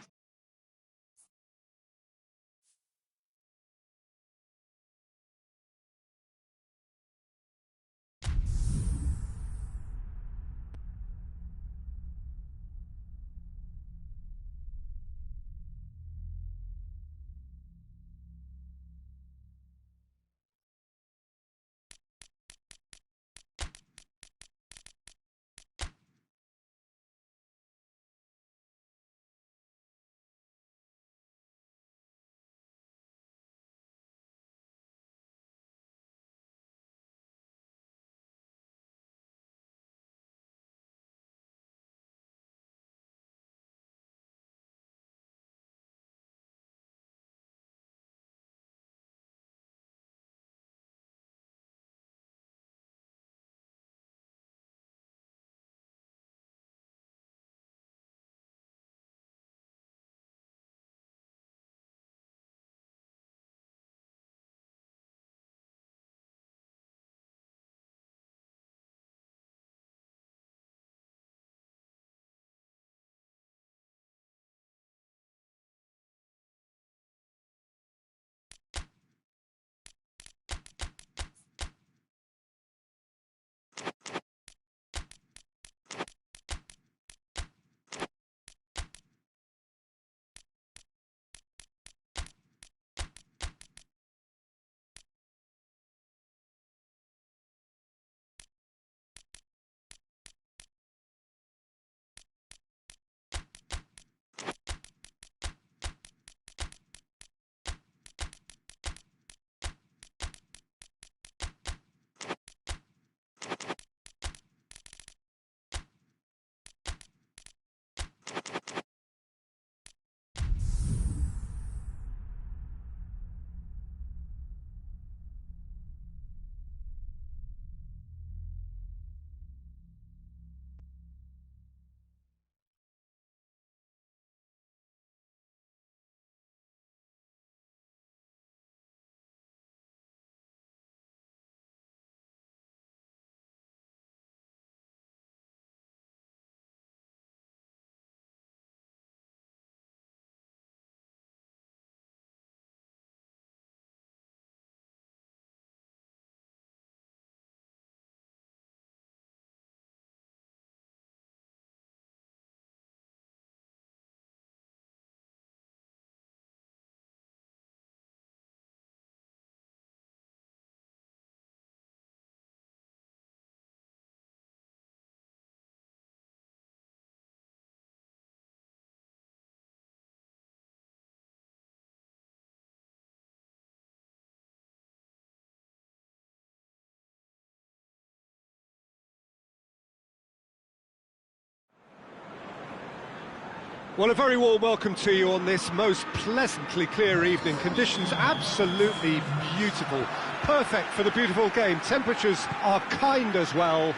Well, a very warm welcome to you on this most pleasantly clear evening. Conditions absolutely beautiful. Perfect for the beautiful game. Temperatures are kind as well.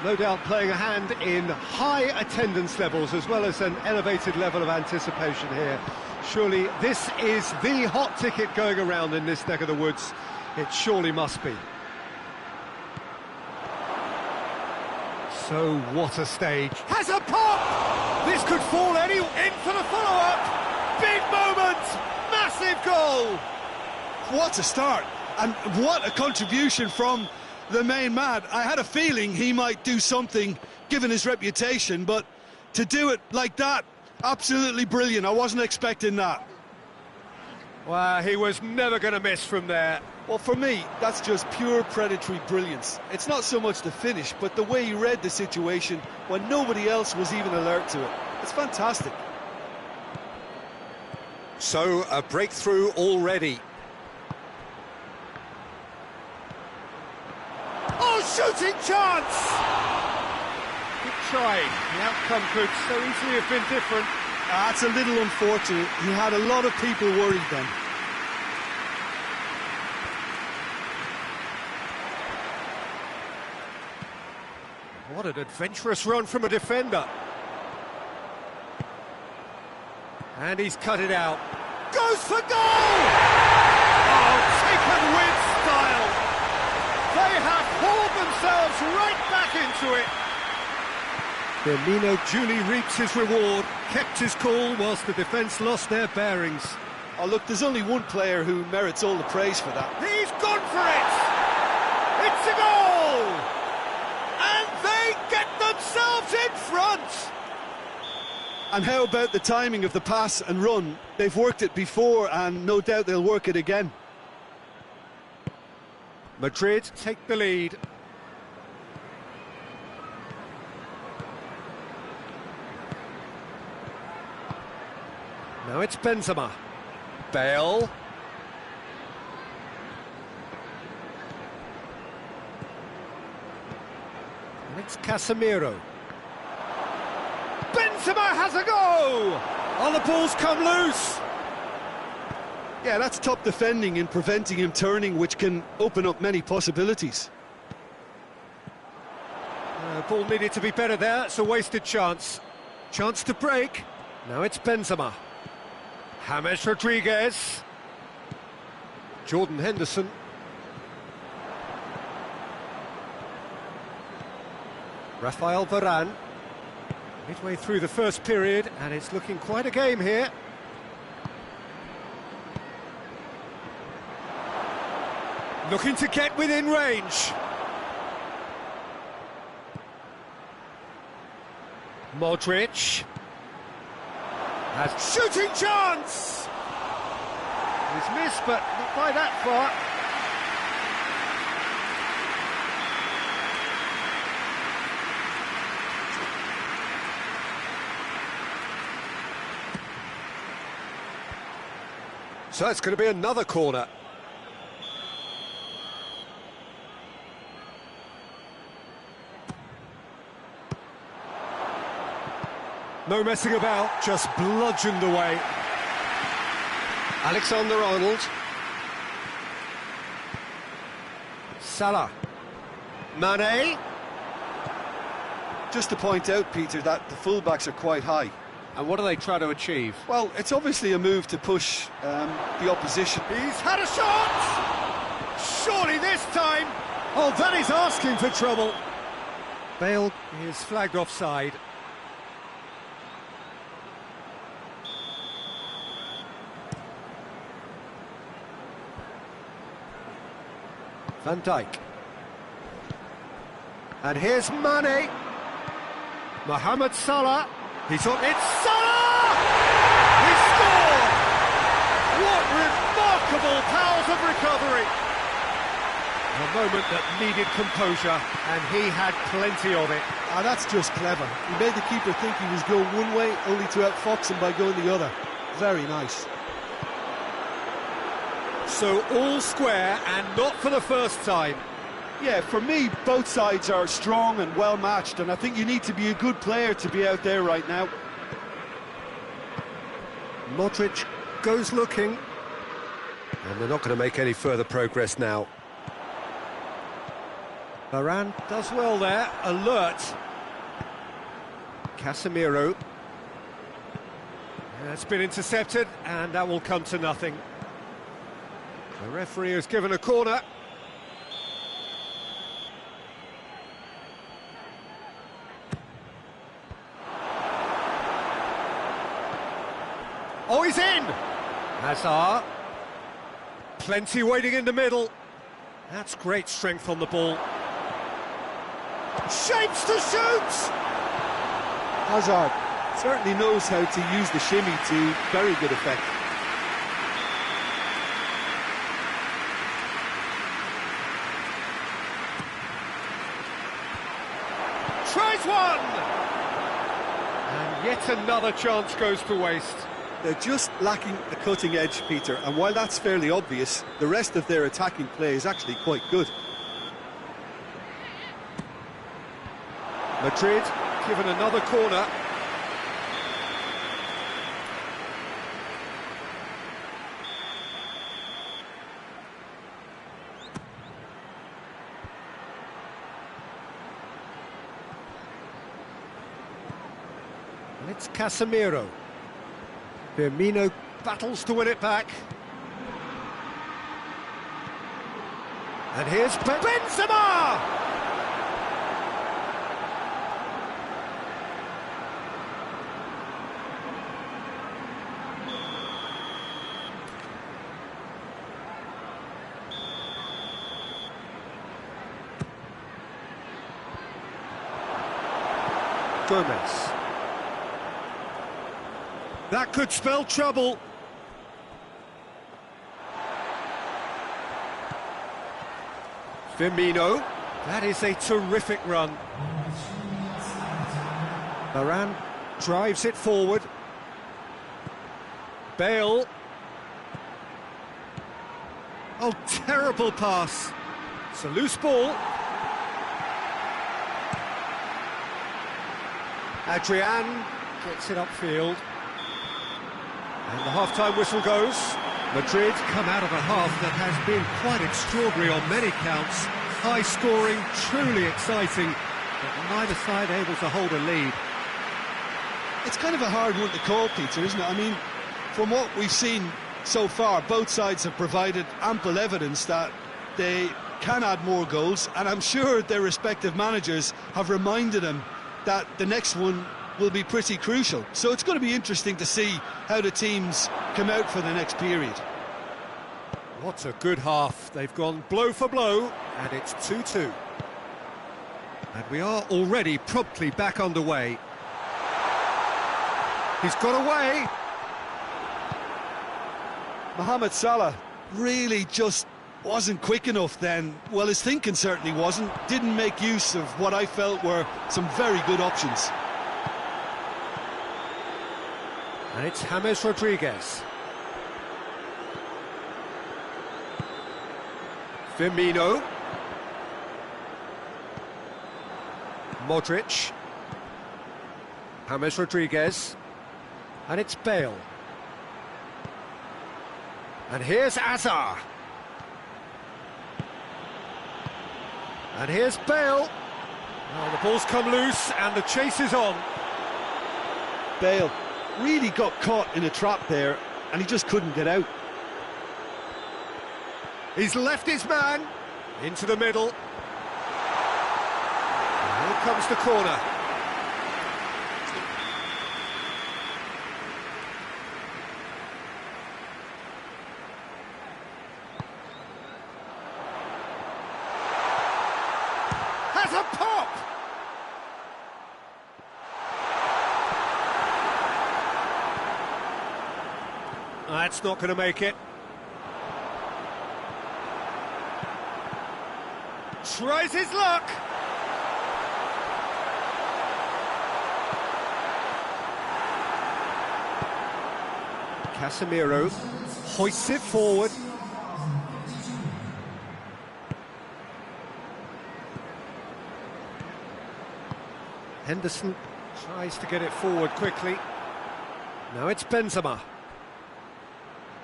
No doubt playing a hand in high attendance levels as well as an elevated level of anticipation here. Surely this is the hot ticket going around in this neck of the woods. It surely must be. So what a stage. Has a pop! This could fall in for the follow-up. Big moment! Massive goal!
What a start, and what a contribution from the main man. I had a feeling he might do something, given his reputation, but to do it like that, absolutely brilliant. I wasn't expecting that.
Well, he was never going to miss from there.
Well, for me, that's just pure predatory brilliance. It's not so much the finish, but the way he read the situation when nobody else was even alert to it. It's fantastic.
So, a breakthrough already. Oh, shooting chance! Good try. The outcome could so easily have been different.
That's a little unfortunate. He had a lot of people worried then.
What an adventurous run from a defender. And he's cut it out. Goes for goal! Oh, taken with style. They have hauled themselves right back into it. Firmino duly reaps his reward, kept his cool whilst the defence lost their bearings.
Oh, look, there's only one player who merits all the praise for that.
He's gone for it! It's a goal! And they get themselves in front!
And how about the timing of the pass and run? They've worked it before and no doubt they'll work it again.
Madrid take the lead. Now it's Benzema. Bale. And it's Casemiro. Benzema has a go! Oh, the ball's come loose!
Yeah, that's top defending and preventing him turning, which can open up many possibilities.
Ball needed to be better there, it's a wasted chance. Chance to break. Now it's Benzema. James Rodriguez. Jordan Henderson. Rafael Varane. Midway through the first period, and it's looking quite a game here. Looking to get within range. Modric. Has shooting chance! He's missed, but not by that far. So it's going to be another corner. No messing about, just bludgeoned away. Alexander-Arnold. Salah. Mane.
Just to point out, Peter, that the fullbacks are quite high.
And what do they try to achieve?
Well, it's obviously a move to push the opposition.
He's had a shot! Surely this time! Oh, that is asking for trouble. Bale is flagged offside. Van Dijk. And here's Mane. Mohamed Salah. He's on. It's Salah! He scored! What remarkable powers of recovery! A moment that needed composure, and he had plenty of it.
Ah, that's just clever. He made the keeper think he was going one way, only to outfox him by going the other. Very nice.
So all square, and not for the first time.
Yeah, for me, both sides are strong and well matched, and I think you need to be a good player to be out there right now.
Modric goes looking. And they're not going to make any further progress now. Varane does well there, alert. Casemiro. It's been intercepted, and that will come to nothing. The referee has given a corner. Oh, he's in! Hazard. Plenty waiting in the middle. That's great strength on the ball. Shapes to shoot!
Hazard certainly knows how to use the shimmy to very good effect.
Tries one! And yet another chance goes to waste.
They're just lacking a cutting edge, Peter, and while that's fairly obvious, the rest of their attacking play is actually quite good.
Madrid given another corner. And it's Casemiro. Firmino battles to win it back. And here's Benzema! Gomez. That could spell trouble. Firmino. That is a terrific run. Varane drives it forward. Bale. Oh, terrible pass. It's a loose ball. Adrian gets it upfield. And the half-time whistle goes. Madrid come out of a half that has been quite extraordinary on many counts. High scoring, truly exciting, but neither side able to hold a lead.
It's kind of a hard one to call, Peter, isn't it? I mean, from what we've seen so far, both sides have provided ample evidence that they can add more goals, and I'm sure their respective managers have reminded them that the next one will be pretty crucial. So it's going to be interesting to see how the teams come out for the next period.
What a good half. They've gone blow for blow, and it's 2-2. And we are already promptly back underway. He's got away.
Mohamed Salah really just wasn't quick enough then. Well, his thinking certainly wasn't. Didn't make use of what I felt were some very good options.
And it's James Rodriguez. Firmino. Modric. James Rodriguez. And it's Bale. And here's Hazard. And here's Bale. Oh, the ball's come loose and the chase is on.
Bale really got caught in a trap there, and he just couldn't get out.
He's left his man into the middle. And here comes the corner. Has a pop! That's not going to make it. Tries his luck. Casemiro hoists it forward. Henderson tries to get it forward quickly. Now it's Benzema.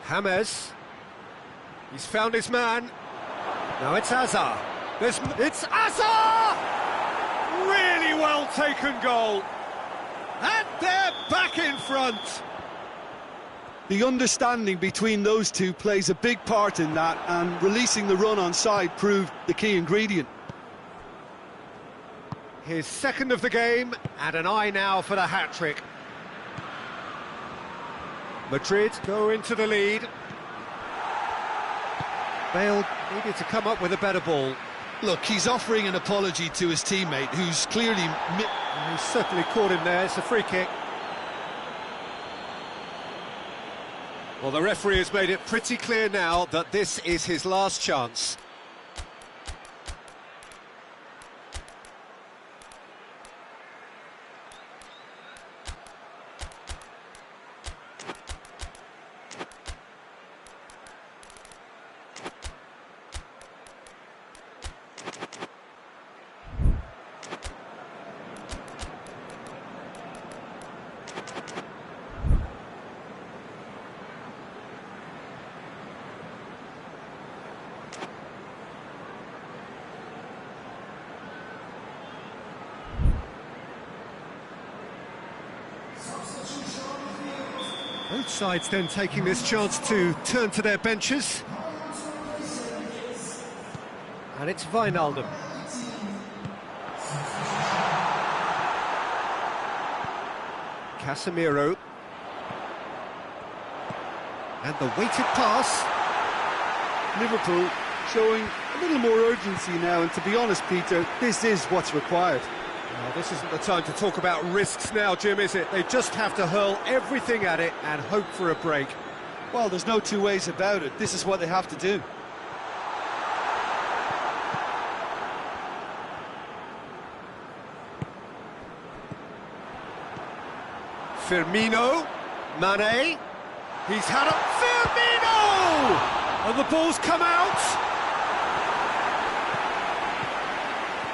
James. He's found his man. Now it's Hazard. It's Hazard! Really well taken goal. And they're back in front.
The understanding between those two plays a big part in that, and releasing the run on side proved the key ingredient.
His second of the game, and an eye now for the hat-trick. Madrid go into the lead. Bale needed to come up with a better ball.
Look, he's offering an apology to his teammate, who's clearly...
He's certainly caught him there. It's a free kick. Well, the referee has made it pretty clear now that this is his last chance. Both sides then taking this chance to turn to their benches. And it's Wijnaldum. Casemiro. And the weighted pass.
Liverpool showing a little more urgency now, and to be honest, Peter, this is what's required.
Well, this isn't the time to talk about risks now, Jim, is it? They just have to hurl everything at it and hope for a break.
Well, there's no two ways about it. This is what they have to do.
Firmino, Mane, he's had a... Firmino! And the ball's come out!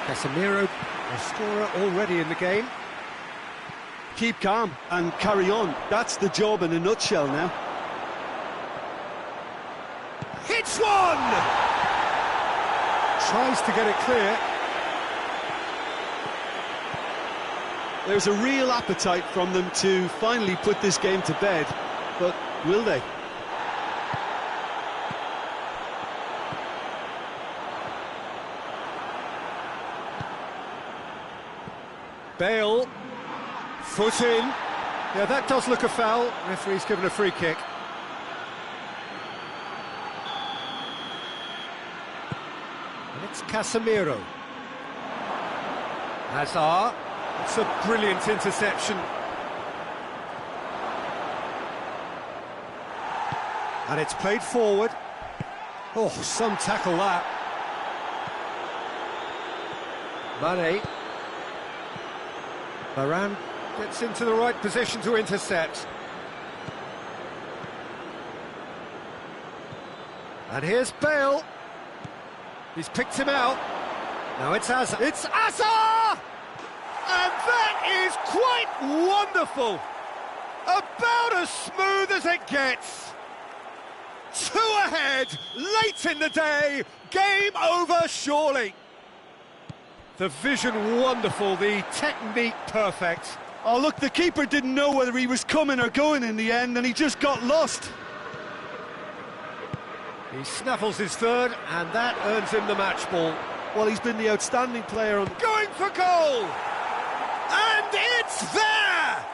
Casemiro, a scorer already in the game.
Keep calm and carry on. That's the job in a nutshell now.
Hits one! Tries to get it clear.
There's a real appetite from them to finally put this game to bed, but will they?
Bale, foot in. Yeah, that does look a foul. Referee's given a free kick. And it's Casemiro. Hazard. It's a brilliant interception. And it's played forward. Oh, some tackle that. Mane. Varane gets into the right position to intercept. And here's Bale. He's picked him out. Now it's Hazard. It's Hazard! And that is quite wonderful. About as smooth as it gets. 2 ahead, late in the day. Game over, surely. The vision wonderful, the technique perfect.
Oh, look, the keeper didn't know whether he was coming or going in the end, and he just got lost.
He snaffles his third, and that earns him the match ball.
Well, he's been the outstanding player on...
Going for goal! And it's there!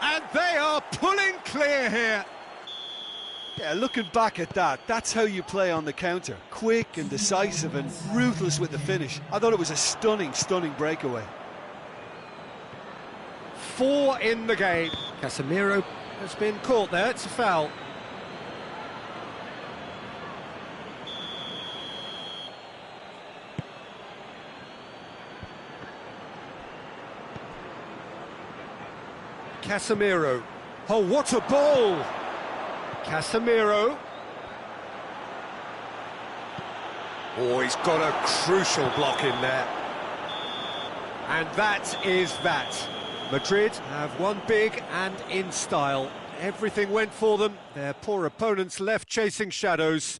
And they are pulling clear here.
Yeah, looking back at that, that's how you play on the counter. Quick and decisive and ruthless with the finish. I thought it was a stunning, stunning breakaway.
4 in the game. Casemiro has been caught there, it's a foul. Casemiro. Oh, what a ball! Casemiro. Oh, he's got a crucial block in there. And that is that. Madrid have won big and in style. Everything went for them. Their poor opponents left chasing shadows.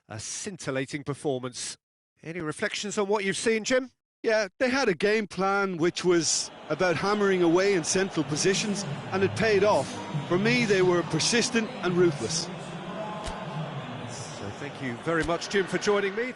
A scintillating performance. Any reflections on what you've seen, Jim?
Yeah, they had a game plan which was about hammering away in central positions, and it paid off. For me, they were persistent and ruthless.
So thank you very much, Jim, for joining me.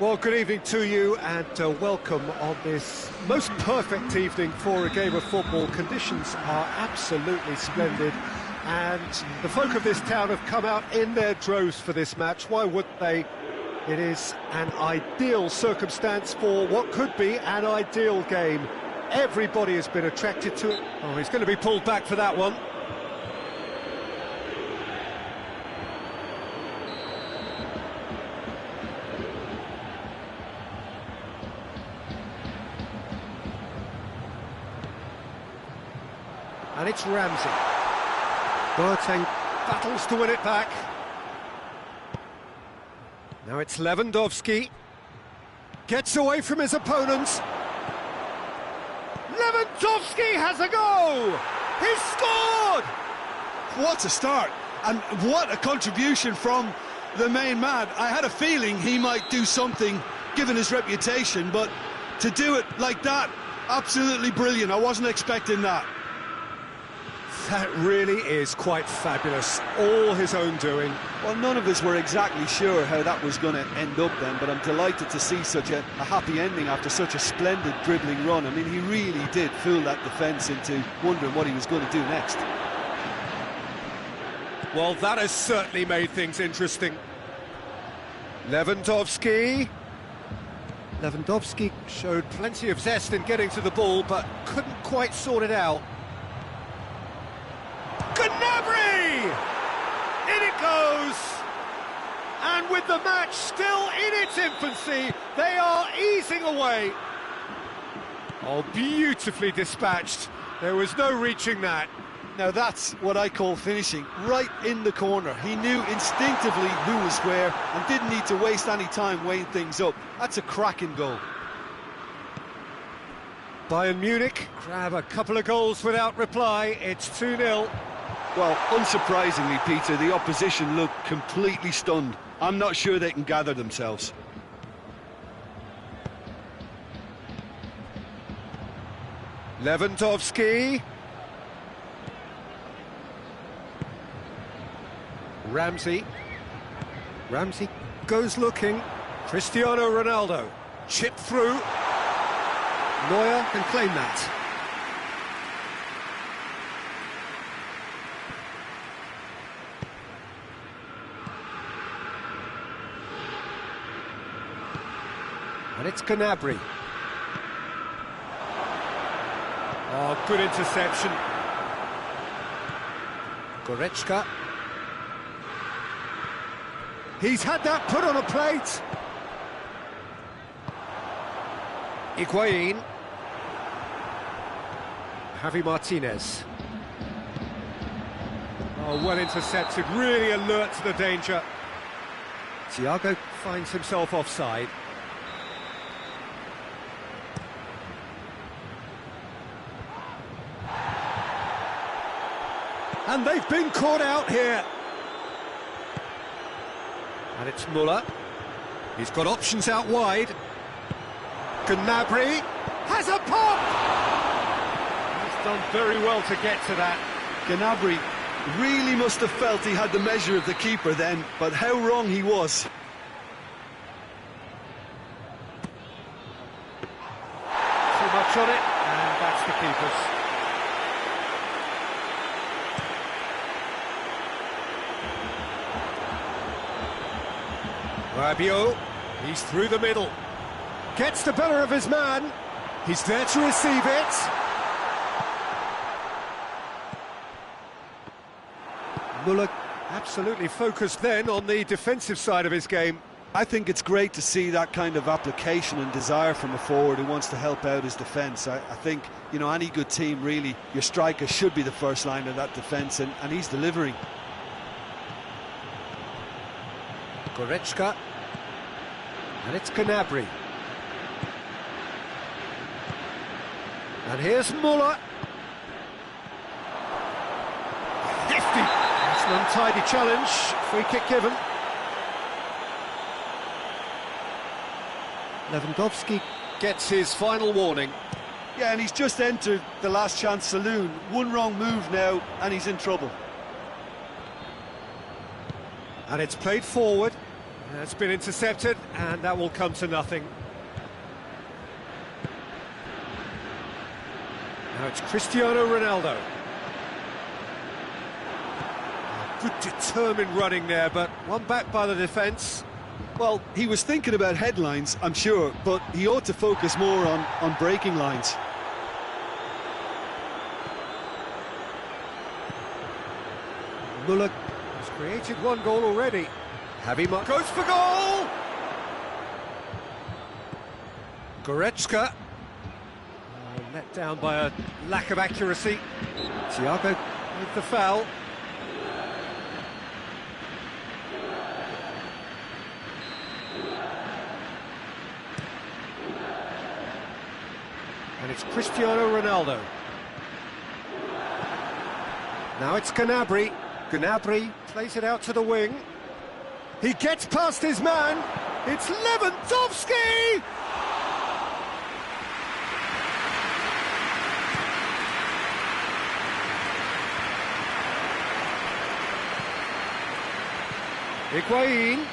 Well, good evening to you and welcome on this most perfect evening for a game of football. Conditions are absolutely splendid and the folk of this town have come out in their droves for this match. Why wouldn't they? It is an ideal circumstance for what could be an ideal game. Everybody has been attracted to it. Oh, he's going to be pulled back for that one. And it's Ramsey. Boateng battles to win it back. Now it's Lewandowski. Gets away from his opponents. Lewandowski has a go! He's scored!
What a start, and what a contribution from the main man. I had a feeling he might do something, given his reputation, but to do it like that, absolutely brilliant. I wasn't expecting that.
That really is quite fabulous, all his own doing.
Well, none of us were exactly sure how that was going to end up then, but I'm delighted to see such a happy ending after such a splendid dribbling run. I mean, he really did fool that defence into wondering what he was going to do next.
Well, that has certainly made things interesting. Lewandowski showed plenty of zest in getting to the ball, but couldn't quite sort it out. Gnabry! In it goes! And with the match still in its infancy, they are easing away. Oh, beautifully dispatched. There was no reaching that.
Now that's what I call finishing, right in the corner. He knew instinctively who was where and didn't need to waste any time weighing things up. That's a cracking goal.
Bayern Munich grab a couple of goals without reply. It's 2-0.
Well, unsurprisingly, Peter, the opposition look completely stunned. I'm not sure they can gather themselves.
Lewandowski. Ramsey goes looking. Cristiano Ronaldo. Chip through. Neuer can claim that. And it's Gnabry. Oh, good interception. Goretzka. He's had that put on a plate. Higuain. Javi Martinez. Oh, well intercepted, really alert to the danger. Thiago finds himself offside. And they've been caught out here. And it's Muller. He's got options out wide. Gnabry has a pop! He's done very well to get to that.
Gnabry really must have felt he had the measure of the keeper then, but how wrong he was.
Too much on it, and that's the keeper's. Rabiot, he's through the middle. Gets the better of his man. He's there to receive it. Muller absolutely focused then on the defensive side of his game.
I think it's great to see that kind of application and desire from a forward who wants to help out his defence. I think, you know, any good team, really, your striker should be the first line of that defence, and he's delivering.
Goretzka. And it's Gnabry. And here's Muller. Hefty. That's an untidy challenge. Free kick given. Lewandowski gets his final warning.
Yeah, and he's just entered the last chance saloon. One wrong move now, and he's in trouble.
And it's played forward. It's been intercepted, and that will come to nothing. Now it's Cristiano Ronaldo. Good determined running there, but one back by the defence.
Well, he was thinking about headlines, I'm sure, but he ought to focus more on breaking lines.
Muller has created one goal already. Javi goes for goal! Goretzka. Let down by a lack of accuracy. Thiago with the foul. And it's Cristiano Ronaldo. Now it's Gnabry. Gnabry plays it out to the wing. He gets past his man. It's Lewandowski! Higuain.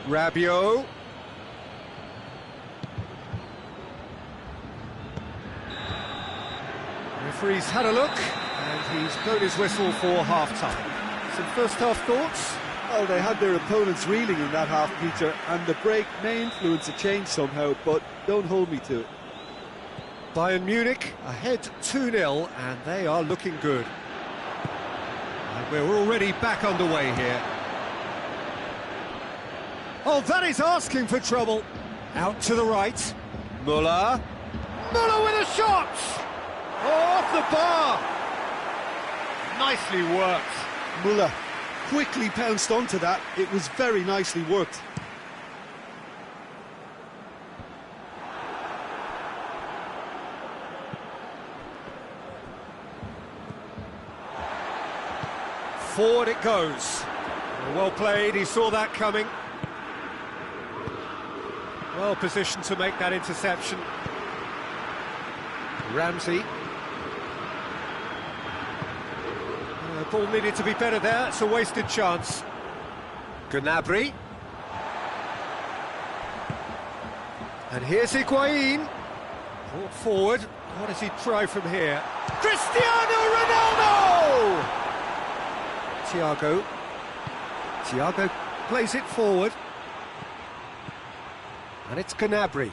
Rabiot. Referee's had a look, and he's blown his whistle for half-time. Some first-half thoughts?
Well, they had their opponents reeling in that half, Peter, and the break may influence a change somehow, but don't hold me to it.
Bayern Munich ahead 2-0, and they are looking good. And we're already back underway here. Oh, that is asking for trouble. Out to the right. Muller. Muller with a shot! Oh, off the bar! Nicely worked.
Muller quickly pounced onto that. It was very nicely worked.
Forward it goes. Well played, he saw that coming. Well positioned to make that interception. Ramsey. Ball needed to be better there, it's a wasted chance. Gnabry. And here's Higuain. Brought forward. What does he try from here? Cristiano Ronaldo! Thiago plays it forward. And it's Gnabry.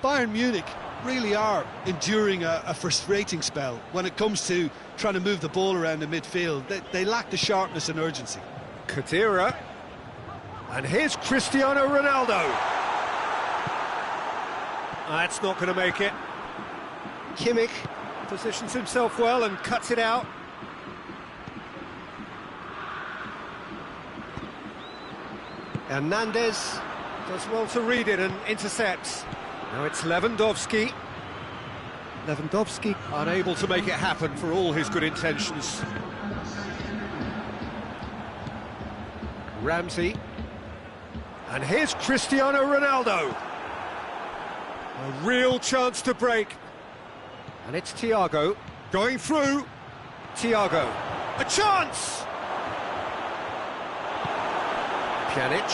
Bayern Munich really are enduring a frustrating spell when it comes to trying to move the ball around the midfield. They lack the sharpness and urgency.
Khedira. And here's Cristiano Ronaldo. That's not going to make it. Kimmich positions himself well and cuts it out. Hernandez does well to read it and intercepts. Now it's Lewandowski. Lewandowski unable to make it happen for all his good intentions. Ramsey. And here's Cristiano Ronaldo. A real chance to break. And it's Thiago going through. Thiago. A chance! Pjanic.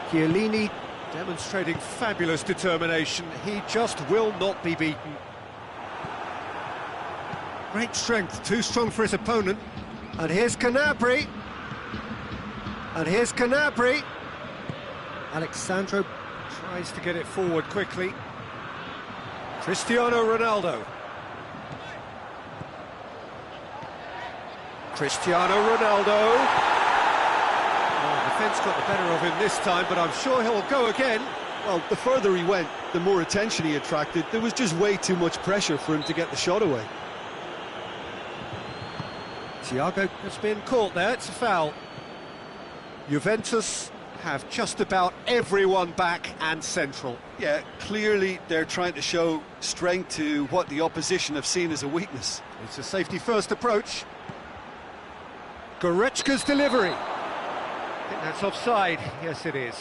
Chiellini demonstrating fabulous determination. He just will not be beaten. Great strength, too strong for his opponent. And here's Gnabry. And here's Gnabry. Alexandro tries to get it forward quickly. Cristiano Ronaldo. Cristiano Ronaldo. Defence got the better of him this time, but I'm sure he'll go again.
Well, the further he went, the more attention he attracted. There was just way too much pressure for him to get the shot away.
Thiago has been caught there, it's a foul. Juventus have just about everyone back and central.
Yeah, clearly they're trying to show strength to what the opposition have seen as a weakness.
It's a safety-first approach. Goretzka's delivery. I think that's offside. Yes, it is.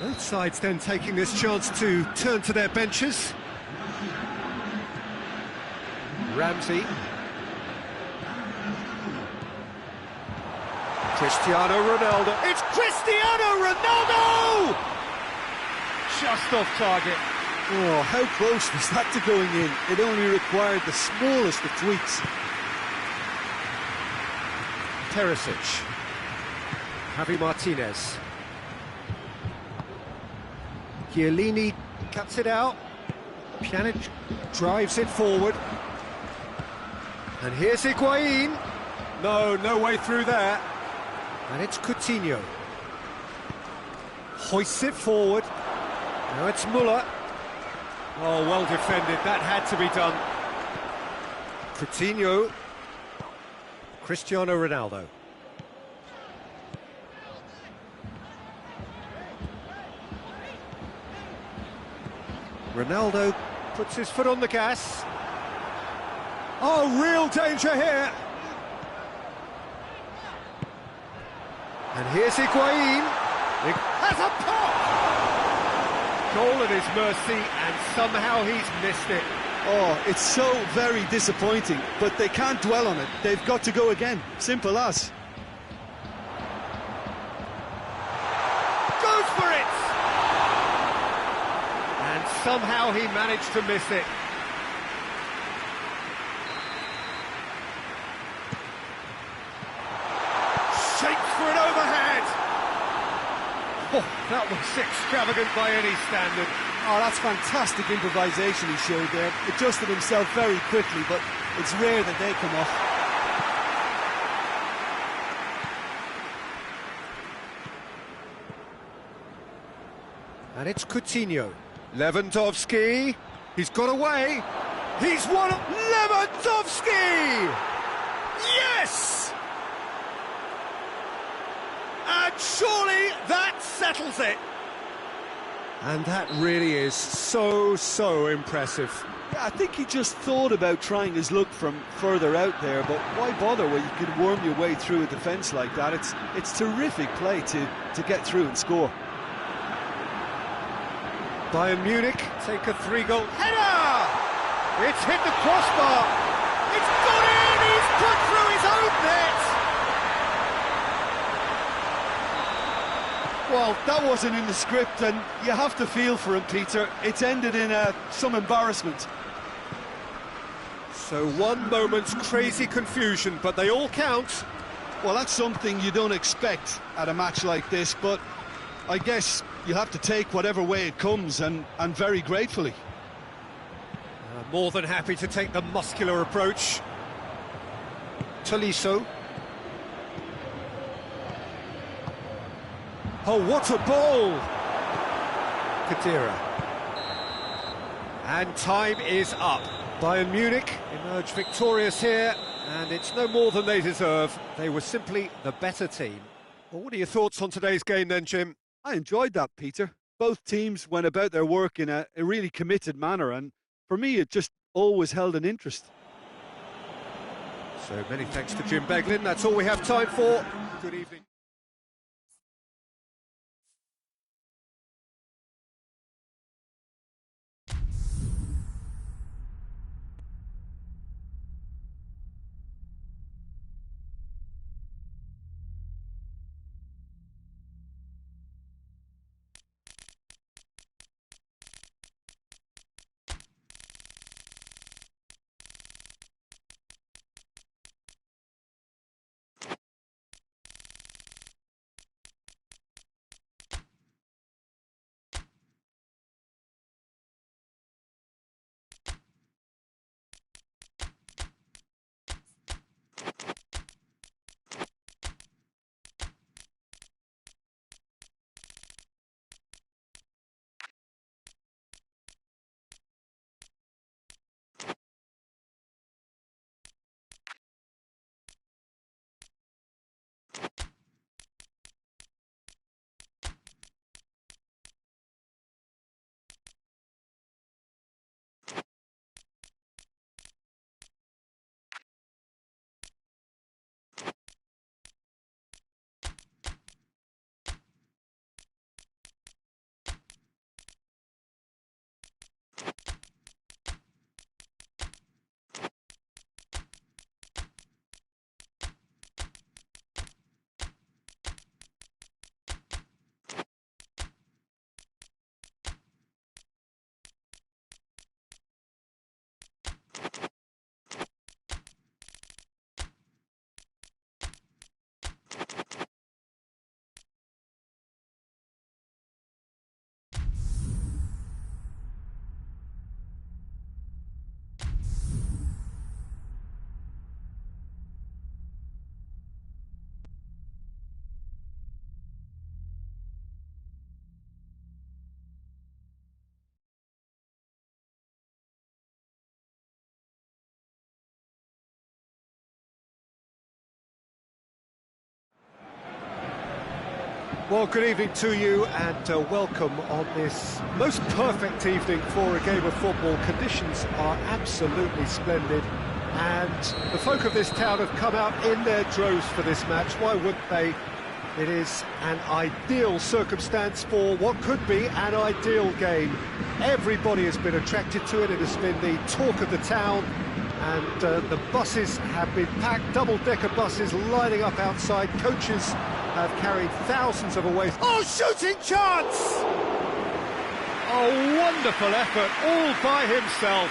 Both sides then taking this chance to turn to their benches. Ramsey. Cristiano Ronaldo. It's Cristiano Ronaldo! Just off target.
Oh, how close was that to going in? It only required the smallest of tweaks.
Perisic. Javi Martinez. Chiellini cuts it out. Pjanic drives it forward. And here's Higuain. No way through there. And it's Coutinho. Hoists it forward. Now it's Muller. Oh, well defended. That had to be done. Coutinho. Cristiano Ronaldo. Ronaldo puts his foot on the gas. Oh, real danger here. And here's Higuain. It has a pop! Goal at his mercy, and somehow he's missed it.
Oh, it's so very disappointing, but they can't dwell on it. They've got to go again. Simple as.
Goes for it! And somehow he managed to miss it. Shapes for an overhead! Oh, that was extravagant by any standard.
Oh, that's fantastic improvisation he showed there. Adjusted himself very quickly, but it's rare that they come off.
And it's Coutinho. Lewandowski. He's got away. He's won. Lewandowski! Yes! And surely that settles it. And that really is so impressive.
Yeah, I think he just thought about trying his luck from further out there, but why bother when you can worm your way through a defence like that? It's terrific play to get through and score.
Bayern Munich take a 3-goal header! It's hit the crossbar! It's gone in! He's put through his own net!
Well, that wasn't in the script, and you have to feel for him, Peter. It's ended in some embarrassment.
So one moment's crazy confusion, but they all count.
Well, that's something you don't expect at a match like this, but I guess you have to take whatever way it comes, and very gratefully.
More than happy to take the muscular approach. Tolisso. Oh, what a ball! Kadira. And time is up. Bayern Munich emerge victorious here, and it's no more than they deserve. They were simply the better team. Well, what are your thoughts on today's game then, Jim?
I enjoyed that, Peter. Both teams went about their work in a really committed manner, and for me it just always held an interest.
So many thanks to Jim Beglin. That's all we have time for. Good evening. Well, good evening to you and welcome on this most perfect evening for a game of football. Conditions are absolutely splendid and the folk of this town have come out in their droves for this match. Why wouldn't they? It is an ideal circumstance for what could be an ideal game. Everybody has been attracted to it. It has been the talk of the town, and the buses have been packed, double-decker buses lining up outside. Coaches have carried thousands of away. Oh, shooting chance! Oh, wonderful effort, all by himself.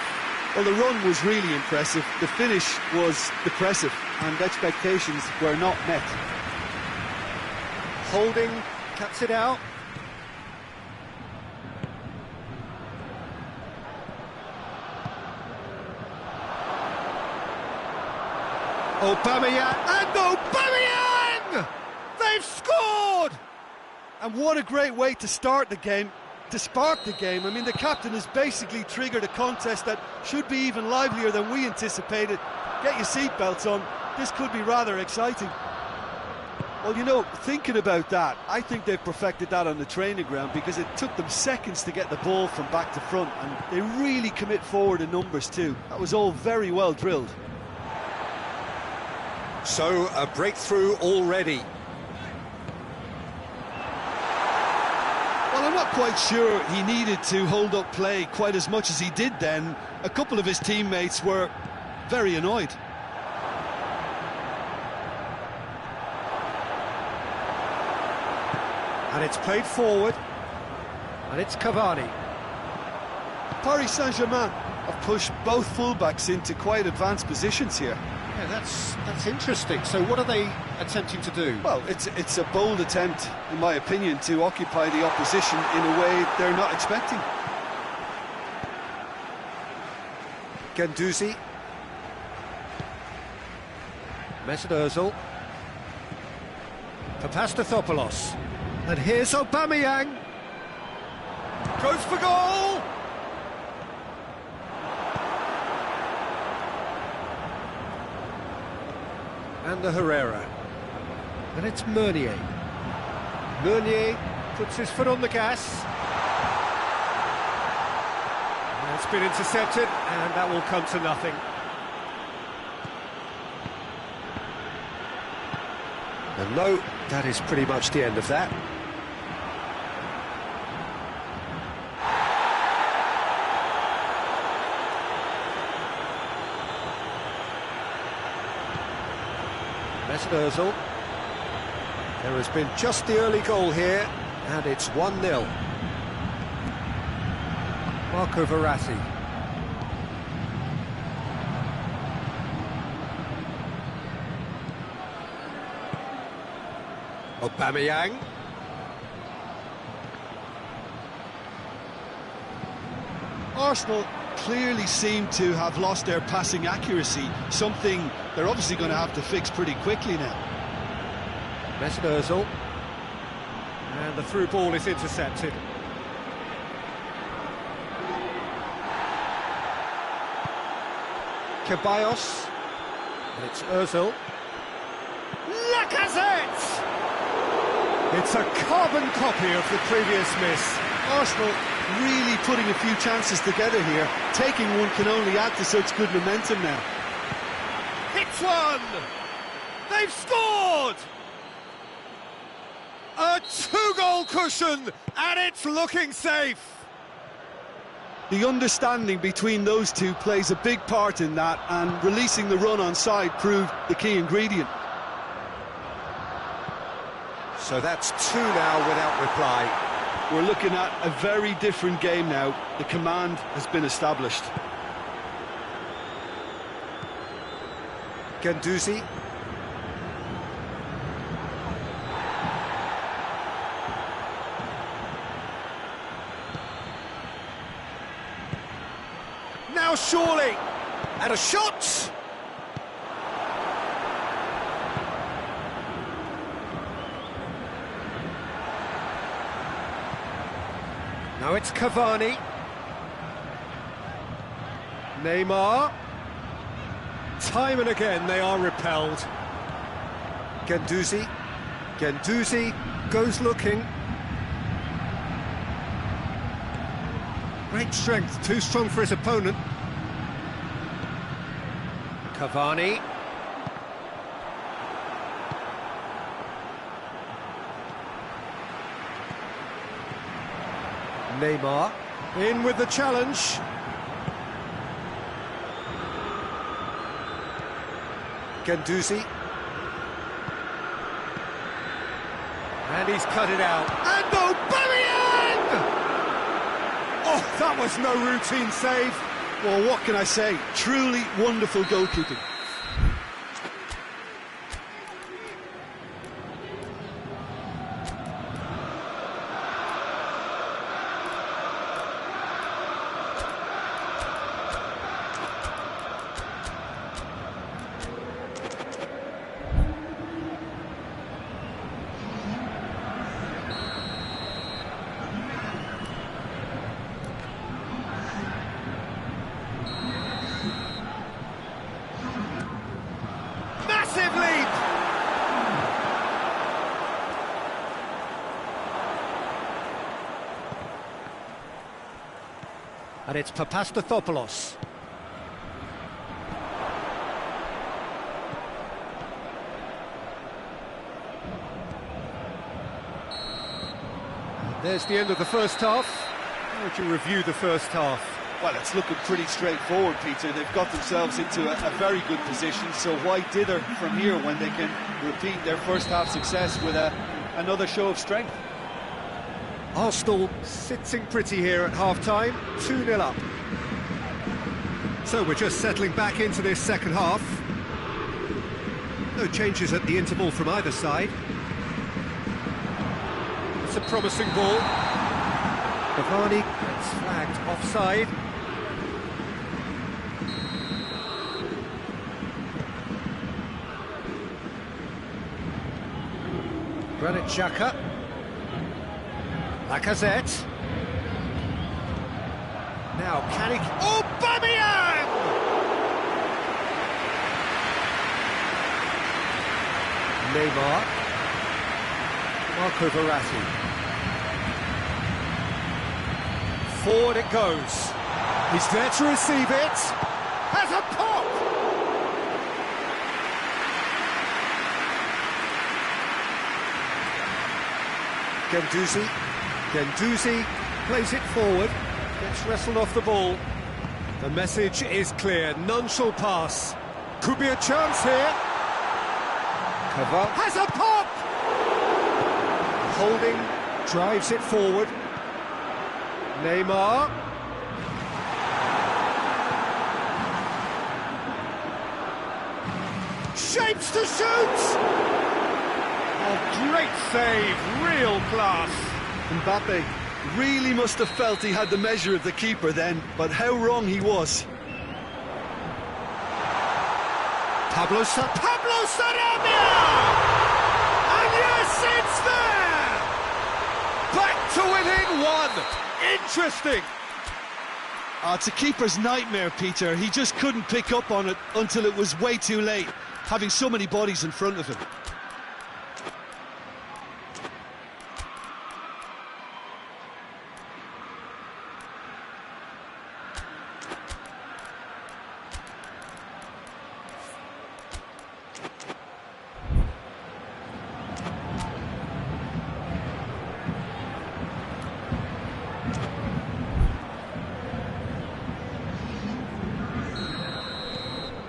Well, the run was really impressive. The finish was depressive, and expectations were not met.
Holding, cuts it out. Aubameyang, and Aubameyang! They've scored!
And what a great way to start the game, to spark the game. I mean, the captain has basically triggered a contest that should be even livelier than we anticipated. Get your seatbelts on, this could be rather exciting. Well, you know, thinking about that, I think they've perfected that on the training ground, because it took them seconds to get the ball from back to front, and they really commit forward in numbers too. That was all very well drilled.
So, a breakthrough already.
Well, I'm not quite sure he needed to hold up play quite as much as he did then. A couple of his teammates were very annoyed.
And it's played forward, and it's Cavani.
Paris Saint-Germain have pushed both fullbacks into quite advanced positions here.
Yeah, that's interesting. So what are they attempting to do?
Well, it's a bold attempt, in my opinion, to occupy the opposition in a way they're not expecting.
Guendouzi. Mesut Ozil. Papastathopoulos. And here's Aubameyang. Goes for goal! And the Herrera. And it's Meunier. Meunier puts his foot on the gas. And it's been intercepted, and that will come to nothing. And no, that is pretty much the end of that. Mesut Ozil. There has been just the early goal here, and it's 1-0. Marco Verratti. Aubameyang.
Arsenal clearly seem to have lost their passing accuracy, something they're obviously going to have to fix pretty quickly now.
Mesut Ozil. And the through ball is intercepted. Ceballos. And it's Ozil. Lacazette! It's a carbon copy of the previous miss.
Arsenal really putting a few chances together here. Taking one can only add to such good momentum now.
Hits one! They've scored! A two-goal cushion, and it's looking safe.
The understanding between those two plays a big part in that, and releasing the run on side proved the key ingredient.
So that's two now without reply.
We're looking at a very different game now. The command has been established.
Guendouzi. Now surely, and a shot! Now it's Cavani. Neymar. Time and again they are repelled. Guendouzi. Guendouzi goes looking. Great strength, too strong for his opponent. Cavani. Neymar, in with the challenge. Guendouzi. And he's cut it out. And Aubameyang! Oh, that was no routine save.
Well, what can I say? Truly wonderful goalkeeping.
And it's Papastathopoulos. There's the end of the first half. How would you review the first half?
Well, it's looking pretty straightforward, Peter. They've got themselves into a very good position, so why dither from here when they can repeat their first half success with another show of strength?
Arsenal sitting pretty here at half-time, 2-0 up. So we're just settling back into this second half. No changes at the interval from either side. It's a promising ball. Cavani gets flagged offside. Granit Xhaka. Lacazette. Now can he... Aubameyang! Neymar. Marco Verratti. Forward it goes. He's there to receive it. Has a pop! Guendouzi. Guendouzi plays it forward. Gets wrestled off the ball. The message is clear. None shall pass. Could be a chance here. Cavani has a pop! Holding drives it forward. Neymar. Shapes to shoot!
Oh, great save, real class.
Mbappe really must have felt he had the measure of the keeper then, but how wrong he was.
Pablo Sarabia!
And yes, it's there! Back to within one! Interesting!
It's a keeper's nightmare, Peter. He just couldn't pick up on it until it was way too late, having so many bodies in front of him.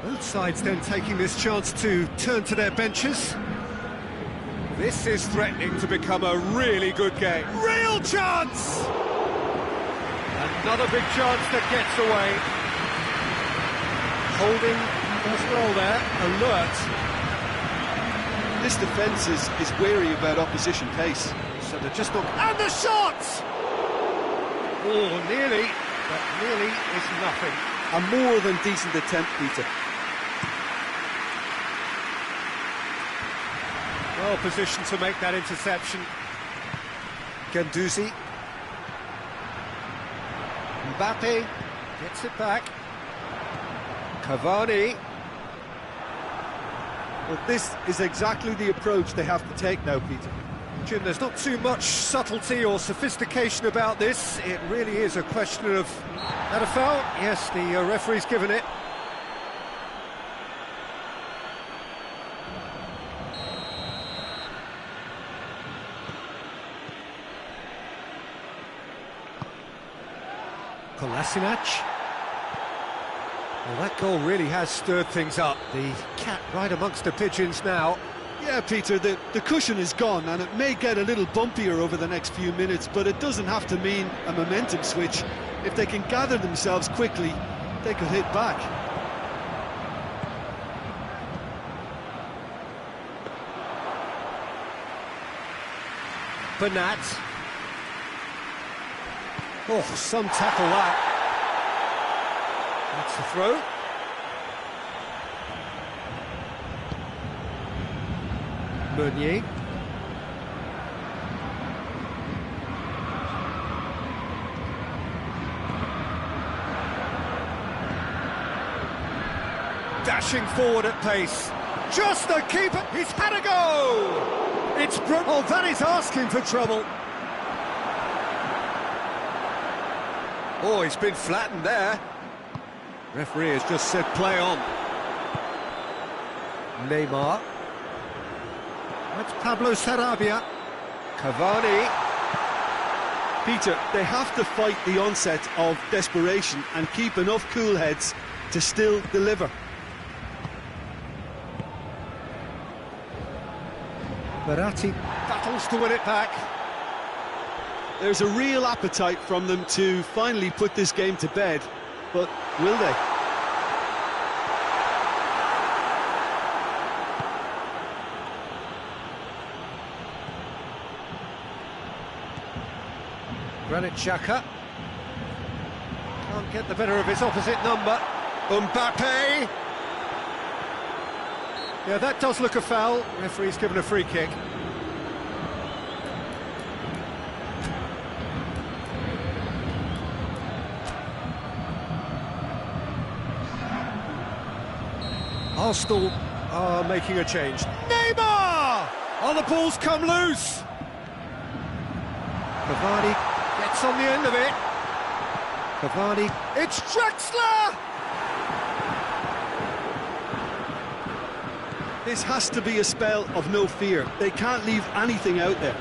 Both sides then taking this chance to turn to their benches. This is threatening to become a really good game. Real chance!
Another big chance that gets away.
Holding does well there, alert.
This defence is wary about opposition pace.
So they're just not... And the shot! Oh, nearly, but nearly is nothing.
A more than decent attempt, Peter.
Well positioned to make that interception. Guendouzi. Mbappe gets it back. Cavani.
Well, this is exactly the approach they have to take now, Peter.
Jim, there's not too much subtlety or sophistication about this. It really is a question of... Had a foul? Yes, the referee's given it. Kolasinac. Well, that goal really has stirred things up. The cat right amongst the pigeons now.
Yeah, Peter, the cushion is gone, and it may get a little bumpier over the next few minutes, but it doesn't have to mean a momentum switch. If they can gather themselves quickly, they could hit back.
Bernat. Oh, some tackle that. That's the throw. Meunier. Dashing forward at pace. Just the keeper. He's had a go. It's brutal. Oh, that is asking for trouble. Oh, he's been flattened there. Referee has just said play on. Neymar. That's Pablo Sarabia. Cavani.
Peter, they have to fight the onset of desperation and keep enough cool heads to still deliver.
Verratti battles to win it back.
There's a real appetite from them to finally put this game to bed, but will they?
Granit Xhaka can't get the better of his opposite number. Mbappe. Yeah, that does look a foul. Referee's given a free kick. Arsenal are making a change. Neymar! Oh, the ball's come loose. Cavani gets on the end of it. Cavani, it's Drexler!
This has to be a spell of no fear. They can't leave anything out there.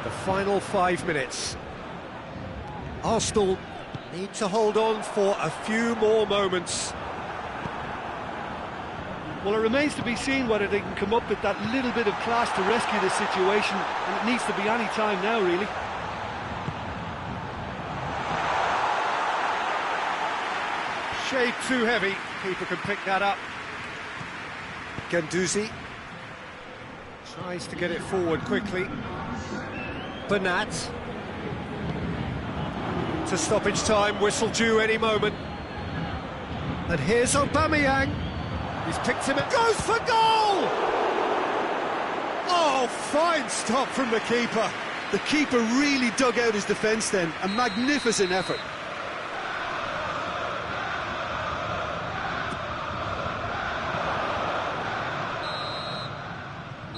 The final 5 minutes. Arsenal need to hold on for a few more moments.
Well, it remains to be seen whether they can come up with that little bit of class to rescue the situation, and it needs to be any time now, really.
Shade too heavy. Keeper can pick that up. Guendouzi tries to get it forward quickly. Bernat. To stoppage time, whistle due any moment. And here's Aubameyang. He's picked him and goes for goal! Oh, fine stop from the keeper.
The keeper really dug out his defence then. A magnificent effort.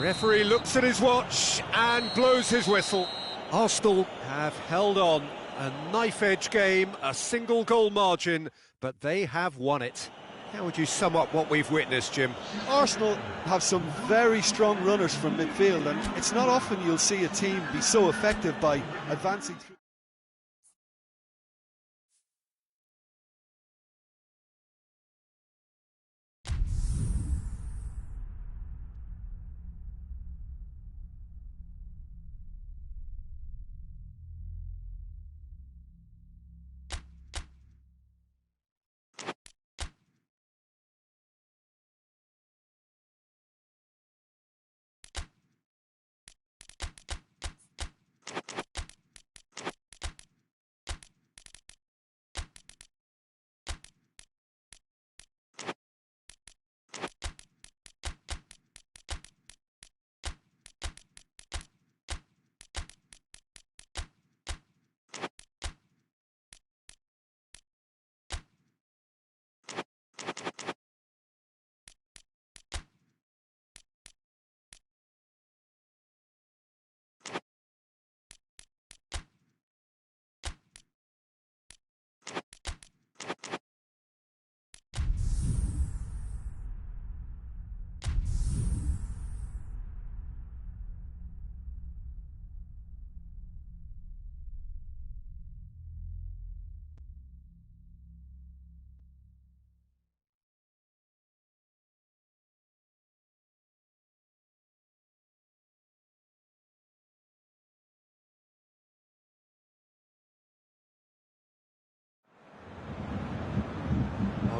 Referee looks at his watch and blows his whistle. Arsenal have held on. A knife-edge game, a single goal margin, but they have won it. How would you sum up what we've witnessed, Jim?
Arsenal have some very strong runners from midfield, and it's not often you'll see a team be so effective by advancing through.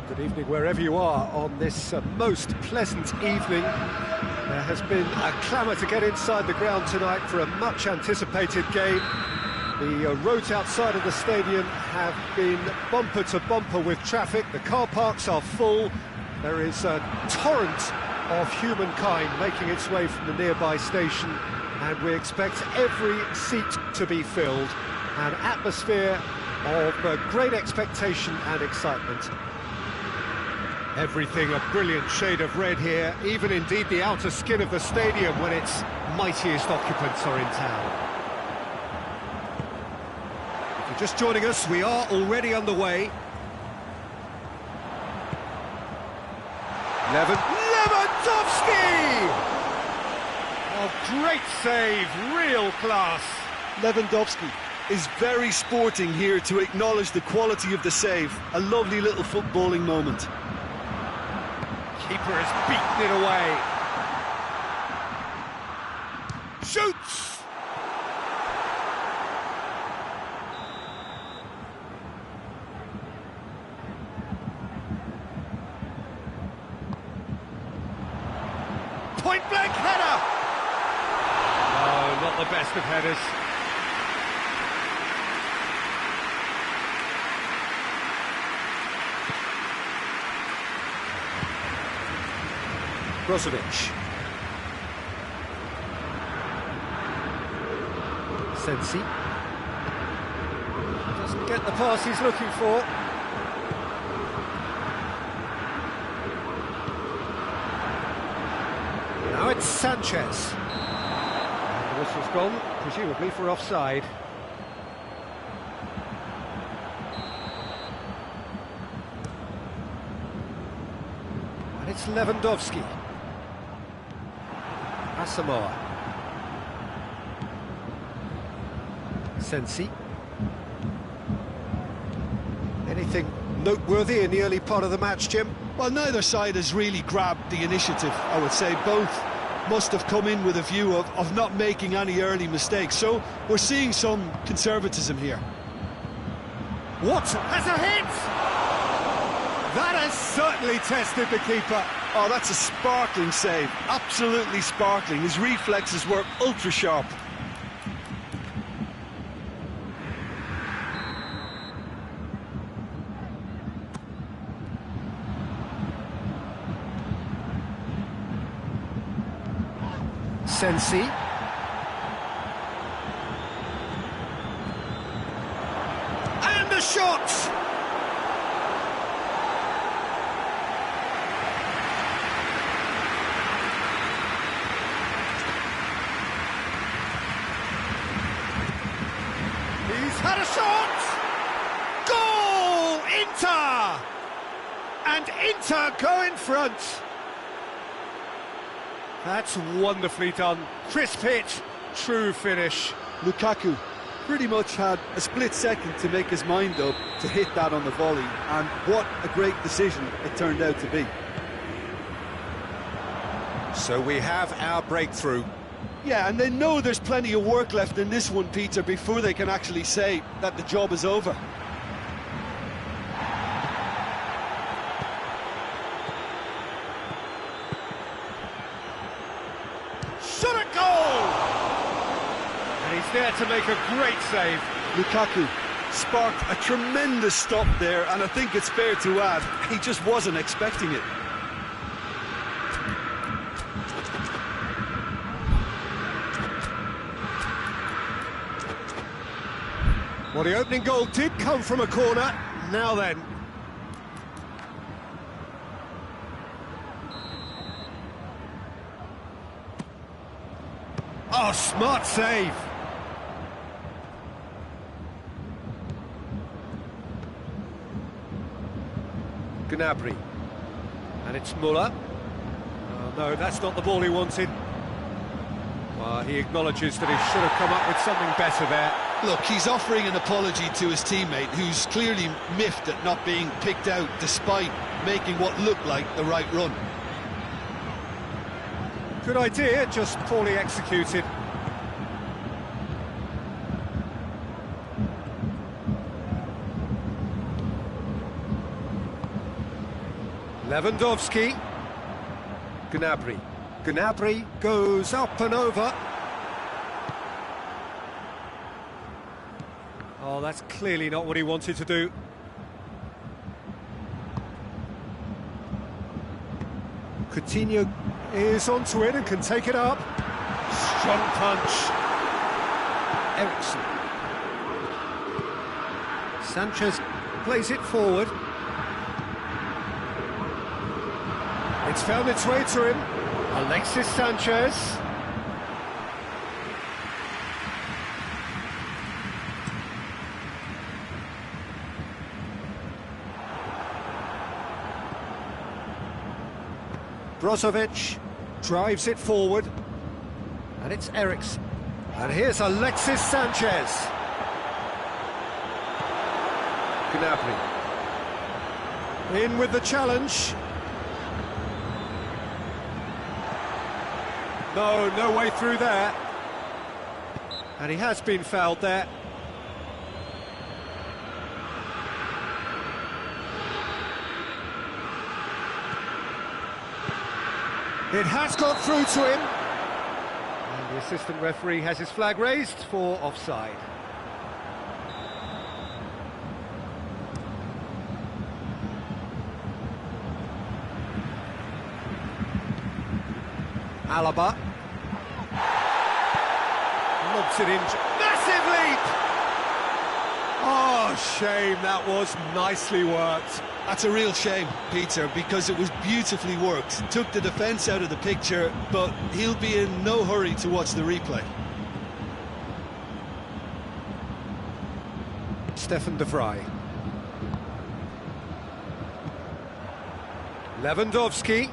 Good evening wherever you are on this most pleasant evening. There has been a clamour to get inside the ground tonight for a much anticipated game. The roads outside of the stadium have been bumper to bumper with traffic. The car parks are full. There is a torrent of humankind making its way from the nearby station, and we expect every seat to be filled. An atmosphere of great expectation and excitement. Everything a brilliant shade of red here, even indeed the outer skin of the stadium when its mightiest occupants are in town. If you're just joining us, we are already underway. Lewandowski! Oh, great save, real class.
Lewandowski is very sporting here to acknowledge the quality of the save. A lovely little footballing moment.
Keeper has beaten it away. Shoots! Point blank header! Oh, not the best of headers. Brozovic. Sensi. Doesn't get the pass he's looking for. Now it's Sanchez. And the whistle's gone, presumably for offside. And it's Lewandowski. Asamoah. Sensi. Anything noteworthy in the early part of the match, Jim?
Well, neither side has really grabbed the initiative, I would say. Both must have come in with a view of not making any early mistakes. So we're seeing some conservatism here.
What? Has a hit! That has certainly tested the keeper.
Oh, that's a sparkling save. Absolutely sparkling. His reflexes were ultra sharp.
Sensi. And the shot! He's had a shot! Goal! Inter! And Inter go in front. That's wonderfully done. Crisp hit, true finish.
Lukaku pretty much had a split second to make his mind up to hit that on the volley, and what a great decision it turned out to be.
So we have our breakthrough.
Yeah, and they know there's plenty of work left in this one, Peter, before they can actually say that the job is over.
Shot at goal! And he's there to make a great save.
Lukaku sparked a tremendous stop there, and I think it's fair to add, he just wasn't expecting it.
Well, the opening goal did come from a corner. Now then. Oh, smart save. Gnabry. And it's Muller. Oh, no, that's not the ball he wanted. Well, he acknowledges that he should have come up with something better there.
Look, he's offering an apology to his teammate, who's clearly miffed at not being picked out despite making what looked like the right run.
Good idea, just poorly executed. Lewandowski. Gnabry. Gnabry goes up and over. Oh, that's clearly not what he wanted to do. Coutinho is onto it and can take it up. Strong punch. Ericsson. Sanchez plays it forward. It's found its way to him. Alexis Sanchez. Brozovic drives it forward. And it's Eriksen. And here's Alexis Sanchez. Gnabry. In with the challenge. No way through there. And he has been fouled there. It has got through to him. And the assistant referee has his flag raised for offside. Alaba. Lobs it in. Massive leap! Oh, shame, that was nicely worked.
That's a real shame, Peter, because it was beautifully worked. Took the defence out of the picture, but he'll be in no hurry to watch the replay.
Stefan de Vrij. Lewandowski.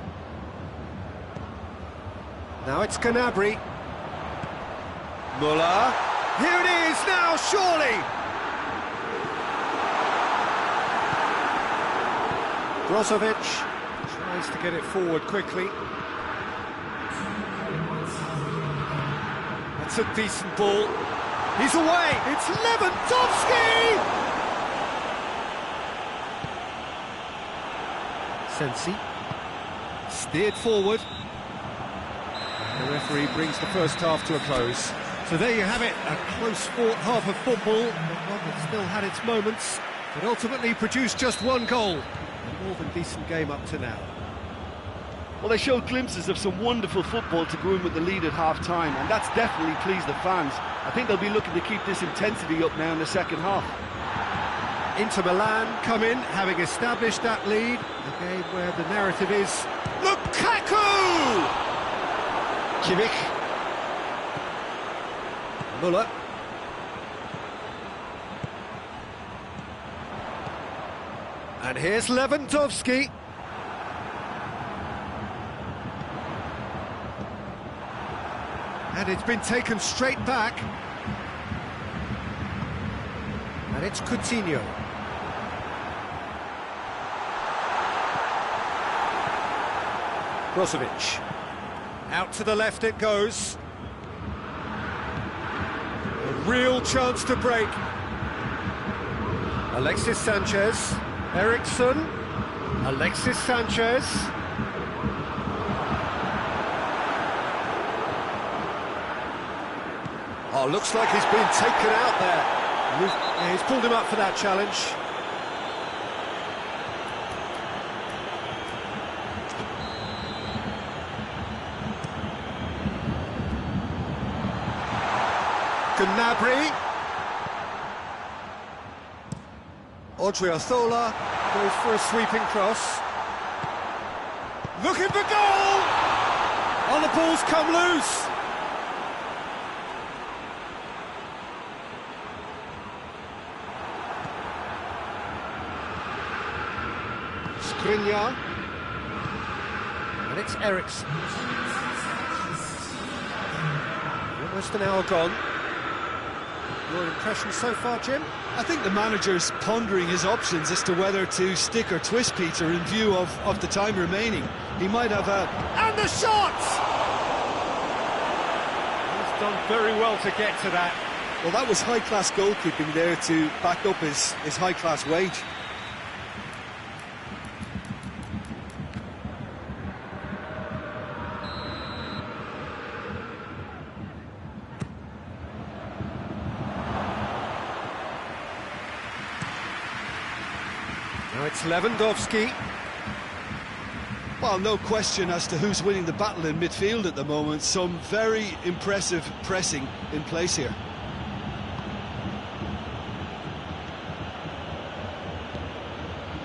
Now it's Gnabry. Muller. Here it is now, surely! Brozovic tries to get it forward quickly. That's a decent ball. He's away! It's Lewandowski! Sensi. Steered forward. The referee brings the first half to a close. So there you have it, a close-fought half of football, but one that still had its moments, but ultimately produced just one goal. A more than decent game up to now.
Well, they showed glimpses of some wonderful football to go in with the lead at half-time, and that's definitely pleased the fans. I think they'll be looking to keep this intensity up now in the second half.
Inter Milan come in, having established that lead, a game where the narrative is Lukaku! Kimmich. Muller. And here's Lewandowski. And it's been taken straight back. And it's Coutinho. Brozovic. Out to the left it goes. A real chance to break. Alexis Sanchez. Eriksen. Alexis Sanchez. Oh, looks like he's been taken out there. Yeah, he's pulled him up for that challenge. Gnabry. Odriozola goes for a sweeping cross. Looking for goal! Oh, the ball's come loose. Skriniar. And it's Eriksen. Almost an hour gone. Your impression so far, Jim?
I think the manager's pondering his options as to whether to stick or twist Peter in view of the time remaining. He might have a...
And the shot! He's done very well to get to that.
Well, that was high-class goalkeeping there to back up his high-class wage.
Now it's Lewandowski.
Well, no question as to who's winning the battle in midfield at the moment. Some very impressive pressing in place here.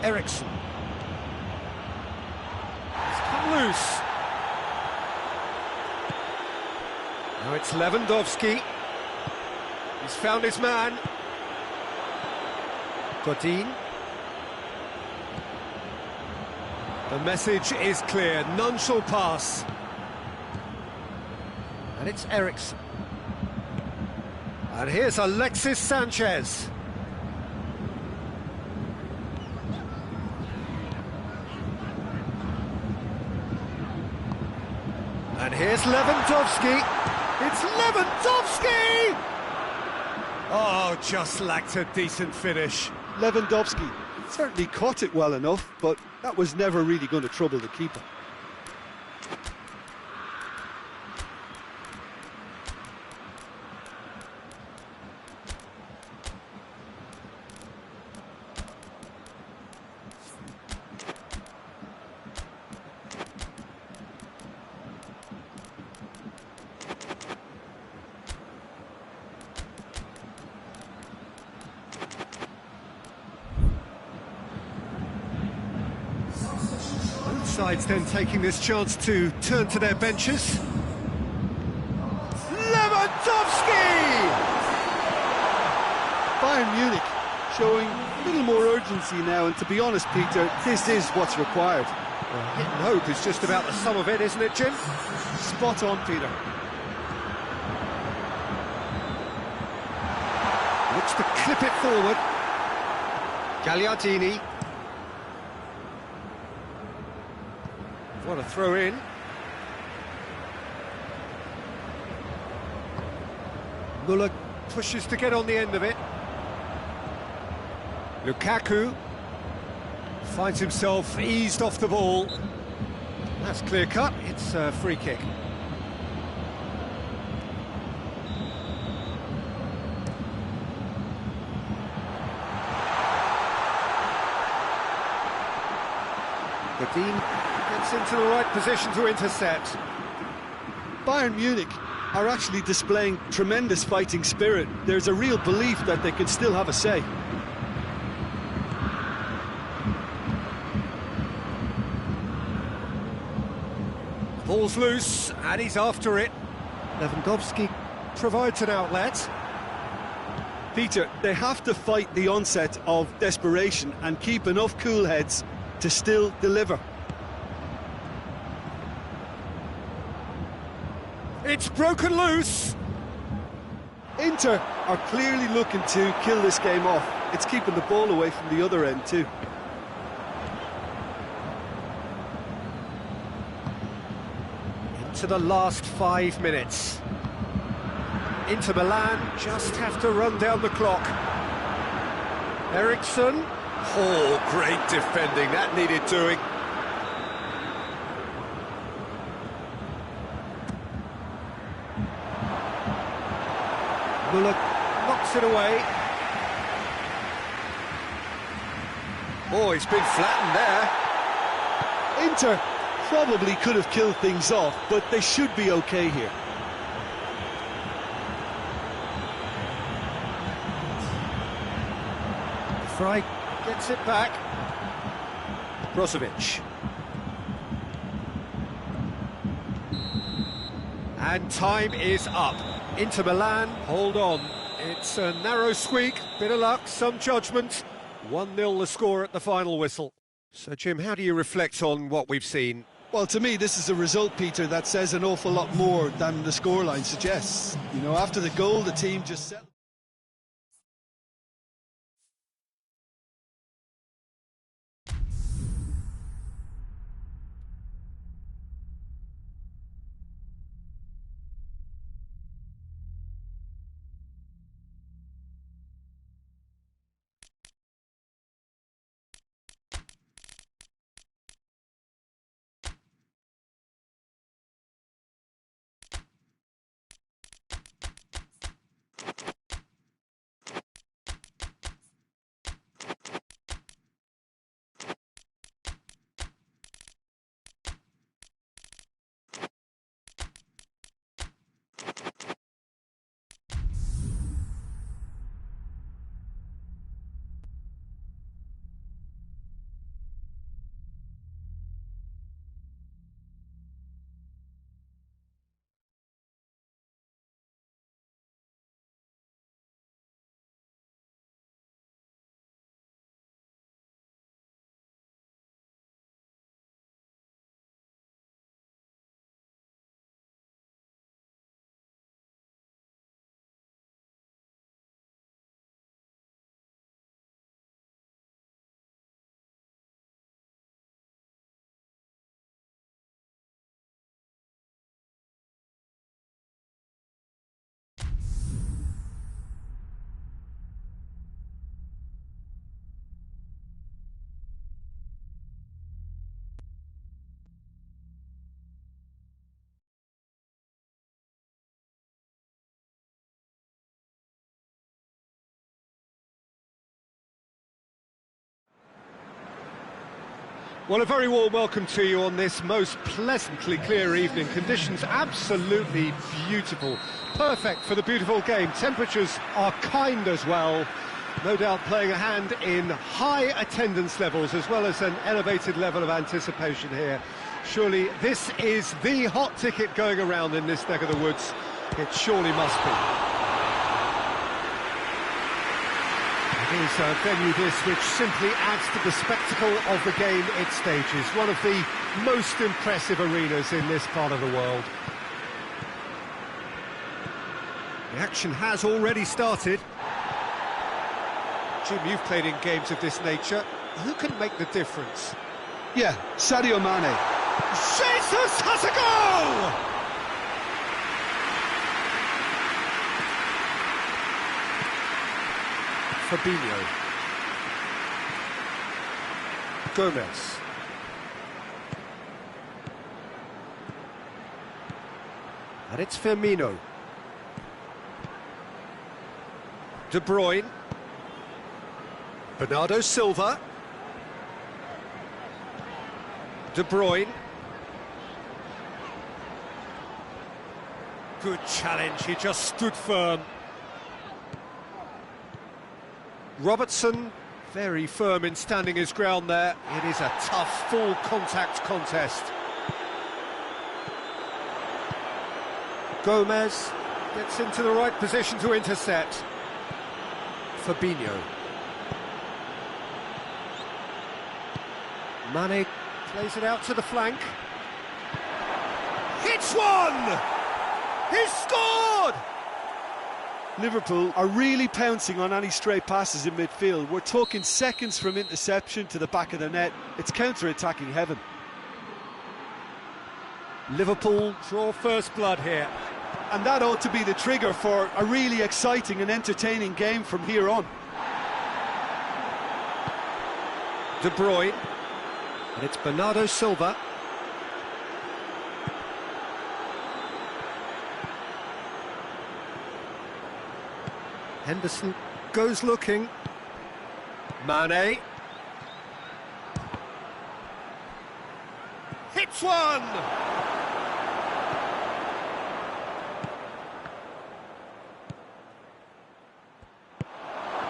Eriksen. He's come loose. Now it's Lewandowski. He's found his man. Godin. The message is clear, none shall pass. And it's Eriksen. And here's Alexis Sanchez. And here's Lewandowski. It's Lewandowski! Oh, just lacked a decent finish.
Lewandowski certainly caught it well enough, but that was never really going to trouble the keeper.
Sides then taking this chance to turn to their benches. Lewandowski!
Bayern Munich showing a little more urgency now, and to be honest, Peter, this is what's required.
Well, hit and hope is just about the sum of it, isn't it, Jim?
Spot on, Peter.
Looks to clip it forward. Gagliardini. What a throw in. Muller pushes to get on the end of it. Lukaku finds himself eased off the ball. That's clear cut, it's a free kick. Godin gets into the right position to intercept.
Bayern Munich are actually displaying tremendous fighting spirit. There's a real belief that they can still have a say.
Ball's loose, and he's after it. Lewandowski provides an outlet.
Peter, they have to fight the onset of desperation and keep enough cool heads to still deliver.
It's broken loose.
Inter are clearly looking to kill this game off. It's keeping the ball away from the other end too.
Into the last 5 minutes. Inter Milan just have to run down the clock. Eriksen.
Oh, great defending, that needed doing.
Muller knocks it away.
Oh, he's been flattened there.
Inter probably could have killed things off, but they should be okay here.
Fry gets it back. Brozovic. And time is up. Inter Milan, hold on. It's a narrow squeak, bit of luck, some judgment. 1-0 the score at the final whistle. So, Jim, how do you reflect on what we've seen?
Well, to me, this is a result, Peter, that says an awful lot more than the scoreline suggests. You know, after the goal, the team just settled.
Well, a very warm welcome to you on this most pleasantly clear evening. Conditions absolutely beautiful. Perfect for the beautiful game. Temperatures are kind as well. No doubt playing a hand in high attendance levels as well as an elevated level of anticipation here. Surely this is the hot ticket going around in this neck of the woods. It surely must be. It is a venue this which simply adds to the spectacle of the game it stages. One of the most impressive arenas in this part of the world. The action has already started. Jim, you've played in games of this nature. Who can make the difference?
Yeah, Sadio Mane.
Jesus has a goal! Fabinho. Gomez. And it's Firmino. De Bruyne. Bernardo Silva. De Bruyne. Good challenge, he just stood firm. Robertson, very firm in standing his ground there. It is a tough, full contact contest. Gomez gets into the right position to intercept. Fabinho. Mane plays it out to the flank. Hits one! He's scored!
Liverpool are really pouncing on any stray passes in midfield. We're talking seconds from interception to the back of the net. It's counter-attacking heaven.
Liverpool draw first blood here.
And that ought to be the trigger for a really exciting and entertaining game from here on.
De Bruyne. And it's Bernardo Silva. Henderson goes looking. Mane. Hits one!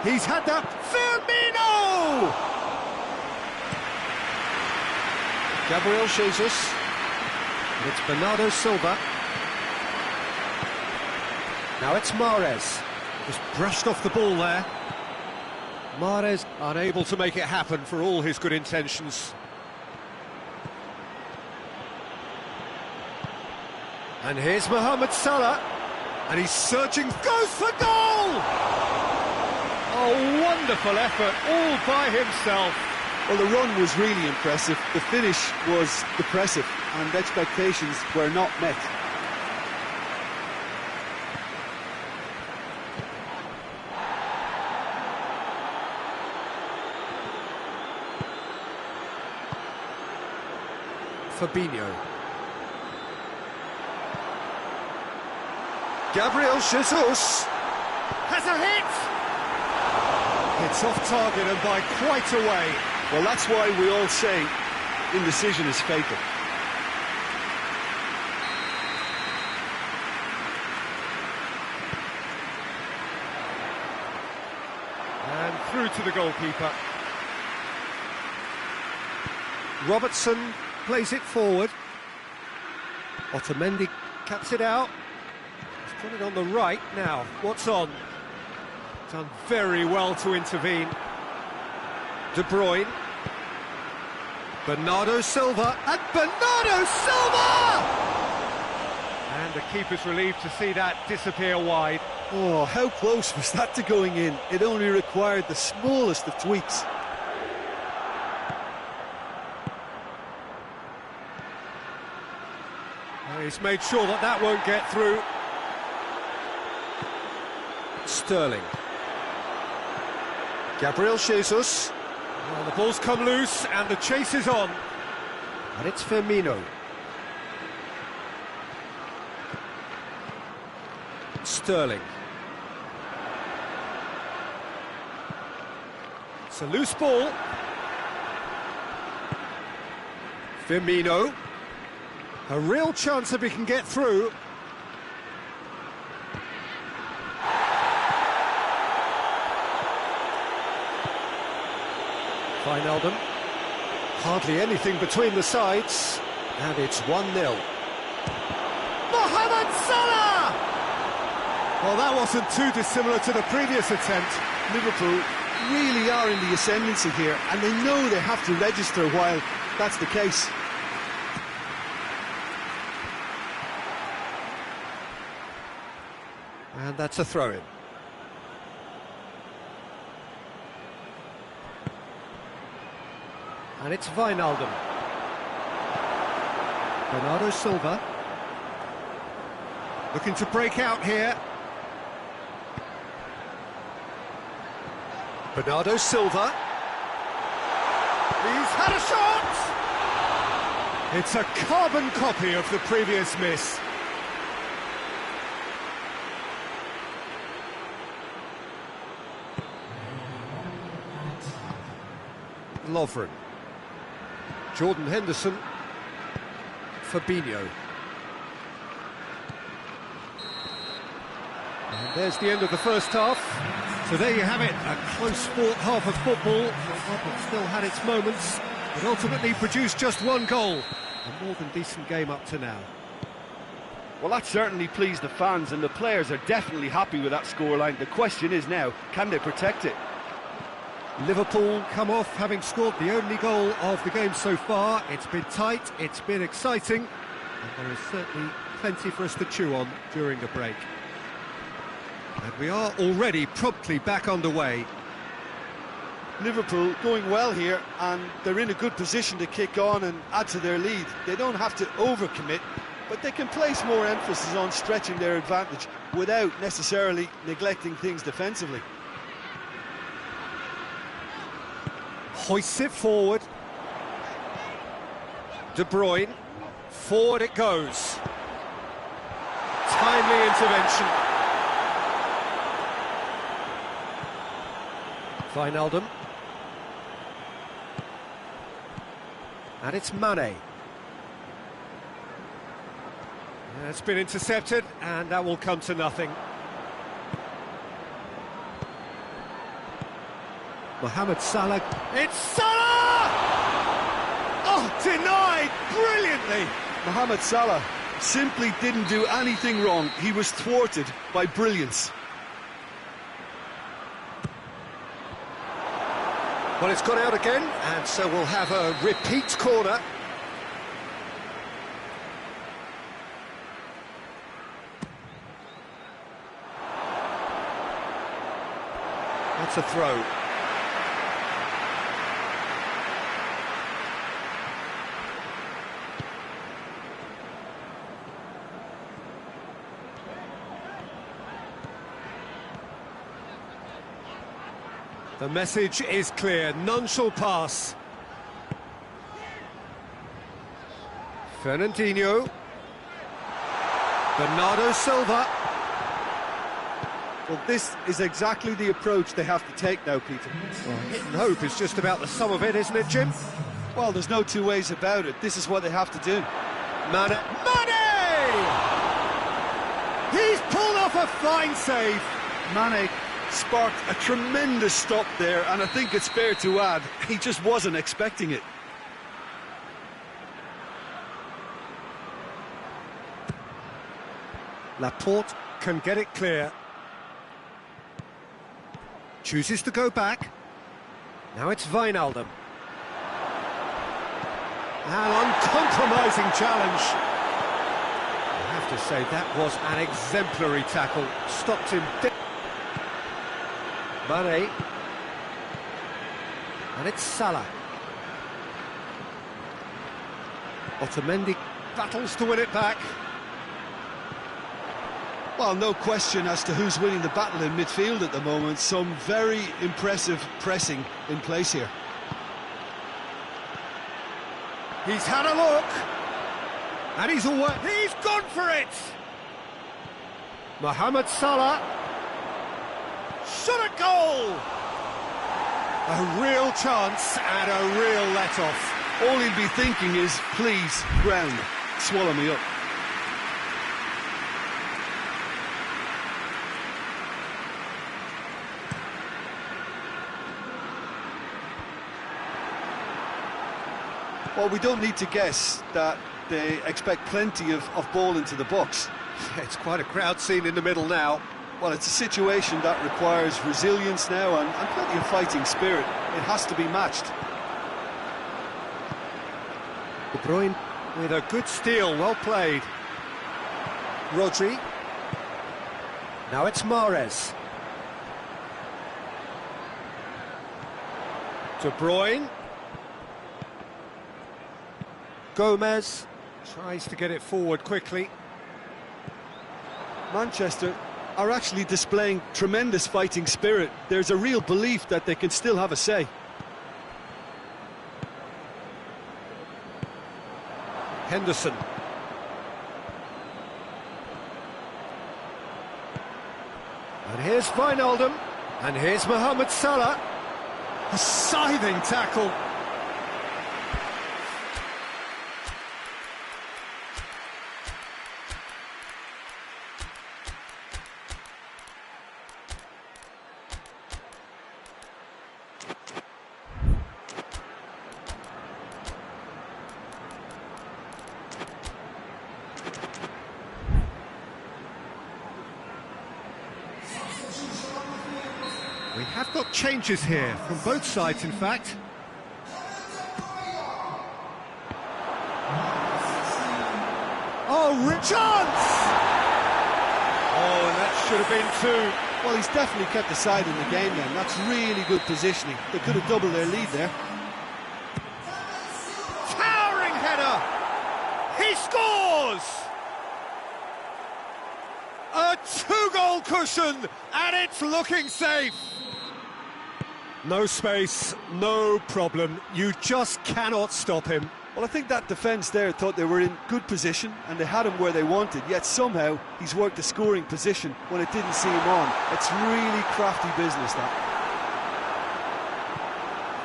He's had that. Firmino! Gabriel Jesus. And it's Bernardo Silva. Now it's Mahrez. Just brushed off the ball there. Mahrez unable to make it happen for all his good intentions. And here's Mohamed Salah. And he's searching, goes for goal! Oh, wonderful effort, all by himself.
Well, the run was really impressive. The finish was depressive, and expectations were not met.
Fabinho. Gabriel Jesus has a hit! It's off target and by quite a way.
Well, that's why we all say indecision is fatal.
And through to the goalkeeper. Robertson plays it forward. Otamendi cuts it out. He's put it on the right now. What's on? Done very well to intervene. De Bruyne. Bernardo Silva. And Bernardo Silva! And the keeper's relieved to see that disappear wide.
Oh, how close was that to going in? It only required the smallest of tweaks.
He's made sure that that won't get through. Sterling. Gabriel Jesus. Well, the ball's come loose and the chase is on. And it's Firmino. Sterling. It's a loose ball. Firmino. A real chance if he can get through. Wijnaldum. Hardly anything between the sides. And it's 1-0. Mohamed Salah! Well, that wasn't too dissimilar to the previous attempt.
Liverpool really are in the ascendancy here, and they know they have to register while that's the case.
And that's a throw-in. And it's Wijnaldum. Bernardo Silva. Looking to break out here. Bernardo Silva. He's had a shot! It's a carbon copy of the previous miss. Lovren. Jordan Henderson. Fabinho. And there's the end of the first half. So there you have it, a close fought half of football. It still had its moments, but ultimately produced just one goal. A more than decent game up to now.
Well, that certainly pleased the fans, and the players are definitely happy with that scoreline. The question is now, can they protect it?
Liverpool come off having scored the only goal of the game so far. It's been tight, it's been exciting, and there is certainly plenty for us to chew on during the break. And we are already promptly back underway.
Liverpool going well here, and they're in a good position to kick on and add to their lead. They don't have to overcommit, but they can place more emphasis on stretching their advantage without necessarily neglecting things defensively.
Hoists it forward. De Bruyne. Forward it goes. Timely intervention. Wijnaldum. And it's Mane. It's been intercepted, and that will come to nothing. Mohamed Salah. It's Salah! Oh, denied brilliantly.
Mohamed Salah simply didn't do anything wrong. He was thwarted by brilliance.
Well, it's gone out again, and so we'll have a repeat corner. That's a throw. The message is clear, none shall pass. Fernandinho. Bernardo Silva.
Well, this is exactly the approach they have to take now, Peter.
Hit and hope is just about the sum of it, isn't it, Jim?
Well, there's no two ways about it. This is what they have to do.
Mane! He's pulled off a fine save.
Mane sparked a tremendous stop there, and I think it's fair to add, he just wasn't expecting it.
Laporte can get it clear. Chooses to go back. Now it's Wijnaldum. An uncompromising challenge. I have to say, that was an exemplary tackle. Stopped him dead. Mane. And it's Salah. Otamendi battles to win it back.
Well, no question as to who's winning the battle in midfield at the moment. Some very impressive pressing in place here.
He's had a look. And he's gone for it! Mohamed Salah. Shot a goal! A real chance and a real let-off.
All he'll be thinking is, please, ground, swallow me up. Well, we don't need to guess that they expect plenty of ball into the box.
It's quite a crowd scene in the middle now.
Well, it's a situation that requires resilience now and plenty of fighting spirit. It has to be matched.
De Bruyne with a good steal, well played. Rodri. Now it's Mahrez. De Bruyne. Gomez tries to get it forward quickly.
Manchester are actually displaying tremendous fighting spirit. There's a real belief that they can still have a say.
Henderson. And here's Wijnaldum. And here's Mohamed Salah. A scything tackle. We have got changes here, from both sides in fact. Oh, chance! Oh, and that should have been two.
Well, he's definitely kept the side in the game then. That's really good positioning. They could have doubled their lead there.
Towering header! He scores! A two-goal cushion, and it's looking safe. No space, no problem. You just cannot stop him.
Well, I think that defence there thought they were in good position and they had him where they wanted, yet somehow he's worked the scoring position when it didn't see him on. It's really crafty business, that.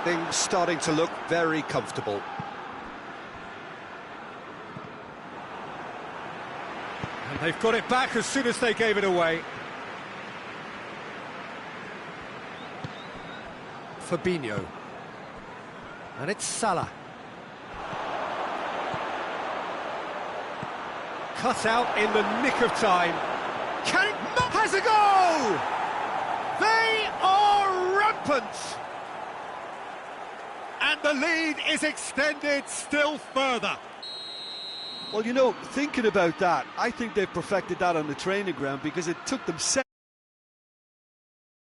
Things starting to look very comfortable. And they've got it back as soon as they gave it away. Fabinho. And it's Salah. Cut out in the nick of time. Has a goal! They are rampant! And the lead is extended still further.
Well, you know, thinking about that, I think they've perfected that on the training ground because it took them